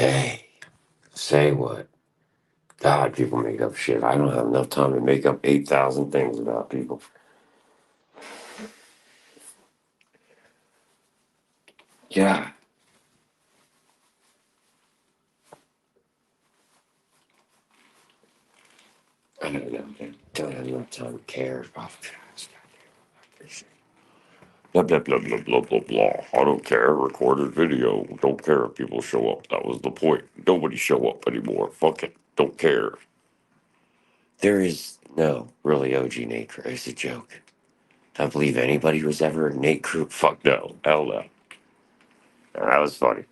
Say, say what? God, people make up shit. I don't have enough time to make up 8,000 things about people. Yeah. I don't know, man. Don't have enough time to care about this. Blah, blah, blah, blah, blah, blah, blah. I don't care. Recorded video. Don't care if people show up. That was the point. Nobody show up anymore. Fuck it. Don't care. There is no really OG Nate Crew. It's a joke. I believe anybody was ever a Nate Crew. Fuck no. Hell no. That was funny.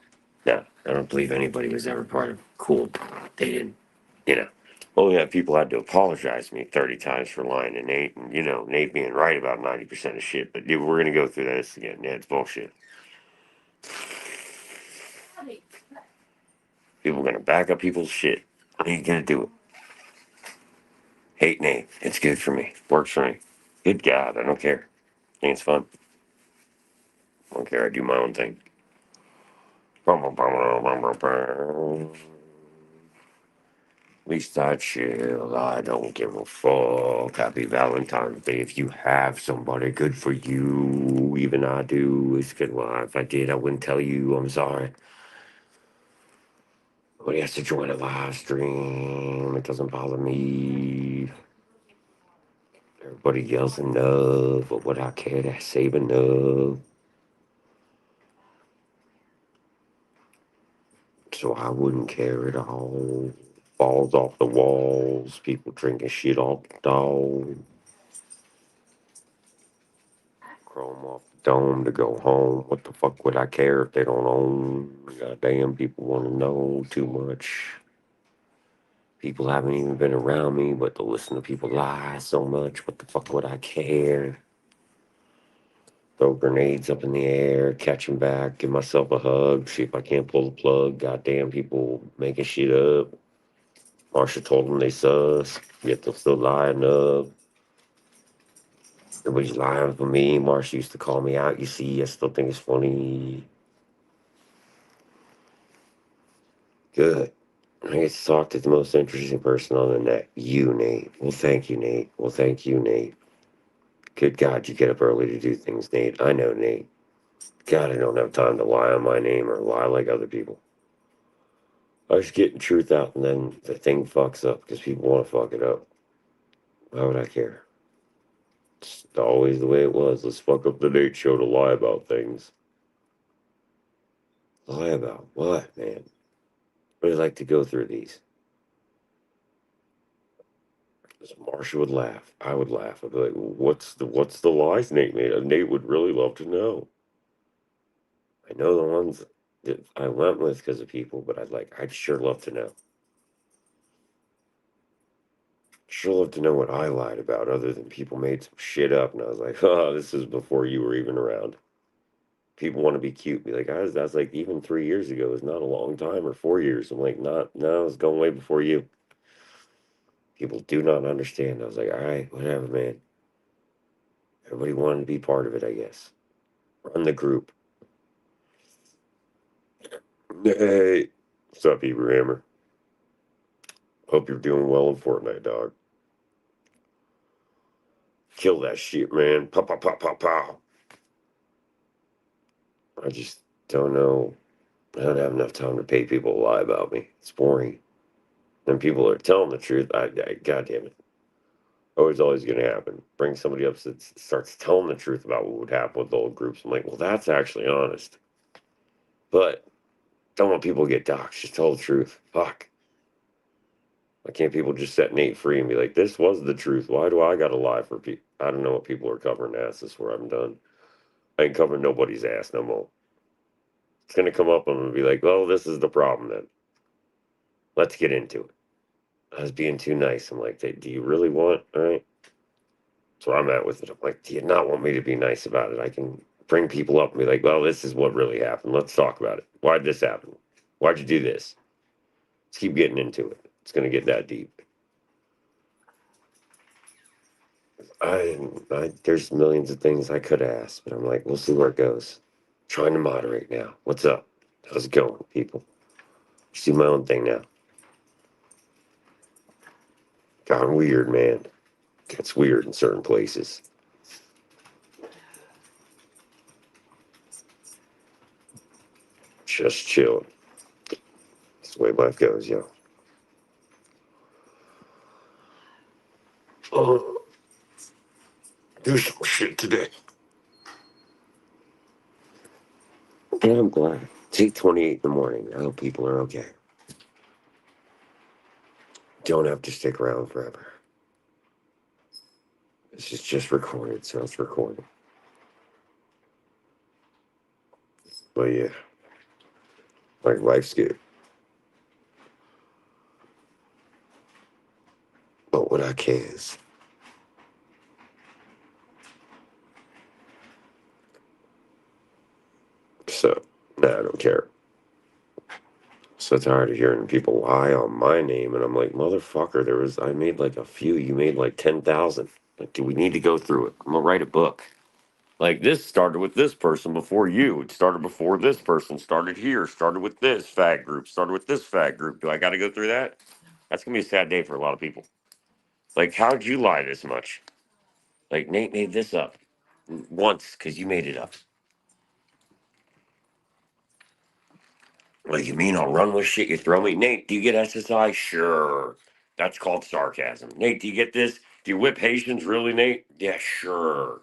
No, I don't believe anybody was ever part of Cool. They didn't, you know. Only that people had to apologize to me 30 times for lying to Nate, and, Nate being right about 90% of shit. But, dude, we're going to go through this again. Yeah, it's bullshit. People are going to back up people's shit. I ain't going to do it. Hate Nate. It's good for me. Works for me. Good God, I don't care. I think it's fun. I don't care. I do my own thing. At least I chill. I don't give a fuck. Happy Valentine's Day. If you have somebody, good for you. Even I do. It's good. Well, if I did, I wouldn't tell you. I'm sorry. Nobody has to join a live stream. It doesn't bother me. Everybody yells enough. But would I care to save enough? So I wouldn't care at all. Balls off the walls. People drinking shit off the dog. Chrome off the dome to go home. What the fuck would I care if they don't own? Goddamn, people want to know too much. People haven't even been around me, but to listen to people lie so much. What the fuck would I care? Throw grenades up in the air, catch them back, give myself a hug, see if I can't pull the plug. Goddamn, people making shit up. Marsha told them they sus, yet they're still lying up. Everybody's lying for me. Marsha used to call me out. You see, I still think it's funny. Good. I get to talk to the most interesting person on the net. You, Nate. Well, thank you, Nate. Well, thank you, Nate. Good God, you get up early to do things, Nate. I know, Nate. God, I don't have time to lie on my name or lie like other people. I was getting truth out, and then the thing fucks up because people want to fuck it up. Why would I care? It's always the way it was. Let's fuck up the Nate show to lie about things. Lie about what, man? I would like to go through these. Marsha would laugh. I would laugh. I'd be like, what's the lies Nate made? Nate would really love to know. I know the ones that I went with because of people, but I'd sure love to know. Sure love to know what I lied about, other than people made some shit up, and I was like, oh, this is before you were even around. People want to be cute, be like, that's like even 3 years ago is not a long time, or 4 years. I'm like, not, no, it's going way before you. People do not understand. I was like, all right, whatever, man. Everybody wanted to be part of it, I guess. Run the group. Hey, what's up, Hebrew Hammer? Hope you're doing well in Fortnite, dog. Kill that shit, man. Pow, pow, pow, pow, pow. I just don't know. I don't have enough time to pay people to lie about me. It's boring. And people are telling the truth. God damn it. Always going to happen. Bring somebody up that starts telling the truth about what would happen with old groups. I'm like, well, that's actually honest. But don't want people to get doxxed. Just tell the truth. Fuck. Why can't people just set Nate free and be like, this was the truth? Why do I got to lie for people? I don't know what people are covering asses for. I'm done. I ain't covering nobody's ass no more. It's going to come up and I'm going to be like, well, this is the problem then. Let's get into it. I was being too nice. I'm like, do you really want? All right. That's where I'm at with it. I'm like, do you not want me to be nice about it? I can bring people up and be like, well, this is what really happened. Let's talk about it. Why'd this happen? Why'd you do this? Let's keep getting into it. It's going to get that deep. There's millions of things I could ask, but I'm like, we'll see where it goes. Trying to moderate now. What's up? How's it going, people? Just do my own thing now. Gone weird, man. Gets weird in certain places. Just chill. That's the way life goes, yo. Oh, do some shit today. And I'm glad. It's 8:28 in the morning. I hope people are okay. Don't have to stick around forever. This is just recorded, so it's recorded. But yeah, like life's good. But what I can is, so, nah, I don't care. So tired of hearing people lie on my name, and I'm like, motherfucker, I made like a few, you made like 10,000. Like, do we need to go through it? I'm gonna write a book. Like, this started with this person before you. It started before this person started here, started with this fag group, started with this fag group. Do I got to go through that? That's gonna be a sad day for a lot of people. Like, how'd you lie this much? Like, Nate made this up once because you made it up. Like, you mean I'll run with shit you throw me? Nate, do you get SSI? Sure. That's called sarcasm. Nate, do you get this? Do you whip Haitians, really, Nate? Yeah, sure.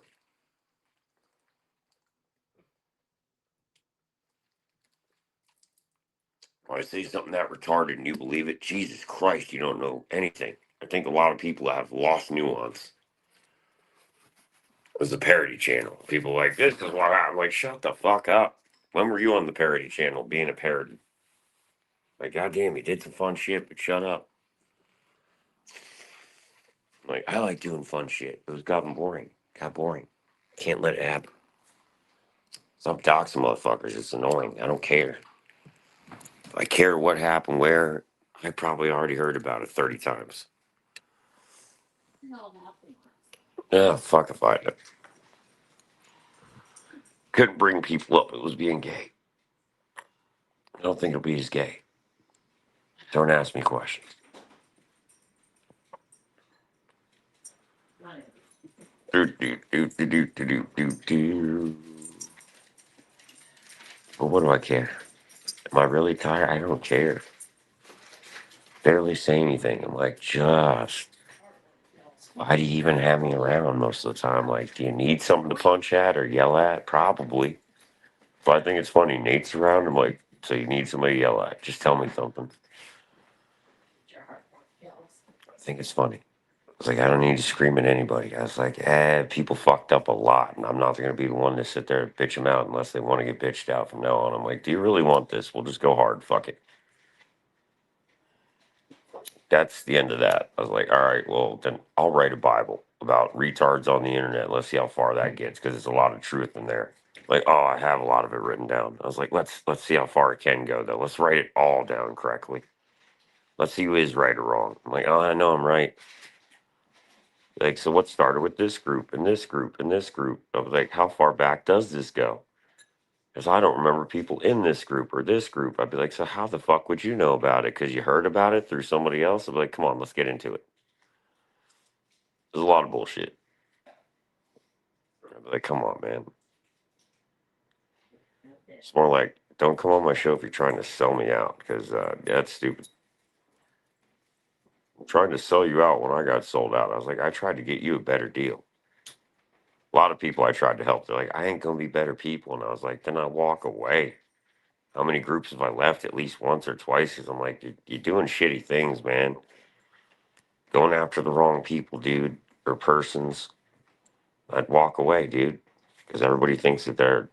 When I say something that retarded and you believe it, Jesus Christ, you don't know anything. I think a lot of people have lost nuance. It was the parody channel. People are like, this is what I'm like, shut the fuck up. When were you on the parody channel being a parody? Like, goddamn, you did some fun shit, but shut up. Like, I like doing fun shit. It was gotten boring. Got boring. Can't let it happen. Stop doxing motherfuckers. It's annoying. I don't care. If I care what happened where, I probably already heard about it 30 times. Yeah, fuck if I know. Couldn't bring people up. It was being gay. I don't think it'll be as gay. Don't ask me questions. Do, do, do, do, do, do, do, do. But what do I care? Am I really tired? I don't care. Barely say anything. I'm like, just why do you even have me around most of the time? Like, do you need something to punch at or yell at? Probably. But I think it's funny. Nate's around. I'm like, so you need somebody to yell at? Just tell me something. I think it's funny. I was like, I don't need to scream at anybody. I was like, people fucked up a lot, and I'm not going to be the one to sit there and bitch them out unless they want to get bitched out from now on. I'm like, do you really want this? We'll just go hard. Fuck it. That's the end of that. I was like, all right, well, then I'll write a Bible about retards on the internet. Let's see how far that gets because there's a lot of truth in there. Like, oh, I have a lot of it written down. I was like, let's see how far it can go though. Let's write it all down correctly. Let's see who is right or wrong. I'm like, oh, I know I'm right. Like, so what started with this group and this group and this group? I was like, how far back does this go? Because I don't remember people in this group or this group. I'd be like, so how the fuck would you know about it? Because you heard about it through somebody else? I'd be like, come on, let's get into it. There's a lot of bullshit. I'd be like, come on, man. It's more like, don't come on my show if you're trying to sell me out, because that's stupid. I'm trying to sell you out when I got sold out. I was like, I tried to get you a better deal. A lot of people I tried to help, they're like, I ain't going to be better people. And I was like, then I walk away. How many groups have I left? At least once or twice. Because I'm like, you're doing shitty things, man. Going after the wrong people, dude, or persons. I'd walk away, dude. Because everybody thinks that they're,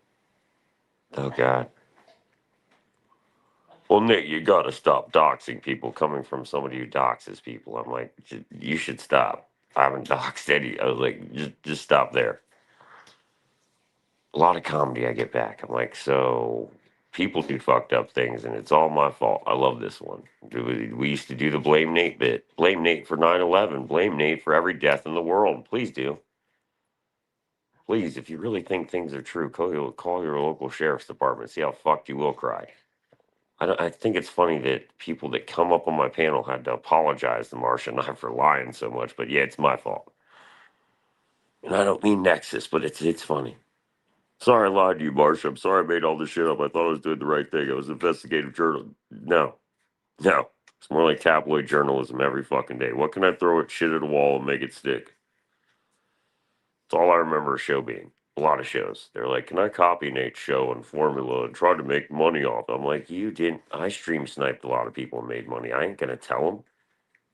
oh, God. Well, Nick, you got to stop doxing people coming from somebody who doxes people. I'm like, you should stop. I haven't doxed any. I was like, just stop there. A lot of comedy I get back. I'm like, so people do fucked up things, and it's all my fault. I love this one. We used to do the blame Nate bit. Blame Nate for 9/11. Blame Nate for every death in the world. Please do. Please, if you really think things are true, call your local sheriff's department. See how fucked you will cry. I think it's funny that people that come up on my panel had to apologize to Marsha, not for lying so much, but yeah, it's my fault. And I don't mean Nexus, but it's funny. Sorry I lied to you, Marsha. I'm sorry I made all this shit up. I thought I was doing the right thing. I was investigative journalism. No, no. It's more like tabloid journalism every fucking day. What can I throw at shit at a wall and make it stick? That's all I remember a show being. A lot of shows. They're like, can I copy Nate's show and formula and try to make money off it? I'm like, you didn't. I stream sniped a lot of people and made money. I ain't going to tell them.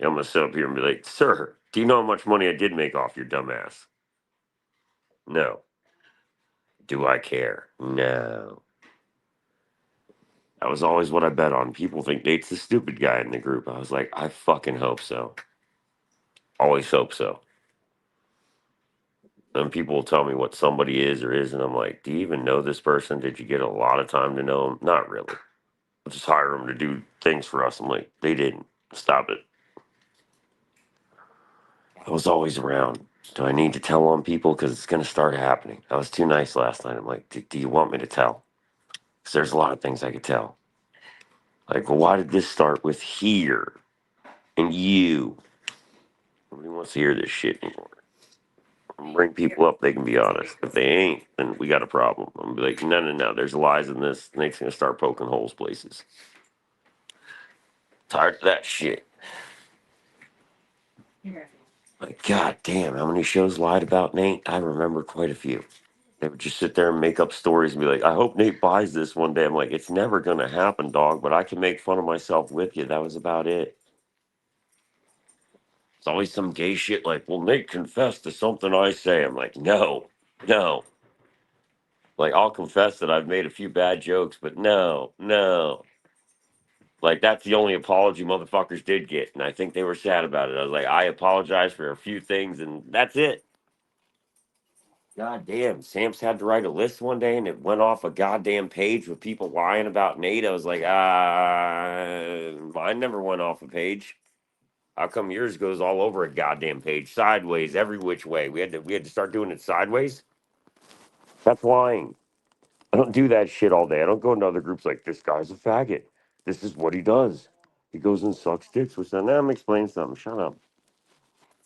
I'm going to sit up here and be like, sir, do you know how much money I did make off your dumbass? No. Do I care? No. That was always what I bet on. People think Nate's the stupid guy in the group. I was like, I fucking hope so. Always hope so. And people will tell me what somebody is or isn't. I'm like, do you even know this person? Did you get a lot of time to know them? Not really. We'll just hire them to do things for us. I'm like, they didn't. Stop it. I was always around. Do I need to tell on people? Because it's going to start happening. I was too nice last night. I'm like, do you want me to tell? Because there's a lot of things I could tell. Like, well, why did this start with here and you? Nobody wants to hear this shit anymore. Bring people up, they can be honest. If they ain't, then we got a problem. I'm gonna be like, no. There's lies in this. Nate's gonna start poking holes places. Tired of that shit. Like, god damn, how many shows lied about Nate? I remember quite a few. They would just sit there and make up stories and be like, I hope Nate buys this one day. I'm like, it's never gonna happen, dog, but I can make fun of myself with you. That was about it. It's always some gay shit like, well, Nate confessed to something I say. I'm like, no. Like, I'll confess that I've made a few bad jokes, but no. Like, that's the only apology motherfuckers did get. And I think they were sad about it. I was like, I apologize for a few things, and that's it. God damn. Sam's had to write a list one day, and it went off a goddamn page with people lying about Nate. I was like, mine never went off a page. How come yours goes all over a goddamn page, sideways, every which way? We had to start doing it sideways. That's lying. I don't do that shit all day. I don't go into other groups like this guy's a faggot. This is what he does. He goes and sucks dicks with them. Now I'm explaining something. Shut up.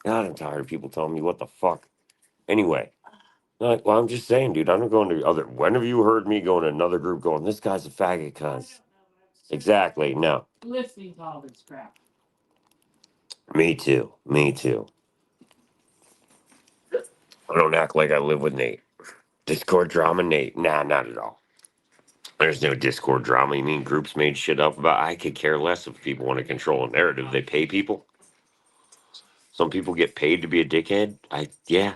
God, I'm tired of people telling me what the fuck. Anyway, like, well, I'm just saying, dude. I don't go into other. When have you heard me go in another group going, "This guy's a faggot"? Cuz exactly. No. Listening to all this crap. Me too. Me too. I don't act like I live with Nate. Discord drama, Nate. Nah, not at all. There's no Discord drama. You mean groups made shit up about? I could care less if people want to control a narrative. They pay people. Some people get paid to be a dickhead. Yeah.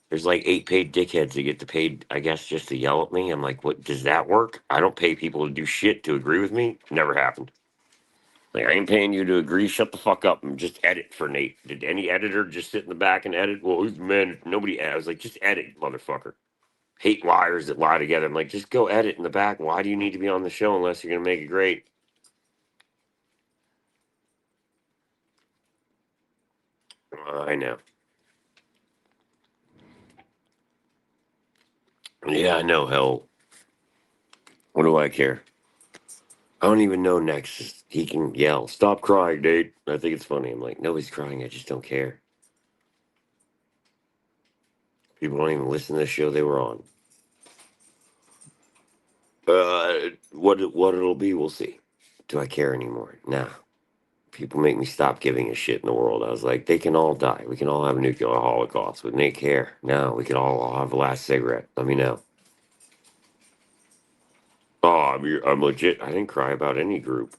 There's like 8 paid dickheads that get to paid, I guess, just to yell at me. I'm like, what does that work? I don't pay people to do shit to agree with me. Never happened. Like, I ain't paying you to agree. Shut the fuck up and just edit for Nate. Did any editor just sit in the back and edit? Well, who's the man? Nobody. I was like, just edit, motherfucker. Hate liars that lie together. I'm like, just go edit in the back. Why do you need to be on the show unless you're gonna make it great? I know. Yeah, I know. Hell, what do I care? I don't even know Nexus. He can yell, "Stop crying, Nate." I think it's funny. I'm like, nobody's crying. I just don't care. People don't even listen to the show they were on. What it'll be, we'll see. Do I care anymore? Nah. People make me stop giving a shit in the world. I was like, they can all die. We can all have a nuclear holocaust. Would Nate care? No. We could all have the last cigarette. Let me know. Oh, I'm legit. I didn't cry about any group.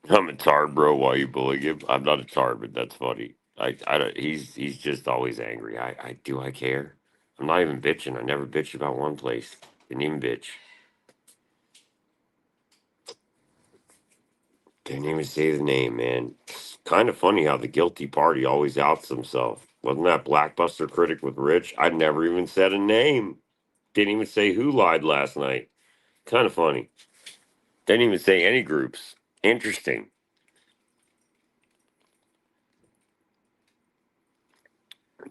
I'm a tard, bro. Why you bullying him? I'm not a tard, but that's funny. I don't. He's just always angry. I care. I'm not even bitching. I never bitched about one place. Didn't even bitch. Didn't even say the name, man. It's kind of funny how the guilty party always outs themselves. Wasn't that Blackbuster critic with Rich? I never even said a name. Didn't even say who lied last night. Kind of funny. Didn't even say any groups. Interesting.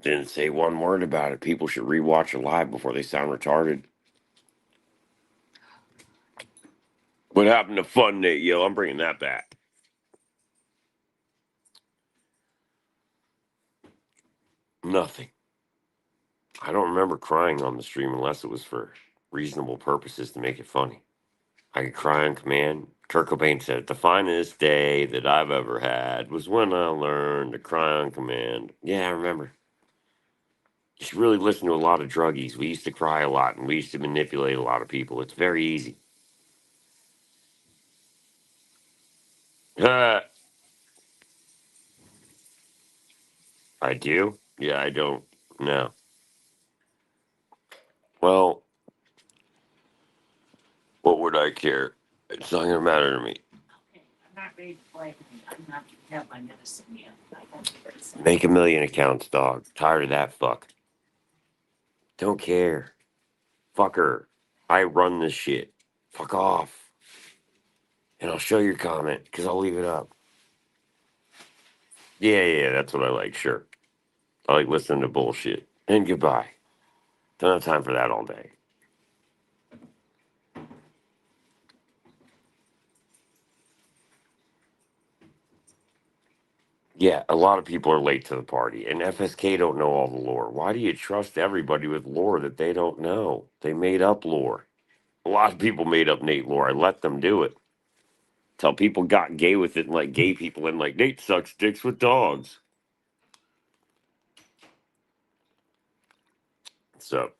Didn't say one word about it. People should rewatch it live before they sound retarded. What happened to Fun Nate? Yo, I'm bringing that back. Nothing. I don't remember crying on the stream unless it was for reasonable purposes to make it funny. I could cry on command. Kurt Cobain said, the finest day that I've ever had was when I learned to cry on command. Yeah, I remember. You should really listen to a lot of druggies. We used to cry a lot and we used to manipulate a lot of people. It's very easy. I do? Yeah, I don't. No. Well, what would I care? It's not going to matter to me. Make a million accounts, dog. Tired of that fuck. Don't care. Fucker. I run this shit. Fuck off. And I'll show your comment because I'll leave it up. Yeah, that's what I like. Sure. I like listening to bullshit. And goodbye. Don't have time for that all day. Yeah, a lot of people are late to the party, and FSK don't know all the lore. Why do you trust everybody with lore that they don't know? They made up lore. A lot of people made up Nate lore. I let them do it. Till people got gay with it and like gay people and like Nate sucks dicks with dogs. So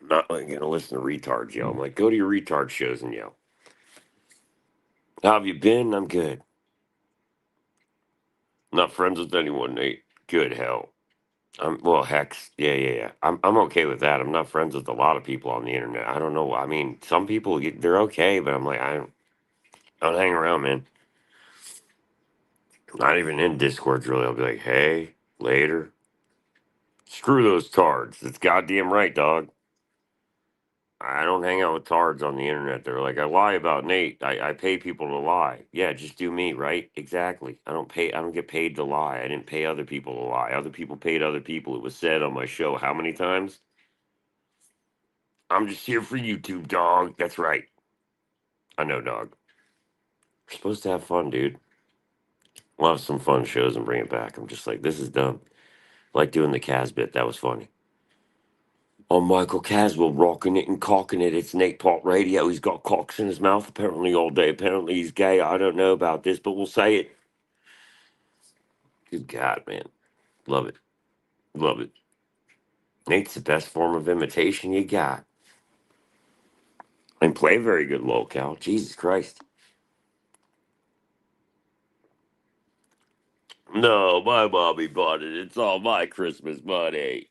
I'm not like gonna listen to retards yell. I'm like, go to your retard shows and yell. How have you been? I'm good. Not friends with anyone, Nate. Good hell. Well, Hex. Yeah. I'm okay with that. I'm not friends with a lot of people on the internet. I don't know. I mean, some people they're okay, but I'm like, I don't hang around, man. Not even in Discords really. I'll be like, hey, later. Screw those tards. That's goddamn right, dog. I don't hang out with tards on the internet. They're like, I lie about Nate. I pay people to lie. Yeah, just do me, right? Exactly. I don't get paid to lie. I didn't pay other people to lie. Other people paid other people. It was said on my show how many times? I'm just here for YouTube, dog. That's right. I know, dog. We're supposed to have fun, dude. We'll have some fun shows and bring it back. I'm just like, this is dumb. Like doing the Kaz bit. That was funny. Oh, Michael Caswell rocking it and cocking it. It's Nate Pot Radio. He's got cocks in his mouth apparently all day. Apparently he's gay. I don't know about this, but we'll say it. Good God, man. Love it. Love it. Nate's the best form of imitation you got. And play very good locale. Jesus Christ. No, my mommy bought it. It's all my Christmas money.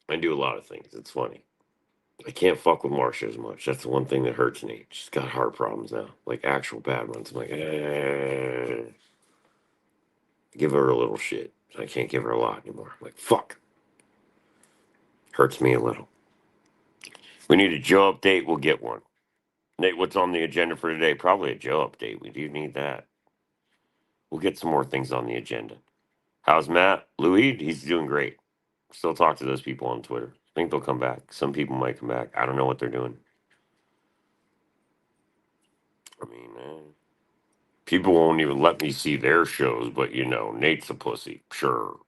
I do a lot of things. It's funny. I can't fuck with Marsha as much. That's the one thing that hurts me. She's got heart problems now, like actual bad ones. I'm like, give her a little shit. I can't give her a lot anymore. I'm like, fuck. Hurts me a little. We need a Joe update. We'll get one. Nate, what's on the agenda for today? Probably a Joe update. We do need that. We'll get some more things on the agenda. How's Matt? Louis? He's doing great. Still talk to those people on Twitter. I think they'll come back. Some people might come back. I don't know what they're doing. I mean, people won't even let me see their shows, but Nate's a pussy. Sure.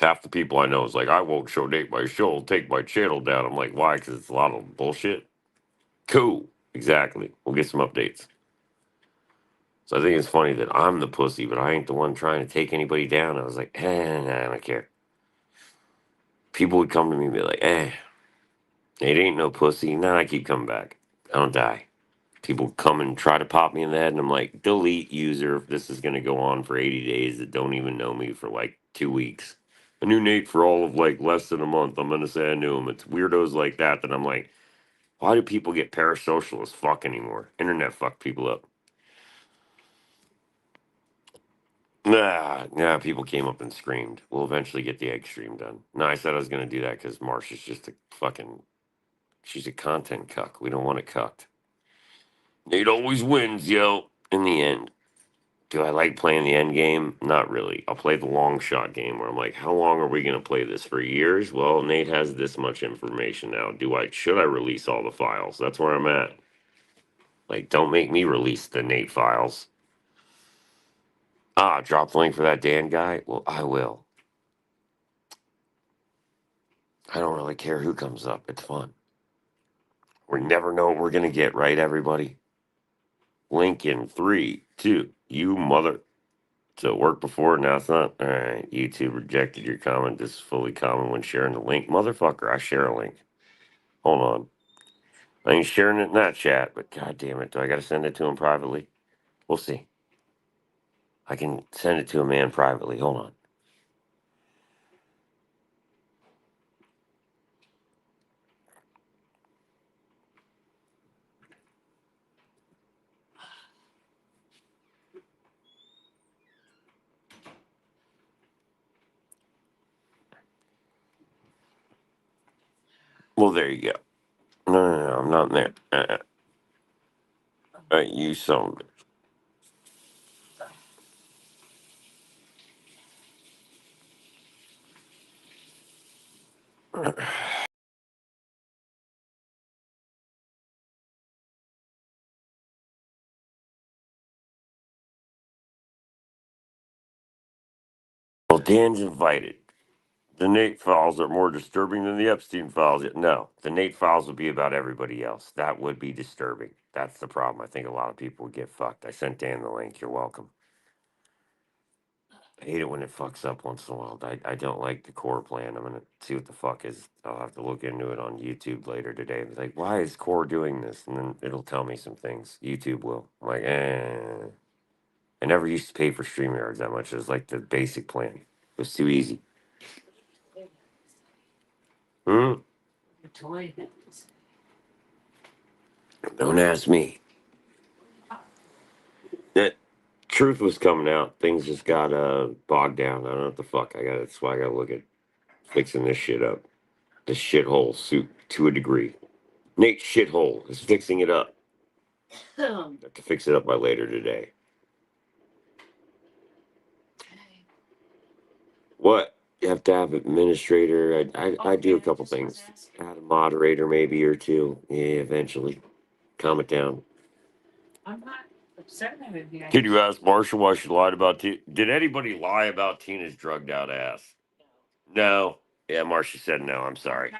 Half the people I know is like, I won't show Nate my show. I'll take my channel down. I'm like, why? Because it's a lot of bullshit. Cool. Exactly. We'll get some updates. So I think it's funny that I'm the pussy, but I ain't the one trying to take anybody down. I was like, nah, I don't care. People would come to me and be like, it ain't no pussy. Nah, I keep coming back. I don't die. People come and try to pop me in the head, and I'm like, delete user if this is going to go on for 80 days that don't even know me for like 2 weeks. I knew Nate for all of like less than a month. I'm going to say I knew him. It's weirdos like that I'm like, why do people get parasocial as fuck anymore? Internet fuck people up. Nah, people came up and screamed. We'll eventually get the egg stream done. No, I said I was going to do that because Marsh is just a fucking, she's a content cuck. We don't want it cucked. Nate always wins, yo, in the end. Do I like playing the end game? Not really. I'll play the long shot game where I'm like, how long are we going to play this for years? Well, Nate has this much information now. Should I release all the files? That's where I'm at. Like, don't make me release the Nate files. Drop the link for that Dan guy? Well, I will. I don't really care who comes up. It's fun. We never know what we're going to get, right, everybody? Link in 3, 2, you mother. So it worked before, now it's not? All right, YouTube rejected your comment. This is fully common when sharing the link. Motherfucker, I share a link. Hold on. I ain't sharing it in that chat, but god damn it, do I got to send it to him privately? We'll see. I can send it to a man privately. Hold on. Well, there you go. No, I'm not in there. You some. Well, Dan's invited. The Nate files are more disturbing than the Epstein files. No, the Nate files would be about everybody else. That would be disturbing. That's the problem. I think a lot of people would get fucked. I sent Dan the link. You're welcome. I hate it when it fucks up once in a while. I don't like the core plan. I'm gonna see what the fuck is. I'll have to look into it on YouTube later today. It's like, why is core doing this? And then it'll tell me some things. YouTube will. I'm like, I never used to pay for StreamYards that much. It was like the basic plan. It was too easy. Hmm? Don't ask me. That truth was coming out. Things just got bogged down. I don't know what the fuck. That's why I gotta look at fixing this shit up. This shithole suit to a degree. Nate shithole is fixing it up. I have to fix it up by later today. What? You have to have administrator. I do a couple things. Add a moderator maybe or two. Yeah, eventually. Calm it down. Did you ask Marshall why she lied about Tina? Did anybody lie about Tina's drugged out ass? No. Yeah, Marcia said no. I'm sorry.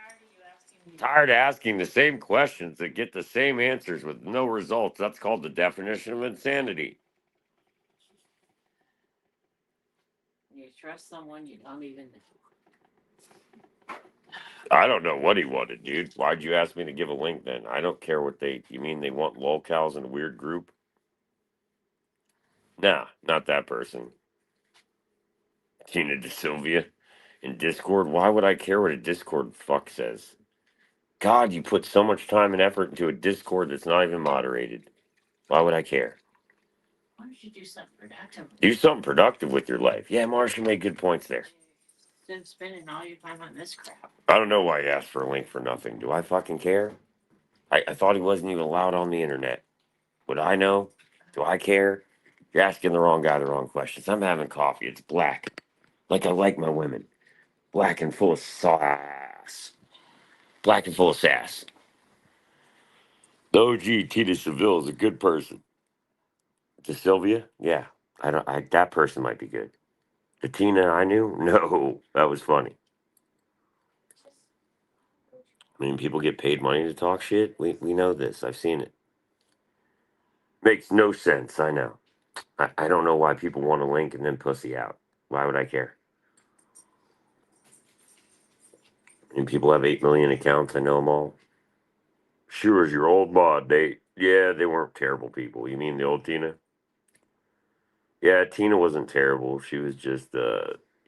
Tired of asking the same questions that get the same answers with no results. That's called the definition of insanity. You trust someone you don't even know. I don't know what he wanted, dude. Why'd you ask me to give a link then? I don't care what you mean they want lolcows in a weird group? Nah, not that person. Tina DeSilvia in Discord. Why would I care what a Discord fuck says? God, you put so much time and effort into a Discord that's not even moderated. Why would I care? Why don't you do something productive? Do something productive with your life. Yeah, Marcia made good points there. Instead of spending all your time on this crap. I don't know why he asked for a link for nothing. Do I fucking care? I thought he wasn't even allowed on the internet. Would I know? Do I care? You're asking the wrong guy the wrong questions. I'm having coffee. It's black. Like I like my women. Black and full of sass. Black and full of sass. The OG Tina Seville is a good person. To Sylvia? Yeah. That person might be good. The Tina I knew? No. That was funny. I mean, people get paid money to talk shit. We know this. I've seen it. Makes no sense. I know. I don't know why people want a link and then pussy out. Why would I care? And people have 8 million accounts. I know them all. Sure as your old mod, yeah, they weren't terrible people. You mean the old Tina? Yeah, Tina wasn't terrible. She was just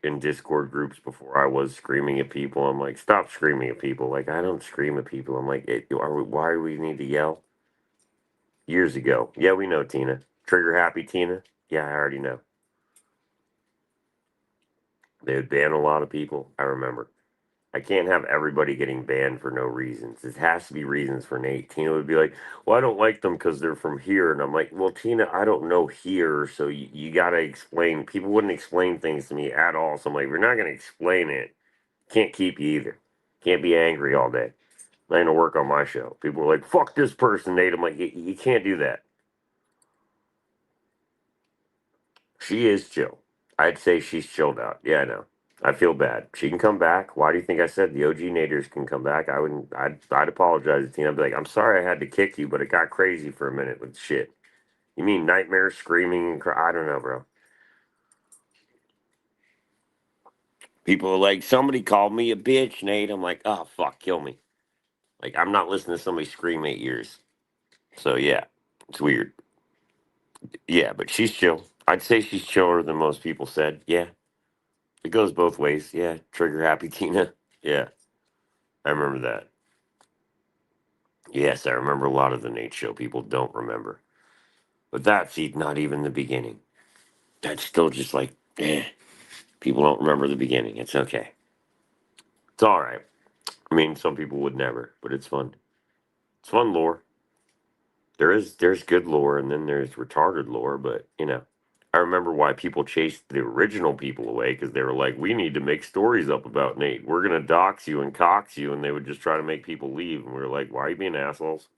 in Discord groups before I was screaming at people. I'm like, stop screaming at people. Like, I don't scream at people. I'm like, why do we need to yell? Years ago. Yeah, we know Tina. Trigger happy Tina? Yeah, I already know. They would ban a lot of people. I remember. I can't have everybody getting banned for no reasons. It has to be reasons for Nate. Tina would be like, well, I don't like them because they're from here. And I'm like, well, Tina, I don't know here. So you got to explain. People wouldn't explain things to me at all. So I'm like, we're not going to explain it. Can't keep you either. Can't be angry all day. Not going to work on my show. People are like, fuck this person, Nate. I'm like, you can't do that. She is chill. I'd say she's chilled out. Yeah, I know. I feel bad. She can come back. Why do you think I said the OG Naders can come back? I wouldn't. I'd apologize to Tina. I'd be like, I'm sorry I had to kick you, but it got crazy for a minute with shit. You mean nightmares, screaming, and I don't know, bro. People are like, somebody called me a bitch, Nate. I'm like, oh fuck, kill me. Like I'm not listening to somebody scream 8 years. So yeah, it's weird. Yeah, but she's chill. I'd say she's chiller than most people said. Yeah, it goes both ways. Yeah, trigger happy Tina. Yeah, I remember that. Yes, I remember a lot of the Nate Show people don't remember. But that's not even the beginning. That's still just like, people don't remember the beginning. It's okay. It's all right. I mean, some people would never, but it's fun. It's fun lore. There's good lore, and then there's retarded lore. But I remember why people chased the original people away because they were like, we need to make stories up about Nate. We're gonna dox you and cox you, and they would just try to make people leave. And we were like, why are you being assholes?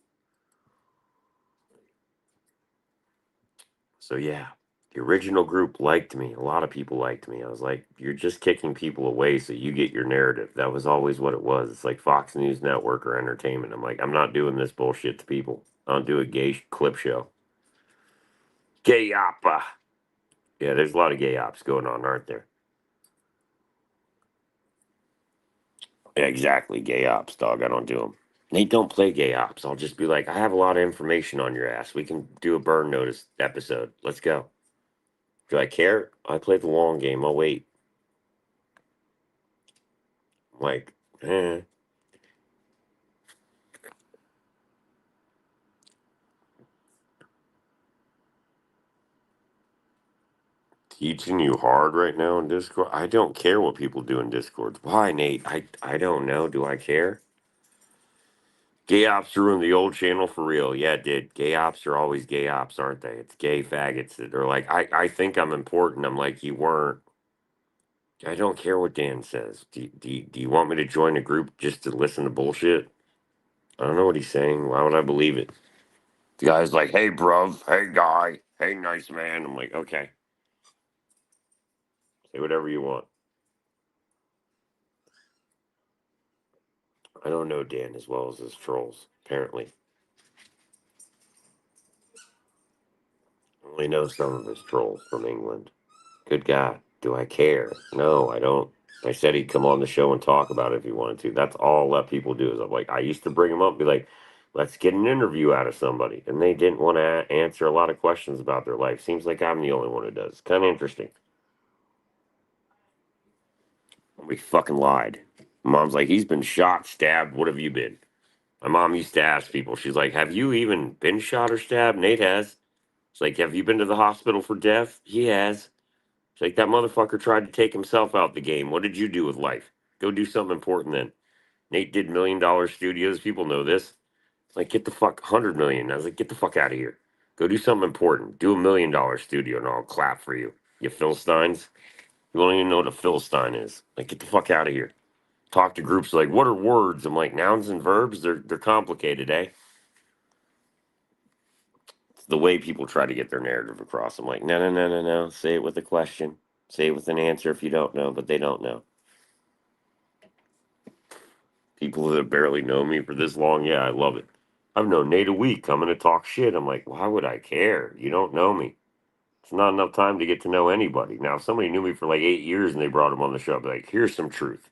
So yeah, the original group liked me. A lot of people liked me. I was like, you're just kicking people away so you get your narrative. That was always what it was. It's like Fox News Network or entertainment. I'm like, I'm not doing this bullshit to people. I don't do a gay clip show. Gay oppa. Yeah, there's a lot of gay ops going on, aren't there? Yeah, exactly, gay ops, dog. I don't do them. Nate don't play gay ops. I'll just be like, I have a lot of information on your ass. We can do a burn notice episode. Let's go. Do I care? I play the long game. I'll wait. I'm like, eh. Teaching you hard right now in Discord? I don't care what people do in Discord. Why, Nate? I don't know. Do I care? Gay ops ruined the old channel for real. Yeah, it did. Gay ops are always gay ops, aren't they? It's gay faggots that are like, I think I'm important. I'm like, you weren't. I don't care what Dan says. Do you want me to join a group just to listen to bullshit? I don't know what he's saying. Why would I believe it? The guy's like, hey, bruv. Hey, guy. Hey, nice man. I'm like, okay. Say whatever you want. I don't know Dan as well as his trolls, apparently. I only know some of his trolls from England. Good God. Do I care? No, I don't. I said he'd come on the show and talk about it if he wanted to. That's all I'll let people do. Is I'm like, I used to bring him up and be like, let's get an interview out of somebody. And they didn't want to answer a lot of questions about their life. Seems like I'm the only one who does. It's kind of interesting. We fucking lied. Mom's like, he's been shot, stabbed. What have you been? My mom used to ask people, she's like, have you even been shot or stabbed? Nate has. She's like, have you been to the hospital for death? He has. She's like, that motherfucker tried to take himself out the game. What did you do with life? Go do something important then. Nate did $1 million studios. People know this. Like, get the fuck 100 million. I was like, get the fuck out of here. Go do something important. Do $1 million studio and I'll clap for you. You Philistines. You don't even know what a Philistine is. Like, get the fuck out of here. Talk to groups like, what are words? I'm like, nouns and verbs, they're complicated, eh? It's the way people try to get their narrative across. I'm like, no, no, no, no, no. Say it with a question. Say it with an answer if you don't know, but they don't know. People that barely know me for this long, yeah, I love it. I've known Nate a week coming to talk shit. I'm like, why would I care? You don't know me. It's not enough time to get to know anybody. Now, if somebody knew me for like 8 years and they brought him on the show, I'd be like, here's some truth.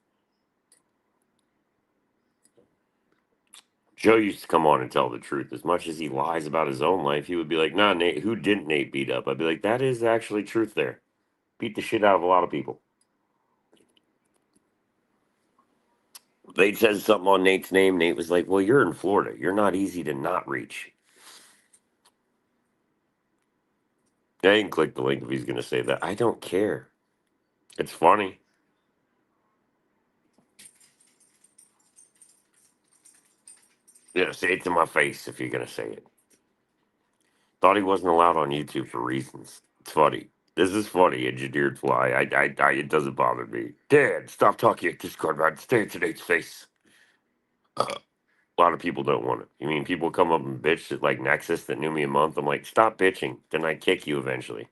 Joe used to come on and tell the truth. As much as he lies about his own life, he would be like, nah, Nate, who didn't Nate beat up? I'd be like, that is actually truth there. Beat the shit out of a lot of people. They said something on Nate's name. Nate was like, well, you're in Florida. You're not easy to not reach. I didn't click the link if he's going to say that. I don't care. It's funny. Yeah, say it to my face if you're gonna say it. Thought he wasn't allowed on YouTube for reasons. It's funny. This is funny, engineered fly. It doesn't bother me. Dad, stop talking at Discord about it. Stay at Nate's face. A lot of people don't want it. You mean people come up and bitch at like Nexus that knew me a month? I'm like, stop bitching. Then I kick you eventually.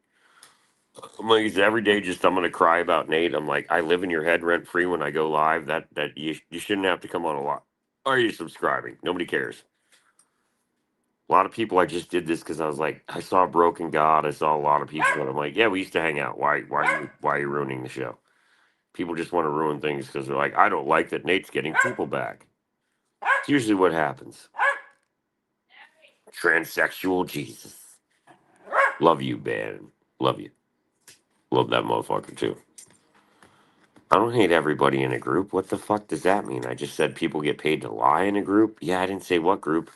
I'm like, it's every day just I'm gonna cry about Nate. I'm like, I live in your head rent free when I go live. That you shouldn't have to come on a lot. Are you subscribing? Nobody cares. A lot of people, I just did this because I was like, I saw Broken God. I saw a lot of people, and I'm like, yeah, we used to hang out. Why are you ruining the show? People just want to ruin things because they're like, I don't like that Nate's getting people back. It's usually what happens. Transsexual Jesus. Love you, man. Love you. Love that motherfucker too. I don't hate everybody in a group. What the fuck does that mean? I just said people get paid to lie in a group. Yeah, I didn't say what group.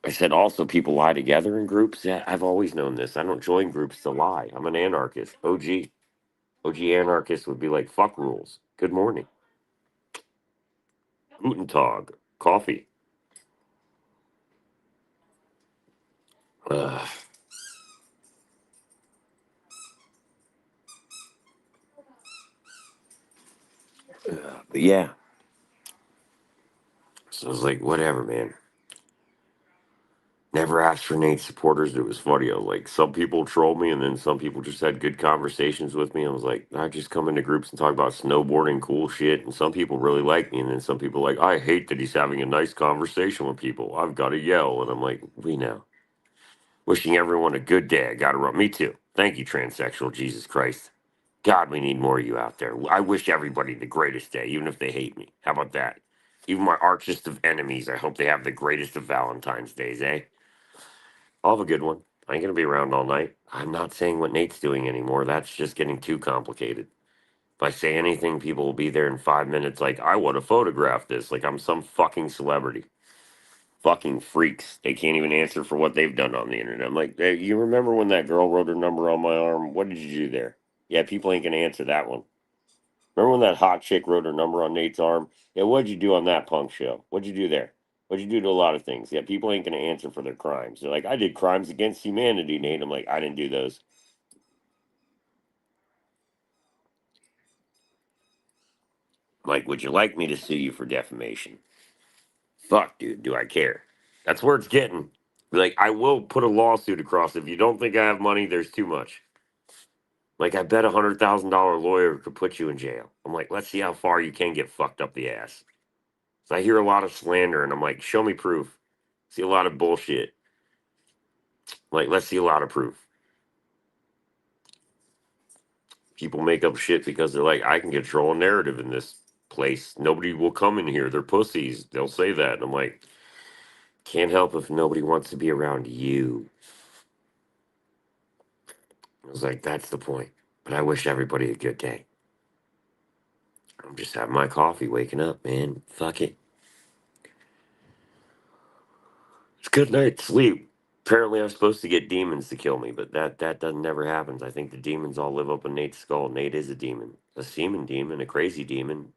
I said also people lie together in groups. Yeah, I've always known this. I don't join groups to lie. I'm an anarchist. OG. OG anarchist would be like, fuck rules. Good morning. Guten Tag. Coffee. Uh, but yeah. So I was like, whatever, man. Never asked for Nate's supporters. It was funny. I was like, some people trolled me, and then some people just had good conversations with me. I was like, I just come into groups and talk about snowboarding, cool shit. And some people really like me, and then some people are like, I hate that he's having a nice conversation with people. I've got to yell, and I'm like, we know. Wishing everyone a good day. I got to run. Me too. Thank you, transsexual. Jesus Christ. God, we need more of you out there. I wish everybody the greatest day, even if they hate me. How about that? Even my archest of enemies, I hope they have the greatest of Valentine's days, eh? I'll have a good one. I ain't gonna be around all night. I'm not saying what Nate's doing anymore. That's just getting too complicated. If I say anything, people will be there in 5 minutes. Like, I want to photograph this. Like I'm some fucking celebrity. Fucking freaks. They can't even answer for what they've done on the internet. I'm like, hey, you remember when that girl wrote her number on my arm? What did you do there? Yeah, people ain't gonna answer that one. Remember when that hot chick wrote her number on Nate's arm? Yeah, what'd you do on that punk show? What'd you do there? What'd you do to a lot of things? Yeah, people ain't gonna answer for their crimes. They're like, I did crimes against humanity, Nate. I'm like, I didn't do those. I'm like, would you like me to sue you for defamation? Fuck, dude, do I care? That's where it's getting. Like, I will put a lawsuit across. If you don't think I have money, there's too much. Like, I bet $100,000 lawyer could put you in jail. I'm like, let's see how far you can get fucked up the ass. So I hear a lot of slander, and I'm like, show me proof. See a lot of bullshit. Like, let's see a lot of proof. People make up shit because they're like, I can control a narrative in this place. Nobody will come in here. They're pussies. They'll say that. And I'm like, can't help if nobody wants to be around you. I was like, that's the point. But I wish everybody a good day. I'm just having my coffee, waking up, man. Fuck it. It's a good night's sleep. Apparently, I'm supposed to get demons to kill me, but that doesn't never happens. I think the demons all live up in Nate's skull. Nate is a demon, a semen demon, a crazy demon.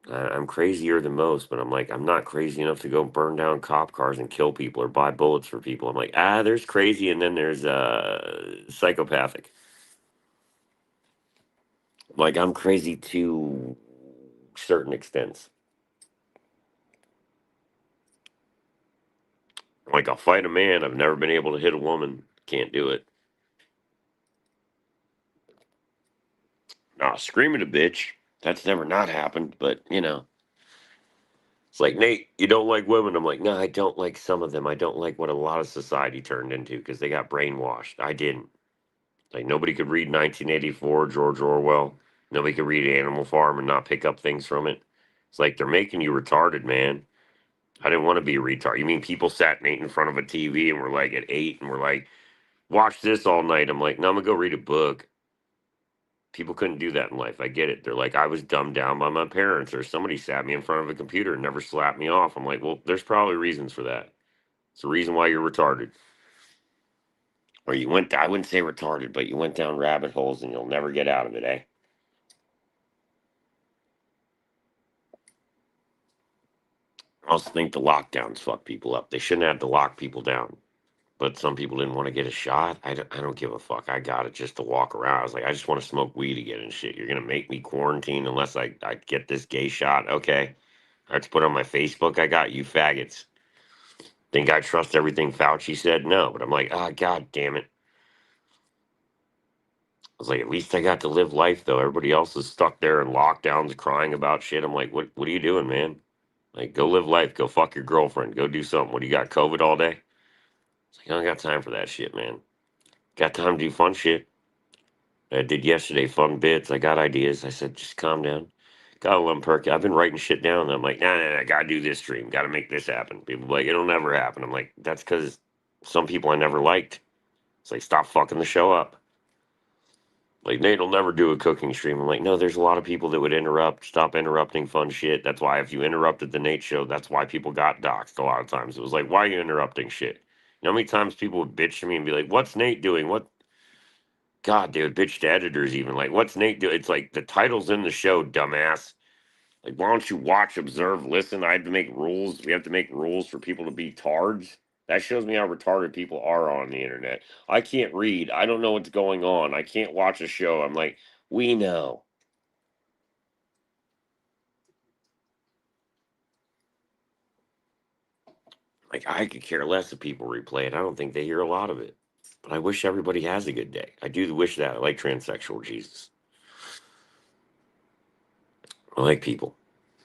I'm crazier than most, but I'm like, I'm not crazy enough to go burn down cop cars and kill people or buy bullets for people. I'm like, there's crazy, and then there's psychopathic. Like, I'm crazy to certain extents. Like, I'll fight a man. I've never been able to hit a woman. Can't do it. Nah, scream at a bitch. That's never not happened, but it's like, Nate, you don't like women. I'm like, no, I don't like some of them. I don't like what a lot of society turned into because they got brainwashed. I didn't. Like, nobody could read 1984, George Orwell. Nobody could read Animal Farm and not pick up things from it. It's like they're making you retarded, man. I didn't want to be a retard. You mean people sat Nate in front of a TV and were like at 8 and were like, watch this all night. I'm like, no, I'm going to go read a book. People couldn't do that in life. I get it. They're like, I was dumbed down by my parents, or somebody sat me in front of a computer and never slapped me off. I'm like, well, there's probably reasons for that. It's the reason why you're retarded. Or I wouldn't say retarded, but you went down rabbit holes and you'll never get out of it, eh? I also think the lockdowns fuck people up. They shouldn't have to lock people down. But some people didn't want to get a shot. I don't give a fuck. I got it just to walk around. I was like, I just want to smoke weed again and shit. You're going to make me quarantine unless I get this gay shot? Okay. I have to put on my Facebook. I got you faggots. Think I trust everything Fauci said? No. But I'm like, ah, God damn it. I was like, at least I got to live life, though. Everybody else is stuck there in lockdowns crying about shit. I'm like, what are you doing, man? Like, go live life. Go fuck your girlfriend. Go do something. What, do you got COVID all day? It's like, I don't got time for that shit, man. Got time to do fun shit. I did yesterday, fun bits. I got ideas. I said, just calm down. Got a little perky. I've been writing shit down. I'm like, nah, gotta do this stream. Gotta make this happen. People are like, it'll never happen. I'm like, that's because some people I never liked. It's like, stop fucking the show up. Like, Nate'll never do a cooking stream. I'm like, no, there's a lot of people that would interrupt. Stop interrupting fun shit. That's why if you interrupted the Nate show, that's why people got doxxed a lot of times. It was like, why are you interrupting shit? You know how many times people would bitch to me and be like, what's Nate doing? What? God, they would bitch to editors even. Like, what's Nate doing? It's like the title's in the show, dumbass. Like, why don't you watch, observe, listen? I have to make rules. We have to make rules for people to be tards. That shows me how retarded people are on the internet. I can't read. I don't know what's going on. I can't watch a show. I'm like, we know. Like, I could care less if people replay it. I don't think they hear a lot of it. But I wish everybody has a good day. I do wish that. I like transsexual Jesus. I like people.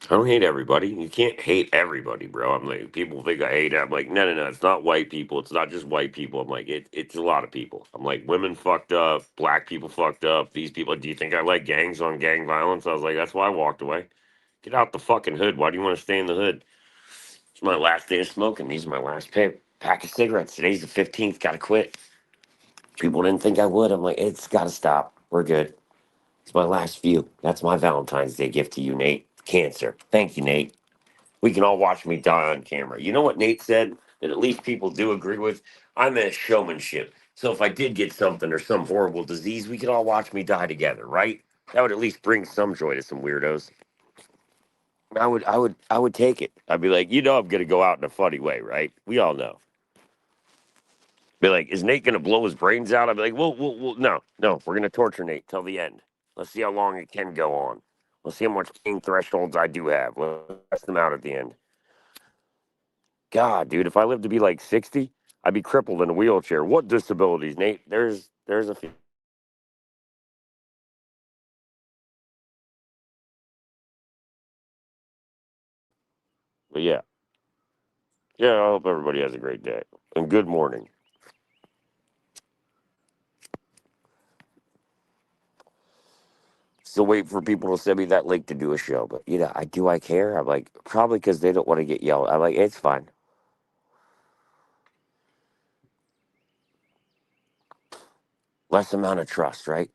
I don't hate everybody. You can't hate everybody, bro. I'm like, people think I hate it. I'm like, no. It's not white people. It's not just white people. I'm like, it's a lot of people. I'm like, women fucked up, black people fucked up. These people. Do you think I like gangs on gang violence? I was like, that's why I walked away. Get out the fucking hood. Why do you want to stay in the hood? It's my last day of smoking. These are my last pack of cigarettes. Today's the 15th. Gotta quit. People didn't think I would. I'm like, it's gotta stop. We're good. It's my last few. That's my Valentine's Day gift to you, Nate. Cancer. Thank you, Nate. We can all watch me die on camera. You know what Nate said that at least people do agree with? I'm at showmanship. So if I did get something or some horrible disease, we could all watch me die together, right? That would at least bring some joy to some weirdos. I would take it. I'd be like, I'm gonna go out in a funny way, right? We all know. Be like, is Nate gonna blow his brains out? I'd be like, no, we're gonna torture Nate till the end. Let's see how long it can go on. Let's see how much pain thresholds I do have. Let's test them out at the end. God, dude, if I lived to be like 60, I'd be crippled in a wheelchair. What disabilities, Nate? There's a few. But yeah. Yeah, I hope everybody has a great day. And good morning. Still waiting for people to send me that link to do a show. But I care? I'm like, probably because they don't want to get yelled. I'm like, it's fine. Less amount of trust, right?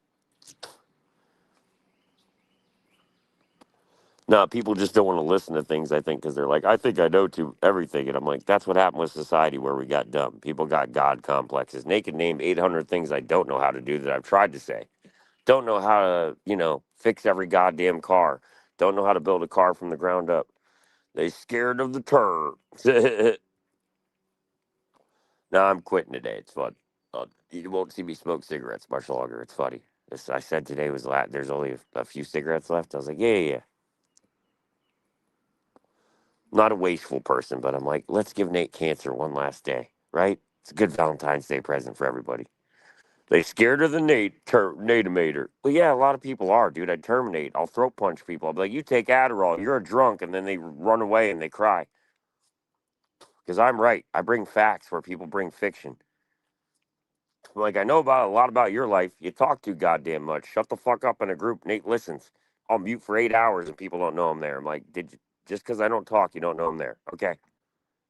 No, people just don't want to listen to things, I think, because they're like, I think I know to everything. And I'm like, that's what happened with society where we got dumb. People got God complexes. Naked name 800 things I don't know how to do that I've tried to say. Don't know how to, fix every goddamn car. Don't know how to build a car from the ground up. They scared of the terror. No, I'm quitting today. It's fun. You won't see me smoke cigarettes much longer. It's funny. I said today was there's only a few cigarettes left. I was like, yeah. Not a wasteful person, but I'm like, let's give Nate Cancer one last day, right? It's a good Valentine's Day present for everybody. They scared of the Natomator. Well, yeah, a lot of people are, dude. I'd terminate. I'll throat punch people. I'll be like, you take Adderall, you're a drunk, and then they run away and they cry. Because I'm right. I bring facts where people bring fiction. I'm like, I know about a lot about your life. You talk too goddamn much. Shut the fuck up in a group. Nate listens. I'll mute for 8 hours and people don't know I'm there. I'm like, just because I don't talk, you don't know I'm there. Okay.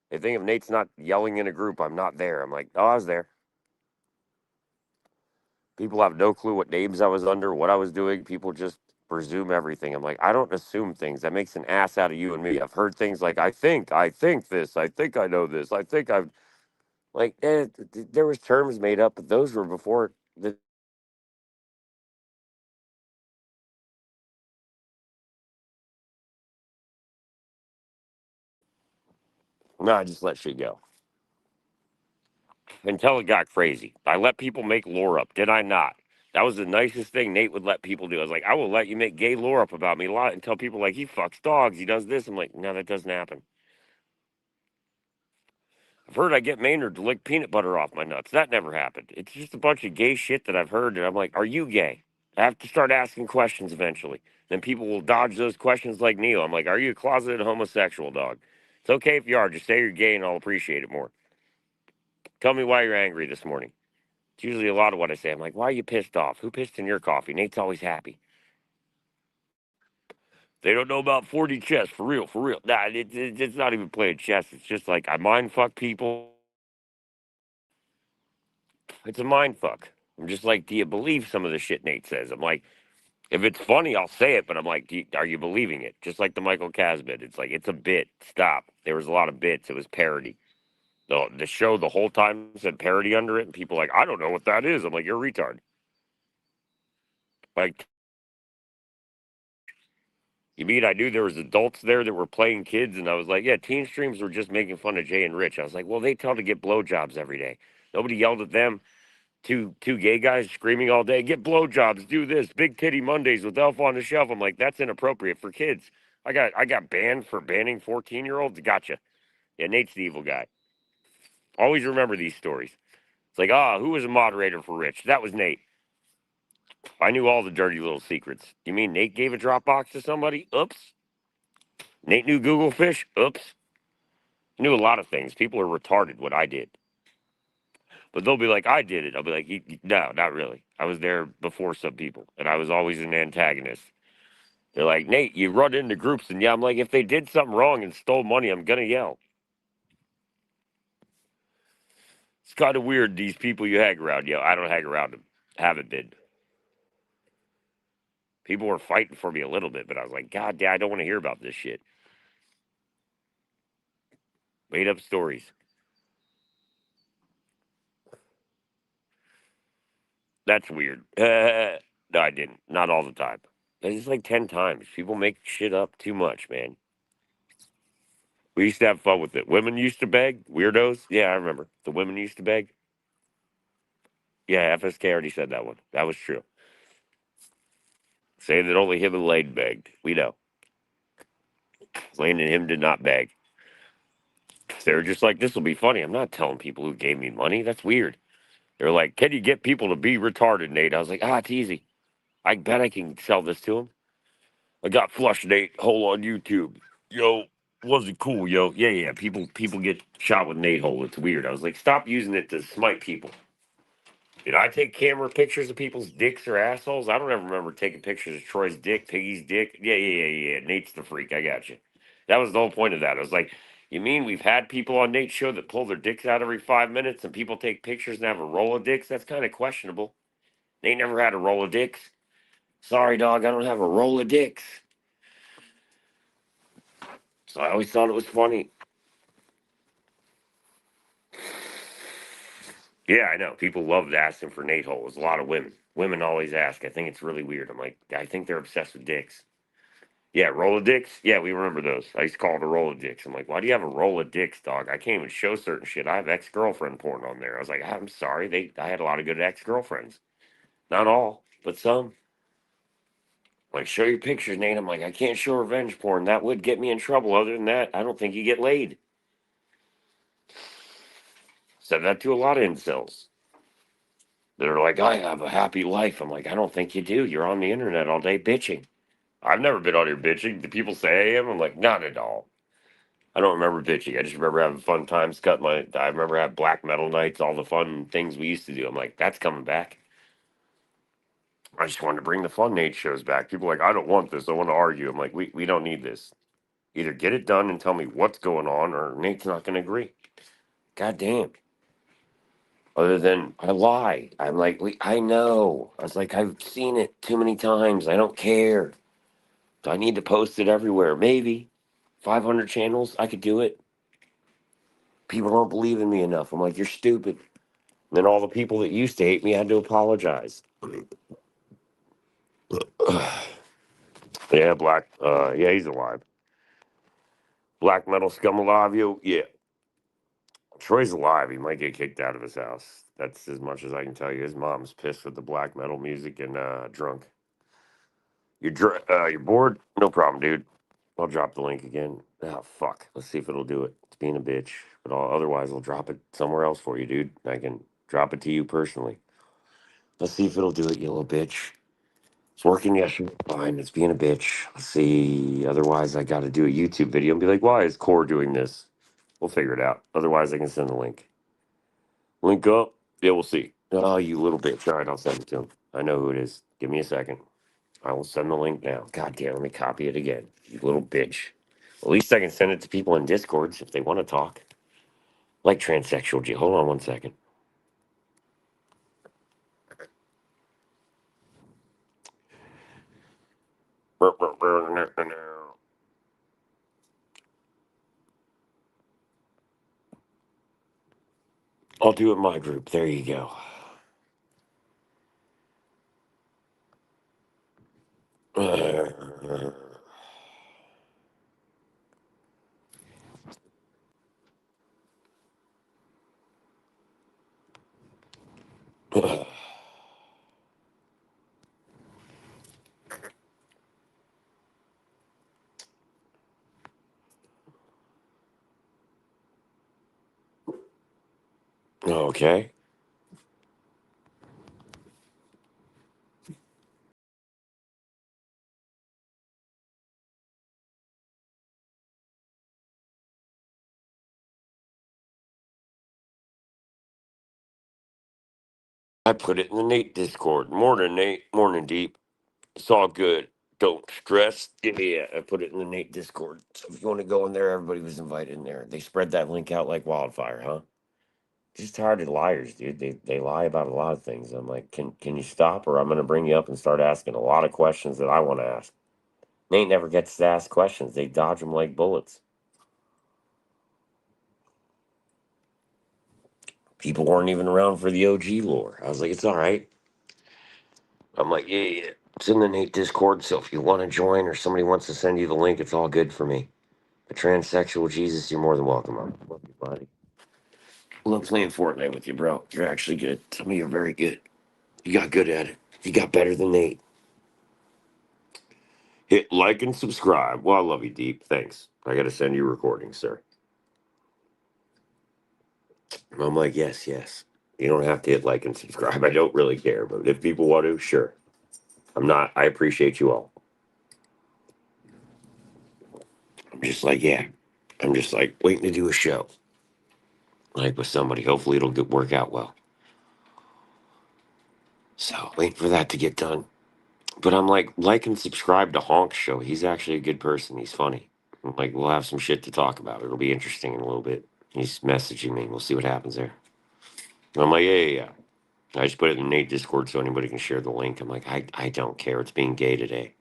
They think if Nate's not yelling in a group, I'm not there. I'm like, oh, I was there. People have no clue what names I was under, what I was doing. People just presume everything. I'm like, I don't assume things. That makes an ass out of you and me. I've heard things like, I think this, I think I know this, I think I've like, there was terms made up, but those were before the. No, I just let shit go until it got crazy. I let people make lore up, did I not? That was the nicest thing Nate would let people do. I was like, I will let you make gay lore up about me a lot and tell people like he fucks dogs, he does this. I'm like, no, that doesn't happen. I've heard I get Maynard to lick peanut butter off my nuts. That never happened. It's just a bunch of gay shit that I've heard, and I'm like, are you gay? I have to start asking questions eventually. Then people will dodge those questions like Neil. I'm like, are you a closeted homosexual, dog? It's okay if you are. Just say you're gay, and I'll appreciate it more. Tell me why you're angry this morning. It's usually a lot of what I say. I'm like, why are you pissed off? Who pissed in your coffee? Nate's always happy. They don't know about 40 chess. For real, for real. Nah, it's not even playing chess. It's just like I mind fuck people. It's a mind fuck. I'm just like, do you believe some of the shit Nate says? I'm like, if it's funny, I'll say it, but I'm like, are you believing it? Just like the Michael Casbit. It's like, it's a bit. Stop. There was a lot of bits. It was parody. The show the whole time said parody under it, and people are like, I don't know what that is. I'm like, you're a retard. Like, you mean I knew there was adults there that were playing kids, and I was like, yeah, teen streams were just making fun of Jay and Rich. I was like, well, they tell to get blowjobs every day. Nobody yelled at them. Two gay guys screaming all day, get blowjobs, do this, big titty Mondays with Elf on the Shelf. I'm like, that's inappropriate for kids. I got banned for banning 14-year-olds. Gotcha. Yeah, Nate's the evil guy. Always remember these stories. It's like, who was a moderator for Rich? That was Nate. I knew all the dirty little secrets. You mean Nate gave a Dropbox to somebody? Oops. Nate knew Google Fish? Oops. He knew a lot of things. People are retarded what I did. But they'll be like, I did it. I'll be like, no, not really. I was there before some people, and I was always an antagonist. They're like, Nate, you run into groups, and yeah, I'm like, if they did something wrong and stole money, I'm gonna yell. It's kind of weird, these people you hang around. Yeah, I don't hang around them. Haven't been. People were fighting for me a little bit, but I was like, God damn, I don't want to hear about this shit. Made up stories. That's weird. No, I didn't. Not all the time. It's like 10 times. People make shit up too much, man. We used to have fun with it. Women used to beg. Weirdos. Yeah, I remember. The women used to beg. Yeah, FSK already said that one. That was true. Saying that only him and Lane begged. We know. Lane and him did not beg. They were just like, this will be funny. I'm not telling people who gave me money. That's weird. They're like, can you get people to be retarded, Nate? I was like, it's easy. I bet I can sell this to them. I got Flush Nate Hole on YouTube. Yo, was it cool, yo? Yeah, yeah. People get shot with Nate Hole. It's weird. I was like, stop using it to smite people. Did I take camera pictures of people's dicks or assholes? I don't ever remember taking pictures of Troy's dick, Piggy's dick. Yeah. Nate's the freak. I got you. That was the whole point of that. I was like, you mean we've had people on Nate's show that pull their dicks out every 5 minutes and people take pictures and have a roll of dicks? That's kind of questionable. Nate never had a roll of dicks. Sorry, dog, I don't have a roll of dicks. So I always thought it was funny. Yeah, I know. People loved asking for Nate Hole. There's a lot of women. Women always ask. I think it's really weird. I'm like, I think they're obsessed with dicks. Yeah, Rolodicks. Yeah, we remember those. I used to call it a Rolodicks. I'm like, why do you have a Rolodicks, dog? I can't even show certain shit. I have ex-girlfriend porn on there. I was like, I'm sorry. I had a lot of good ex-girlfriends. Not all, but some. Like, show your pictures, Nate. I'm like, I can't show revenge porn. That would get me in trouble. Other than that, I don't think you get laid. Said that to a lot of incels. They're like, I have a happy life. I'm like, I don't think you do. You're on the internet all day bitching. I've never been on here bitching. Do people say I am? I'm like, not at all. I don't remember bitching. I just remember having fun times. I remember having black metal nights, all the fun things we used to do. I'm like, that's coming back. I just wanted to bring the fun Nate shows back. People are like, I don't want this. I want to argue. I'm like, we don't need this. Either get it done and tell me what's going on, or Nate's not going to agree. God damn. Other than I lie. I'm like, I know. I was like, I've seen it too many times. I don't care. Do I need to post it everywhere? Maybe. 500 channels, I could do it. People don't believe in me enough. I'm like, you're stupid. And then all the people that used to hate me had to apologize. Yeah, Black. Yeah, he's alive. Black Metal Scum alive, yo. Yeah. Troy's alive. He might get kicked out of his house. That's as much as I can tell you. His mom's pissed with the black metal music and drunk. You're bored? No problem, dude. I'll drop the link again. Oh fuck. Let's see if it'll do it. It's being a bitch, but otherwise I'll drop it somewhere else for you, dude. I can drop it to you personally. Let's see if it'll do it, you little bitch. It's working yesterday. Fine. It's being a bitch. Let's see. Otherwise, I got to do a YouTube video and be like, why is Core doing this? We'll figure it out. Otherwise, I can send the link. Link up. Yeah, we'll see. Oh, you little bitch. All right, I'll send it to him. I know who it is. Give me a second. I will send the link now. God damn, let me copy it again. You little bitch. At least I can send it to people in Discords if they want to talk. Like transsexual G. Hold on one second. I'll do it in my group. There you go. Okay. I put it in the Nate Discord. Morning, Nate. Morning, Deep. It's all good. Don't stress. Yeah, I put it in the Nate Discord. So if you want to go in there, everybody was invited in there. They spread that link out like wildfire, huh? Just tired of liars, dude. They lie about a lot of things. I'm like, can you stop, or I'm gonna bring you up and start asking a lot of questions that I want to ask. Nate never gets to ask questions. They dodge them like bullets. People weren't even around for the OG lore. I was like, it's all right. I'm like, yeah. It's in the Nate Discord, so if you want to join or somebody wants to send you the link, it's all good for me. A transsexual Jesus, you're more than welcome. I love you, buddy. Love playing Fortnite with you, bro. You're actually good. Tell me you're very good. You got good at it. You got better than Nate. Hit like and subscribe. Well, I love you, Deep. Thanks. I got to send you recordings, sir. And I'm like, yes, yes. You don't have to hit like and subscribe. I don't really care. But if people want to, sure. I'm not. I appreciate you all. I'm just like, yeah. I'm just like waiting to do a show. Like with somebody. Hopefully it'll work out well. So waiting for that to get done. But I'm like and subscribe to Honk's show. He's actually a good person. He's funny. I'm like, we'll have some shit to talk about. It'll be interesting in a little bit. He's messaging me. We'll see what happens there. And I'm like, yeah. I just put it in Nate Discord so anybody can share the link. I'm like, I don't care. It's being gay today.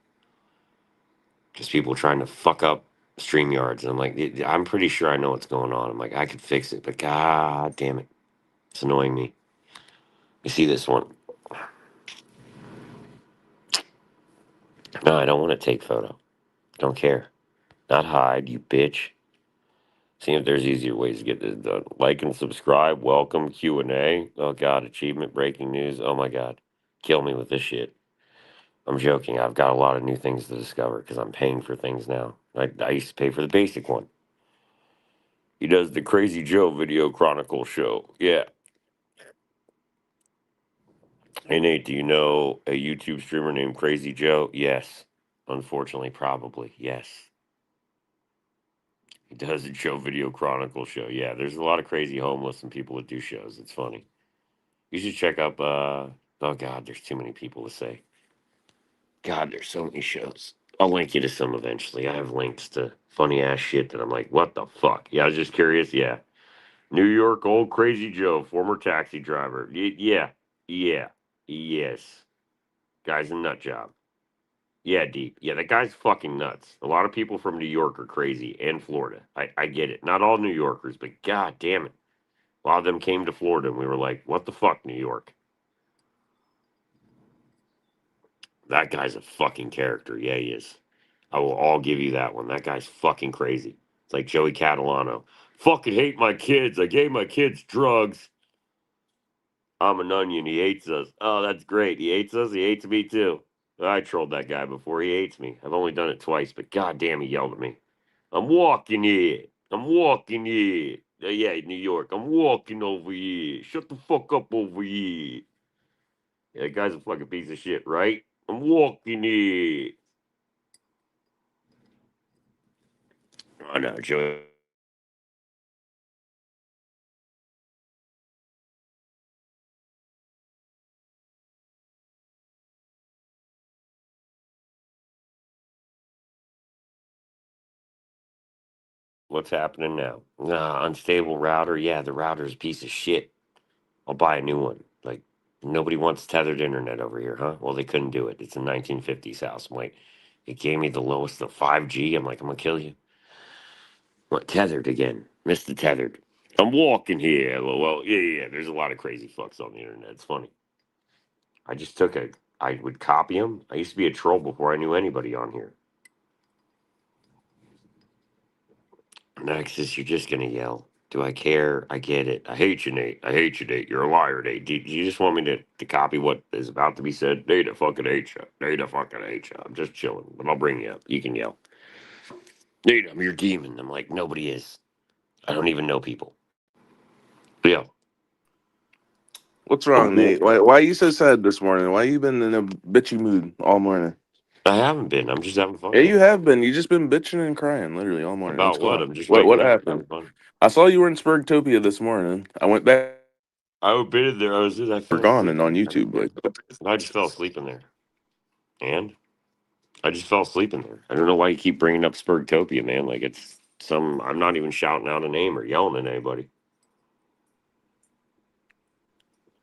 Just people trying to fuck up StreamYards. And I'm like, I'm pretty sure I know what's going on. I'm like, I could fix it, but god damn it. It's annoying me. You see this one? No, I don't want to take photo. Don't care. Not hide, you bitch. See if there's easier ways to get this done. Like and subscribe. Welcome Q&A. Oh god, achievement, breaking news. Oh my god, kill me with this shit. I'm joking. I've got a lot of new things to discover because I'm paying for things now. I used to pay for the basic one. He does the Crazy Joe Video Chronicle show. Yeah. Hey Nate, do you know a YouTube streamer named Crazy Joe? Yes. Unfortunately, probably yes. He does a Joe Video Chronicle show. Yeah, there's a lot of crazy homeless and people that do shows. It's funny. You should check up. Oh God, there's too many people to say. God, there's so many shows. I'll link you to some eventually. I have links to funny ass shit that I'm like, what the fuck? Yeah, I was just curious. Yeah, New York old crazy Joe, former taxi driver. Yeah, yeah, yes. Guy's a nut job. Yeah, deep. Yeah, that guy's fucking nuts. A lot of people from New York are crazy and Florida. I get it. Not all New Yorkers, but god damn it. A lot of them came to Florida and we were like, what the fuck, New York? That guy's a fucking character. Yeah, he is. I will all give you that one. That guy's fucking crazy. It's like Joey Catalano. Fucking hate my kids. I gave my kids drugs. I'm an onion. He hates us. Oh, that's great. He hates us. He hates me too. I trolled that guy before. He hates me. I've only done it twice, but goddamn, he yelled at me. I'm walking here. I'm walking here. Yeah, New York. I'm walking over here. Shut the fuck up over here. Yeah, that guy's a fucking piece of shit, right? I'm walking here. Oh no, Joe. What's happening now? Nah, unstable router. Yeah, the router's a piece of shit. I'll buy a new one. Like, nobody wants tethered internet over here, huh? Well, they couldn't do it. It's a 1950s house. I'm like, it gave me the lowest of 5G. I'm like, I'm gonna kill you. What, tethered again? Mr. Tethered. I'm walking here. Well, yeah. There's a lot of crazy fucks on the internet. It's funny. I would copy them. I used to be a troll before I knew anybody on here. Nexus, you're just gonna yell. Do I care? I get it. I hate you, Nate. I hate you, Nate. You're a liar, Nate. Do you just want me to copy what is about to be said? Nate, I fucking hate you. Nate, I fucking hate you. I'm just chilling, but I'll bring you up. You can yell. Nate, I'm your demon. I'm like, nobody is. I don't even know people. Yeah. What's wrong, Nate? Why are you so sad this morning? Why you been in a bitchy mood all morning? I haven't been. I'm just having Yeah, fun, you man. have been. You just been bitching and crying literally all morning. What's About going what? on? I'm just What waking up and happened? having fun. I saw you were in Spurgtopia this morning. I went back. I would been in there. I We're fell gone asleep and on in there. YouTube. Like, I just fell asleep in there. And I just fell asleep in there. I don't know why you keep bringing up Spurgtopia, man. Like it's some. I'm not even shouting out a name or yelling at anybody.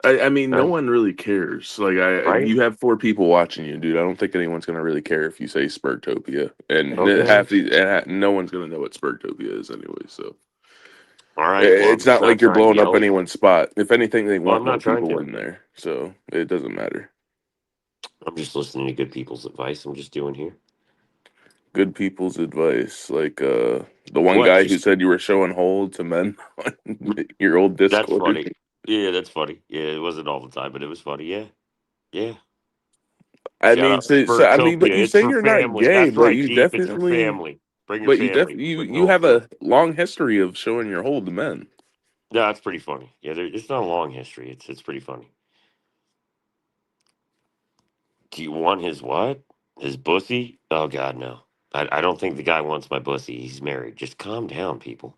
I mean, no Okay? one really cares. Like, Right? you have 4 people watching you, dude. I don't think anyone's gonna really care if you say Spurgtopia, and Okay. no one's gonna know what Spurgtopia is anyway. So All right. Well, I'm it's just not not like you're trying to blowing up yell. anyone's spot. If anything, they Well, want I'm more not trying people to. in there, so it doesn't matter. I'm just listening to good people's advice. I'm just doing here. Good people's advice. Like the one What? guy who Just said you were showing hold to men on your old that's Discord. funny. Yeah, that's funny. Yeah, it wasn't all the time, but it was funny. Yeah, yeah. I Shout mean, out to so I mean, but Spurgtopia. you It's say for you're not family. gay, That's but right, you Deep. It's for definitely, family. Bring your family. Bring you home have stuff. a long history of showing your hold to men. No, that's pretty funny. Yeah, it's not a long history. It's pretty funny. Do you want his what? His bussy? Oh God, no. I don't think the guy wants my bussy. He's married. Just calm down, people.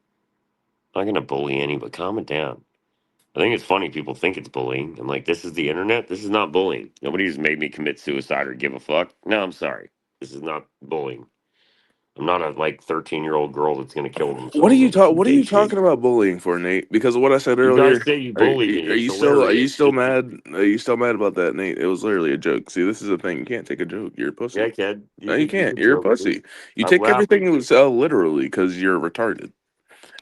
I'm not gonna bully anybody. Calm it down. I think it's funny people think it's bullying. I'm like, this is the internet. This is not bullying. Nobody's made me commit suicide or give a fuck. No, I'm sorry. This is not bullying. I'm not a like 13-year-old girl that's gonna kill themselves over some What are you gay shit. talking about bullying for, Nate? Because of what I said You guys earlier. say you bully me. It's Are you hilarious. still mad? Are you still mad about that, Nate? It was literally a joke. See, this is the thing. You can't take a joke. You're a Yeah, pussy. kid. No, you You can't. can You're a joke, dude. pussy. You I'm take laughing. everything you say literally because you're retarded.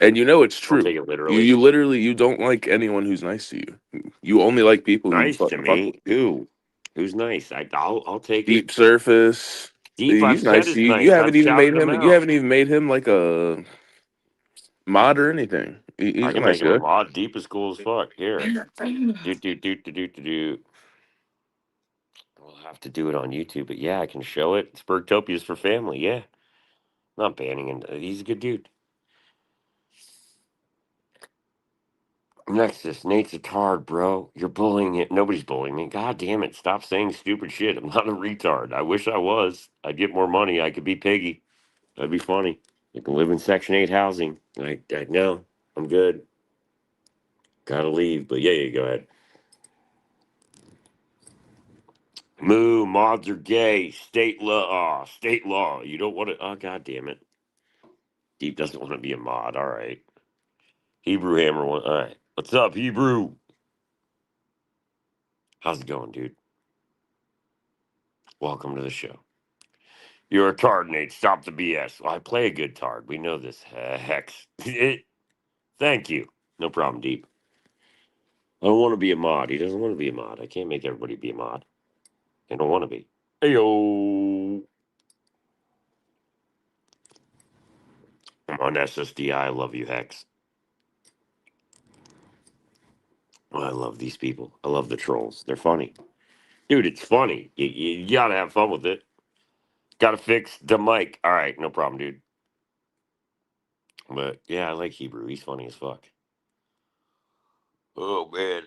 And you know it's Don't true. take it literally. You literally you don't like anyone who's nice to you. You only like people who Nice to fuck with me. you. Who? Who's nice? I'll take it. Deep Surface. Deep, I've He's said nice to is you. You nice. haven't I've even made shouted him him. You out. haven't even made him like a mod or anything. I He's a can make nice him a guy. mod. Deep is cool as fuck. Here. Do. We'll have to do it on YouTube, but yeah, I can show it. Spurgtopia's for family. Yeah. Not banning him. He's a good dude. Nexus, Nate's a tard, bro. You're bullying it. Nobody's bullying me. God damn it. Stop saying stupid shit. I'm not a retard. I wish I was. I'd get more money. I could be piggy. That'd be funny. You can live in Section 8 housing. I know. I'm good. Gotta leave. But yeah, go ahead. Moo, mods are gay. State law. State law. You don't want to. Oh, God damn it. Deep doesn't want to be a mod. All right. Hebrew Hammer one. All right. What's up, Hebrew? How's it going, dude? Welcome to the show. You're a tard, Nate. Stop the BS. Well, I play a good tard. We know this. Hex. Thank you. No problem, Deep. I don't want to be a mod. He doesn't want to be a mod. I can't make everybody be a mod. They don't want to be. Hey, yo. I'm on SSDI. I love you, Hex. Oh, I love these people. I love the trolls. They're funny. Dude, it's funny. You gotta have fun with it. Gotta fix the mic. All right, no problem, dude. But yeah, I like Hebrew. He's funny as fuck. Oh man.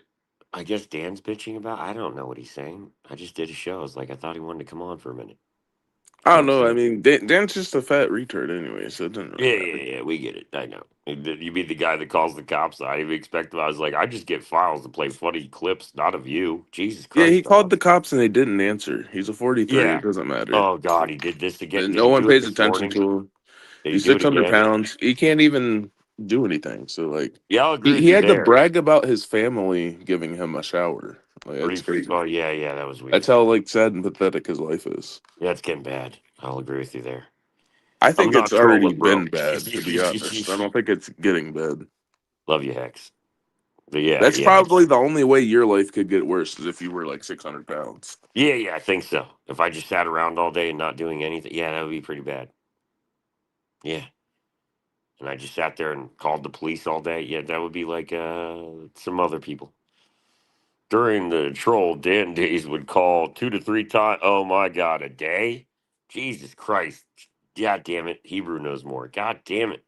I guess Dan's bitching about. I don't know what he's saying. I just did a show. I was like, I thought he wanted to come on for a minute. I So don't I'm know. I saying, mean, Dan's just a fat retard anyway, so it doesn't yeah, really matter. yeah, yeah. We get it. I know. You be the guy that calls the cops. I didn't even expect. I was like, I just get files to play funny clips, not of you. Jesus Yeah, he Christ, called dog. the cops and they didn't answer. He's a 43. Yeah. It doesn't matter. Oh God, he did this again. And Did no he one do it pays this attention morning? to him. Did he He's do it 600 again? pounds. He can't even do anything. So, like, Yeah, I'll agree he with you had to there. brag about his family giving him a shower. Like, Pretty. that's crazy. Oh yeah, yeah. That was That's weird. how, like, sad and pathetic his life is. Yeah, it's getting bad. I'll agree with you there. I I'm think it's not already trolling, bro. been bad, to be honest. I don't think it's getting bad. Love you, Hex. But yeah, That's yeah, probably the only way your life could get worse is if you were like 600 pounds. yeah, yeah. I think so. If I just sat around all day and not doing anything, yeah, that would be pretty bad. Yeah, and I just sat there and called the police all day. Yeah, that would be like some other people. During the troll, Dan days would call 2 to 3 times. Oh my God, a day? Jesus Christ. God damn it. Hebrew knows more. God damn it.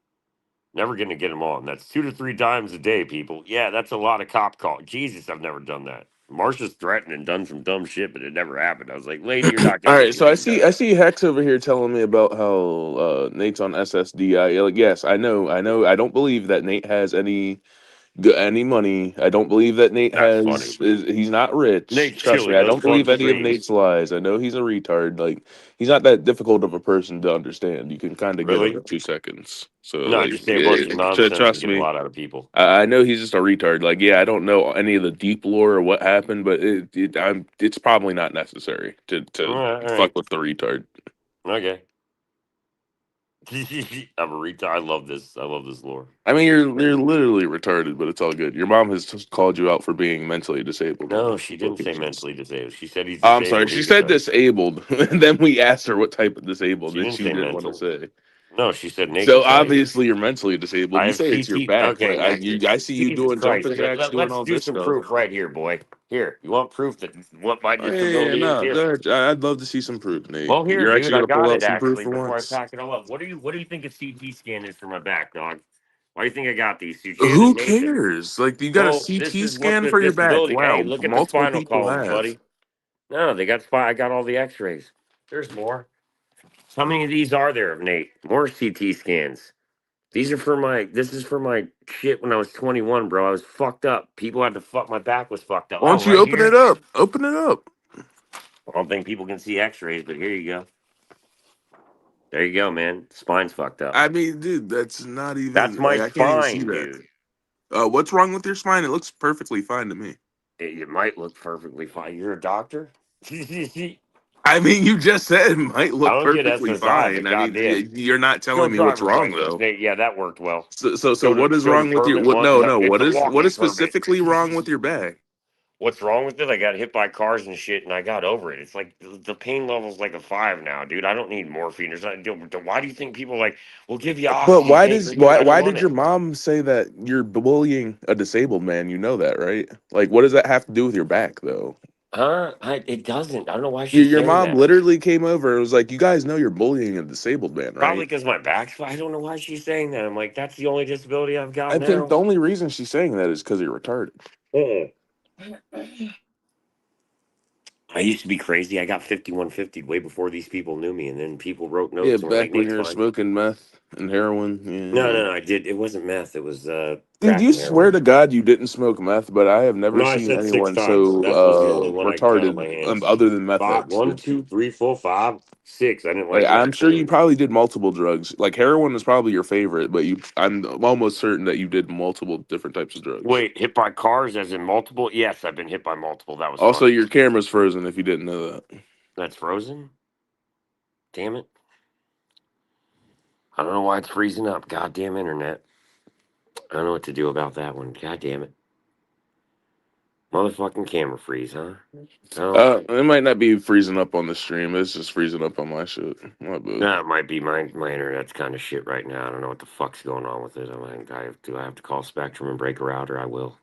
Never going to get them on. That's 2 to 3 times a day, people. Yeah, that's a lot of cop call. Jesus, I've never done that. Marsha's threatened and done some dumb shit, but it never happened. I was like, lady, you're not All going to get right, so I anything see done. I see Hex over here telling me about how Nate's on SSDI. Like, yes, I know. I don't believe that Nate has any money. I don't believe that Nate That's funny. he's not rich. Nate's Trust me, chilling I on don't believe Trump's any of streams. Nate's lies. I know he's a retard. Like, he's not that difficult of a person to understand. You can kind of get him Really? in 2 seconds. So, No, I like, just say a bunch of nonsense and trust get a me. lot out of people. I know he's just a retard. Like, yeah, I don't know any of the deep lore or what happened, but it's probably not necessary to All fuck right. with the retard. Okay. I'm a retard. I love this. I love this lore. I mean, It's you're great. literally retarded, but it's all good. Your mom has just called you out for being mentally disabled in No, she didn't say locations. mentally disabled. She said he's I'm sorry, disabled. she He's said retarded. disabled, and then we asked her what type of disabled, She and didn't she say didn't want to mental. say. No, she said Nate So was right. obviously you're mentally disabled. I You have say it's your CT. back, Okay, but next. I see you Jesus doing Christ. jumping jacks, doing Let's all do this some stuff. proof right here, boy. Here, you want proof that what my Oh, yeah, disability is no, here? go ahead. I'd love to see some proof, Nate. Well, here, You're dude, actually I gonna pull got out it some proof actually for before I once. pack it all up. What do you think a CT scan is for my back, dog? Why do you think I got these? Shannon, Who Nathan. cares? Like, you got a Well, this CT is what scan the for your back. disability. Hey, Wow, look at the multiple spinal people columns, have. buddy. No, they got spine. I got all the X-rays. There's more. How many of these are there of Nate? More CT scans. These are for my. This is for my shit when I was 21, bro. I was fucked up. People had to fuck. My back was fucked up. Why Oh, don't you right open it here. up? Open it up. I don't think people can see X-rays, but here you go. There you go, man. Spine's fucked up. I mean, dude, that's not That's even my like I can't even see spine, that. dude. What's wrong with your spine? It looks perfectly fine to me. It might look perfectly fine. You're a doctor. I I mean, you just said it might look don't get perfectly SSI, fine. but I mean, goddamn, you're not still telling me what's driver's wrong license. though. Yeah, that worked well. So what is Show the wrong with your permit what? one. No, Yep, no. it's a What walking is permit. specifically wrong with your back? What's wrong with it? I got hit by cars and shit, and I got over it. It's like the pain level's like a 5 now, dude. I don't need morphine. Why do you think people like? We'll give you But oxy, Nate. I don't why want did your it. mom say that you're bullying a disabled man? You know that, right? Like, what does that have to do with your back, though? Huh? It doesn't. I don't know why she's Your saying mom that. literally came over and was like, "You guys know you're bullying a disabled man, Probably right?" because my back's. I don't know why she's saying that. I'm like, that's the only disability I've got I think now. the only reason she's saying that is because you're retarded. Mm. I used to be crazy. I got 5150 way before these people knew me, and then people wrote Yeah, notes and were like, back when "Nate's you were fine." smoking meth and heroin. No, Yeah. no, no. I did. It wasn't meth. It was Dude, crack you and swear heroin. to God you didn't smoke meth, but I have never No, I seen said six anyone times. so Meth was the only one I could count on my retarded hands. other than meth Five, heads. one, two, three, four, five, six. I didn't Like, like I'm meth. sure you probably did multiple drugs. Like, heroin is probably your favorite, but I'm almost certain that you did multiple different types of drugs. Wait, hit by cars as in multiple? Yes, I've been hit by multiple. That was Also, funny. your camera's frozen if you didn't know that. That's frozen. Damn it! I don't know why it's freezing up. Goddamn internet. I don't know what to do about that one. God damn it. Motherfucking camera freeze, huh? Oh, It might not be freezing up on the stream. It's just freezing up on my shit. My bad. that might be my internet's kind of shit right now. I don't know what the fuck's going on with it. I'm like, do I have to call Spectrum and break a router? I will.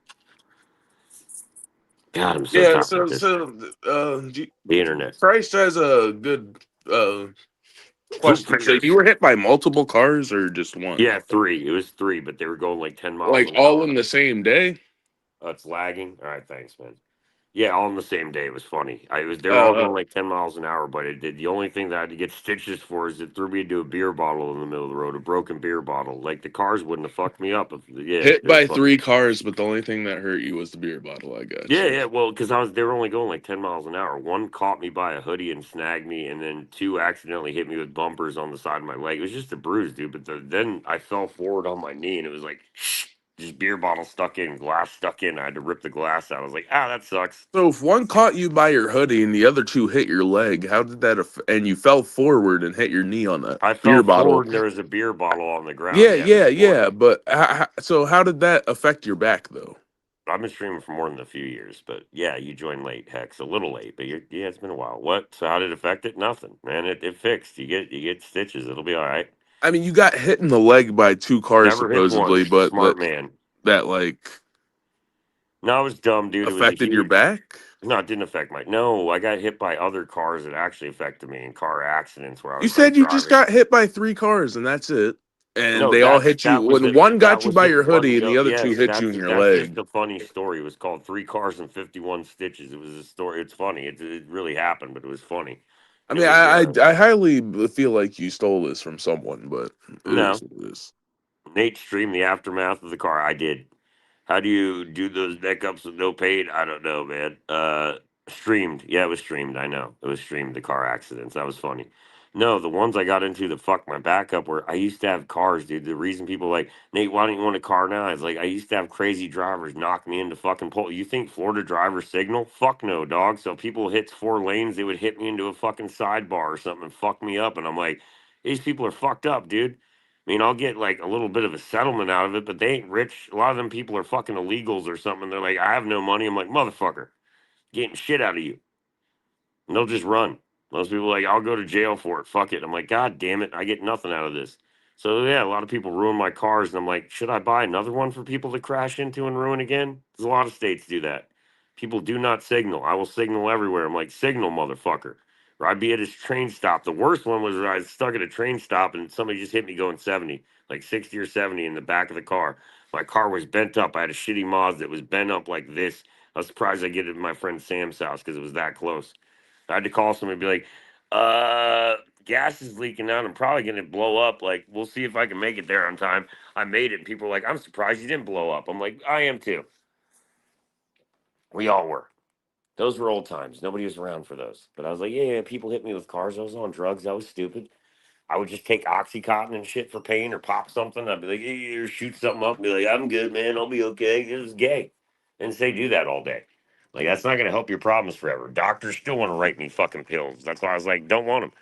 God, I'm so Yeah. tired of this. The internet. Christ has a good question. So you were hit by multiple cars or just one? Yeah, three. It was three, but they were going like 10 miles Like an all hour. in the same day? It's lagging. All right, thanks, man. Yeah, all on the same day. It was funny. They were all Uh, going like 10 miles an hour, but it did. The only thing that I had to get stitches for is it threw me into a beer bottle in the middle of the road, a broken beer bottle. Like the cars wouldn't have fucked me up. Yeah, hit it was by funny. 3 cars, but the only thing that hurt you was the beer bottle. I got Yeah, you. yeah. Well, because they were only going like 10 miles an hour. One caught me by a hoodie and snagged me, and then two accidentally hit me with bumpers on the side of my leg. It was just a bruise, dude. But then I fell forward on my knee, and it was like just beer bottle stuck in, glass stuck in. I had to rip the glass out. I was like, that sucks. So if one caught you by your hoodie and the other two hit your leg, how did that and you fell forward and hit your knee on a I beer fell bottle? forward, and there was a beer bottle on the ground. Yeah, Yeah, this yeah, morning. yeah. But so how did that affect your back though? I've been streaming for more than a few years, but yeah, you joined late, Hex, a little late, but yeah, it's been a while. What? So how did it affect it? Nothing, man. It fixed. You get stitches. It'll be all right. I mean, you got hit in the leg by 2 cars Never hit supposedly, once. but Smart man. that like No, I was dumb, dude. It was a affected your huge. back. No, it didn't affect my. No, I got hit by other cars that actually affected me in car accidents where I You was like said you just driving. got hit by 3 cars and that's it. And No, they all hit you that was when it. one That got you was by it. your One hoodie and the joke. other two Yes, hit you in your that's just leg. a funny story. It was called Three Cars and 51 Stitches. It was a story. It's funny. It really happened, but it was funny. I And it mean, was I highly feel like you stole this from someone, but it is no. what it is. Nate streamed the aftermath of the car. I did. How do you do those neck ups with no pain? I don't know, man. Streamed. Yeah, it was streamed. I know. It was streamed, the car accidents. That was funny. No, the ones I got into to fuck my back up were I used to have cars, dude. The reason people like, Nate, why don't you want a car now? It's like I used to have crazy drivers knock me into fucking pole. You think Florida drivers signal? Fuck no, dog. So people hits 4 lanes, they would hit me into a fucking sidebar or something and fuck me up. And I'm like, these people are fucked up, dude. I mean, I'll get like a little bit of a settlement out of it, but they ain't rich. A lot of them people are fucking illegals or something. They're like, I have no money. I'm like, motherfucker, getting shit out of you. And they'll just run. Most people are like, I'll go to jail for it. Fuck it. I'm like, God damn it. I get nothing out of this. So yeah, a lot of people ruin my cars, and I'm like, should I buy another one for people to crash into and ruin again? There's a lot of states do that. People do not signal. I will signal everywhere. I'm like, signal, motherfucker. Or I'd be at a train stop. The worst one was where I was stuck at a train stop and somebody just hit me going 70, like 60 or 70 in the back of the car. My car was bent up. I had a shitty Mazda that was bent up like this. I was surprised I get it at my friend Sam's house because it was that close. I had to call somebody and be like, gas is leaking out. I'm probably going to blow up. Like, we'll see if I can make it there on time. I made it. And people were like, I'm surprised you didn't blow up. I'm like, I am too. We all were. Those were old times. Nobody was around for those. But I was like, yeah, people hit me with cars. I was on drugs. I was stupid. I would just take Oxycontin and shit for pain or pop something. I'd be like, hey, or shoot something up and be like, I'm good, man. I'll be okay. It was gay. And say, do that all day. Like, that's not going to help your problems forever. Doctors still want to write me fucking pills. That's why I was like, don't want them.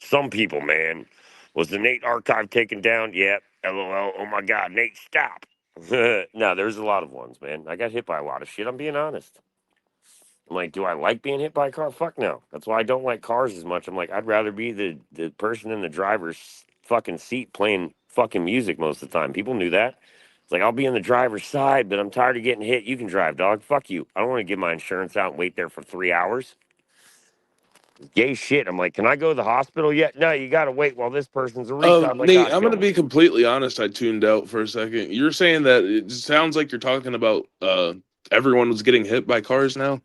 Some people, man. Was the Nate archive taken down? Yeah. LOL. Oh my God, Nate, stop. No, there's a lot of ones, man. I got hit by a lot of shit. I'm being honest. I'm like, do I like being hit by a car? Fuck no. That's why I don't like cars as much. I'm like, I'd rather be the person in the driver's fucking seat playing fucking music most of the time. People knew that. It's like, I'll be in the driver's side, but I'm tired of getting hit. You can drive, dog. Fuck you. I don't want to give my insurance out and wait there for 3 hours. Gay shit. I'm like, can I go to the hospital yet? No, you got to wait while this person's a retard. I'm like, Nate, God, I'm kill gonna me. be completely honest. I tuned out for a second. You're saying that it sounds like you're talking about everyone was getting hit by cars now.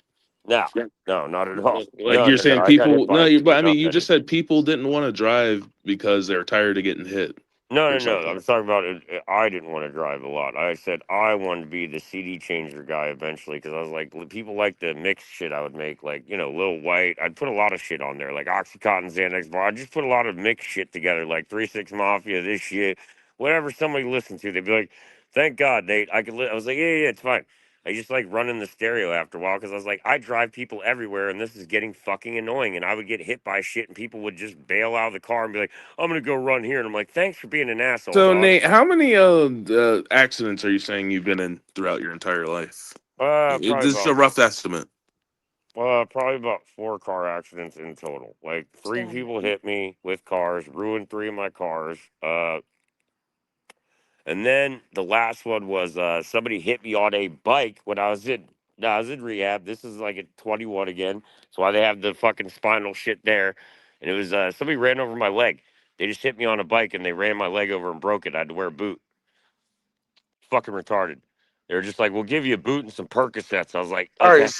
No, no, not at all. Like No, you're no, no. saying I got hit people. by No, but I mean, you nothing. just said people didn't want to drive because they're tired of getting hit No, or no, no. I something. was talking about it. I didn't want to drive a lot. I said I wanted to be the CD changer guy eventually because I was like, people like the mixed shit I would make, like, Lil White. I'd put a lot of shit on there, like Oxycontin, Xanax bar. I'd just put a lot of mixed shit together, like 3 6 Mafia, this shit, whatever somebody listened to. They'd be like, thank God, Nate. I could. I was like, yeah, it's fine. I just like running the stereo after a while because I was like, I drive people everywhere and this is getting fucking annoying. And I would get hit by shit and people would just bail out of the car and be like, I'm gonna go run here, and I'm like, thanks for being an asshole, So dog. Nate, how many accidents are you saying you've been in throughout your entire life? Probably This is a about rough estimate. 4 car accidents in total. Like three people hit me with cars, ruined 3 of my cars. And then the last one was somebody hit me on a bike when I was in No, I was in rehab. This is like at 21 again. That's why they have the fucking spinal shit there. And it was somebody ran over my leg. They just hit me on a bike and they ran my leg over and broke it. I had to wear a boot. Fucking retarded. They were just like, "We'll give you a boot and some Percocets." I was like, All right, "Okay."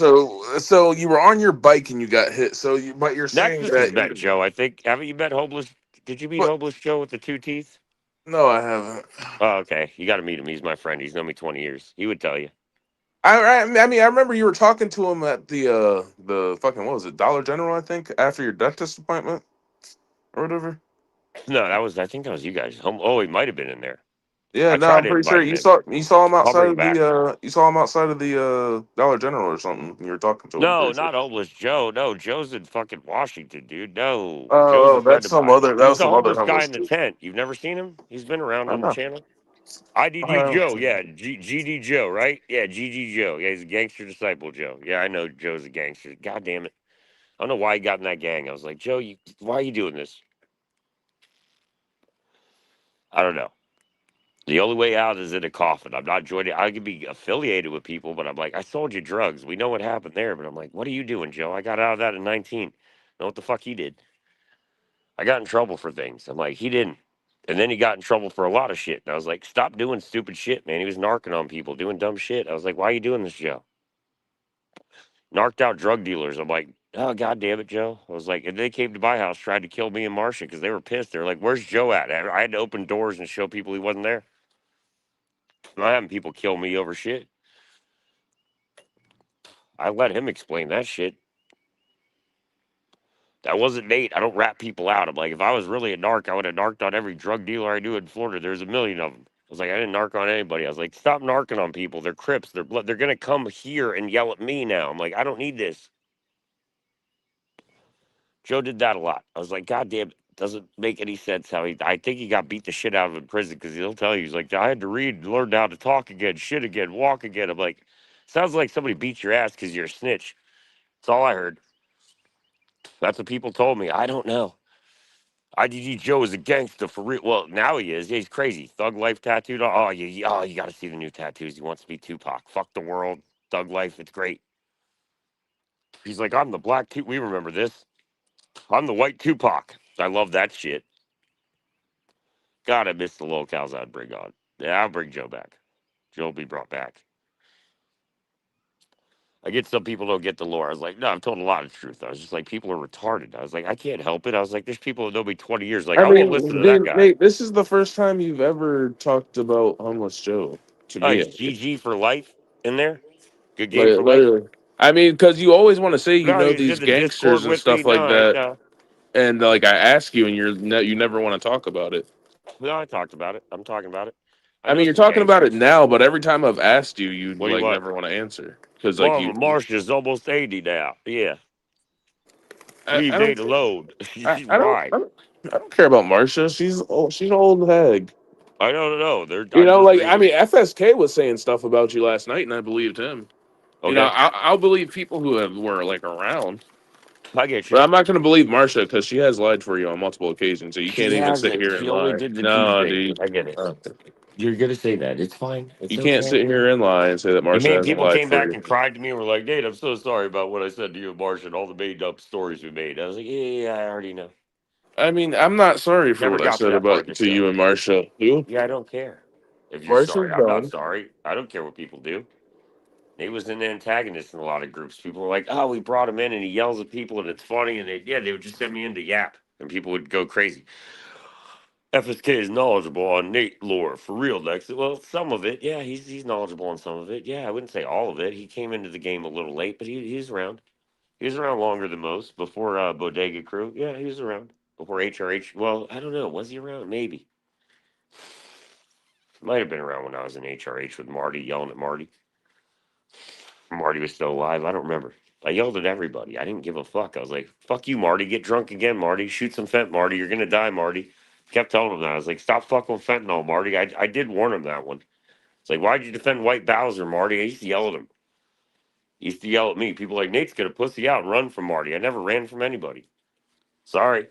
so you were on your bike and you got hit. But you're saying Nexus has that met Joe, I think. Haven't you met Hopeless? Did you meet but Hopeless Joe with the two teeth? no, I haven't. Oh, okay. You got to meet him. He's my friend. He's known me 20 years. He would tell you. I mean, I remember you were talking to him at the fucking, what was it, Dollar General, I think, after your dentist appointment or whatever. No, I think that was you guys. Oh, he might have been in there. Yeah, I no, tried I'm to pretty sure invite him in. you saw him I'll outside bring him of back. the Dollar General or something. You were talking to him, I'm No, pretty sure. not Hopeless Joe. No, Joe's in fucking Washington, dude. No, Joe's Oh, a friend that's of mine. that He's was the some other homeless guy homeless in the dude. tent. You've never seen him? He's been around I on the know. channel. IDD I Joe, yeah, GD Joe, right? Yeah, GG Joe. Yeah, he's a gangster disciple Joe. Yeah, I know Joe's a gangster. God damn it. I don't know why he got in that gang. I was like, Joe, why are you doing this? I don't know. The only way out is in a coffin. I'm not joining. I could be affiliated with people, but I'm like, I sold you drugs. We know what happened there. But I'm like, what are you doing, Joe? I got out of that at 19. Know what the fuck he did? I got in trouble for things. I'm like, he didn't. And then he got in trouble for a lot of shit. And I was like, stop doing stupid shit, man. He was narking on people, doing dumb shit. I was like, why are you doing this, Joe? Narked out drug dealers. I'm like, oh, God damn it, Joe. I was like, and they came to my house, tried to kill me and Marcia because they were pissed. They were like, where's Joe at? I had to open doors and show people he wasn't there. I'm not having people kill me over shit. I let him explain that shit. That wasn't Nate. I don't rat people out. I'm like, if I was really a narc, I would have narked on every drug dealer I knew in Florida. There's a million of them. I was like, I didn't narc on anybody. I was like, stop narking on people. They're Crips. They're blood. They're gonna come here and yell at me now. I'm like, I don't need this. Joe did that a lot. I was like, God damn it. Doesn't make any sense how he. I think he got beat the shit out of in prison because he'll tell you he's like, I had to read, learn how to talk again, shit again, walk again. I'm like, sounds like somebody beat your ass because you're a snitch. That's all I heard. That's what people told me. I don't know. IDG Joe is a gangster for real. Well, now he is. Yeah, he's crazy. Thug life tattooed. Oh, you got to see the new tattoos. He wants to be Tupac. Fuck the world. Thug life. It's great. He's like, I'm the black. We remember this. I'm the white Tupac. I love that shit. God, I miss the locals I'd bring on. Yeah, I'll bring Joe back. Joe will be brought back. I get some people don't get the lore. I was like, no, I've told a lot of truth. I was just like, people are retarded. I was like, I can't help it. I was like, there's people that know me 20 years. Like, I I won't listen mean, to that guy. Nate, this is the first time you've ever talked about homeless Joe to Oh, me. he's GG for life in there. Good game Like for life. literally. I mean, because you always want to say you No, know he's these in the Discord gangsters and with me. stuff like No, I that, no, and like I ask you, and you never want to talk about it. no, I talked about it. I'm talking about it. I I know mean, you're some talking about it gangsters. now, but every time I've asked you, you What do you like want? never want to answer because like Mama Marsha's almost 80 now. Yeah, leave I Nate don't alone. I, She's I don't right. I don't I don't care about Marsha. She's an old hag. I don't know. They're. You I'm know, just like I reading. mean, FSK was saying stuff about you last night, and I believed him. You know, Okay, I'll believe people were like around, I get but you. I'm not going to believe Marsha because she has lied for you on multiple occasions. So you can't She even sit hasn't. here and She only lie. did the No, Tuesday. dude, I get it. You're gonna say that. It's fine. It's you can't okay. sit here and lie and say that And Marsha man, hasn't people lied came for back you. and cried to me and were like, Nate, I'm so sorry about what I said to you and Marsha and all the made up stories we made. I was like, yeah, I already know. I mean, I'm not sorry for Never what I got to said that part in about the to show. you and Marsha. You, Yeah, I don't care. If you're Marsha's sorry, I'm not done. sorry. I don't care what people do. He was an antagonist in a lot of groups. People were like, "Oh, we brought him in, and he yells at people, and it's funny." And they would just send me into Yap, and people would go crazy. FSK is knowledgeable on Nate lore for real, Lex. Well, some of it, yeah, he's knowledgeable on some of it. Yeah, I wouldn't say all of it. He came into the game a little late, but he's around. He was around longer than most before Bodega Crew. Yeah, he was around before HRH. Well, I don't know. Was he around? Maybe. Might have been around when I was in HRH with Marty yelling at Marty. Marty was still alive. I don't remember. I yelled at everybody. I didn't give a fuck. I was like, fuck you, Marty. Get drunk again, Marty. Shoot some fent, Marty. You're going to die, Marty. Kept telling him that. I was like, stop fucking with fentanyl, Marty. I did warn him that one. It's like, why'd you defend White Bowser, Marty? I used to yell at him. He used to yell at me. People like, Nate's going to pussy out and run from Marty. I never ran from anybody. Sorry.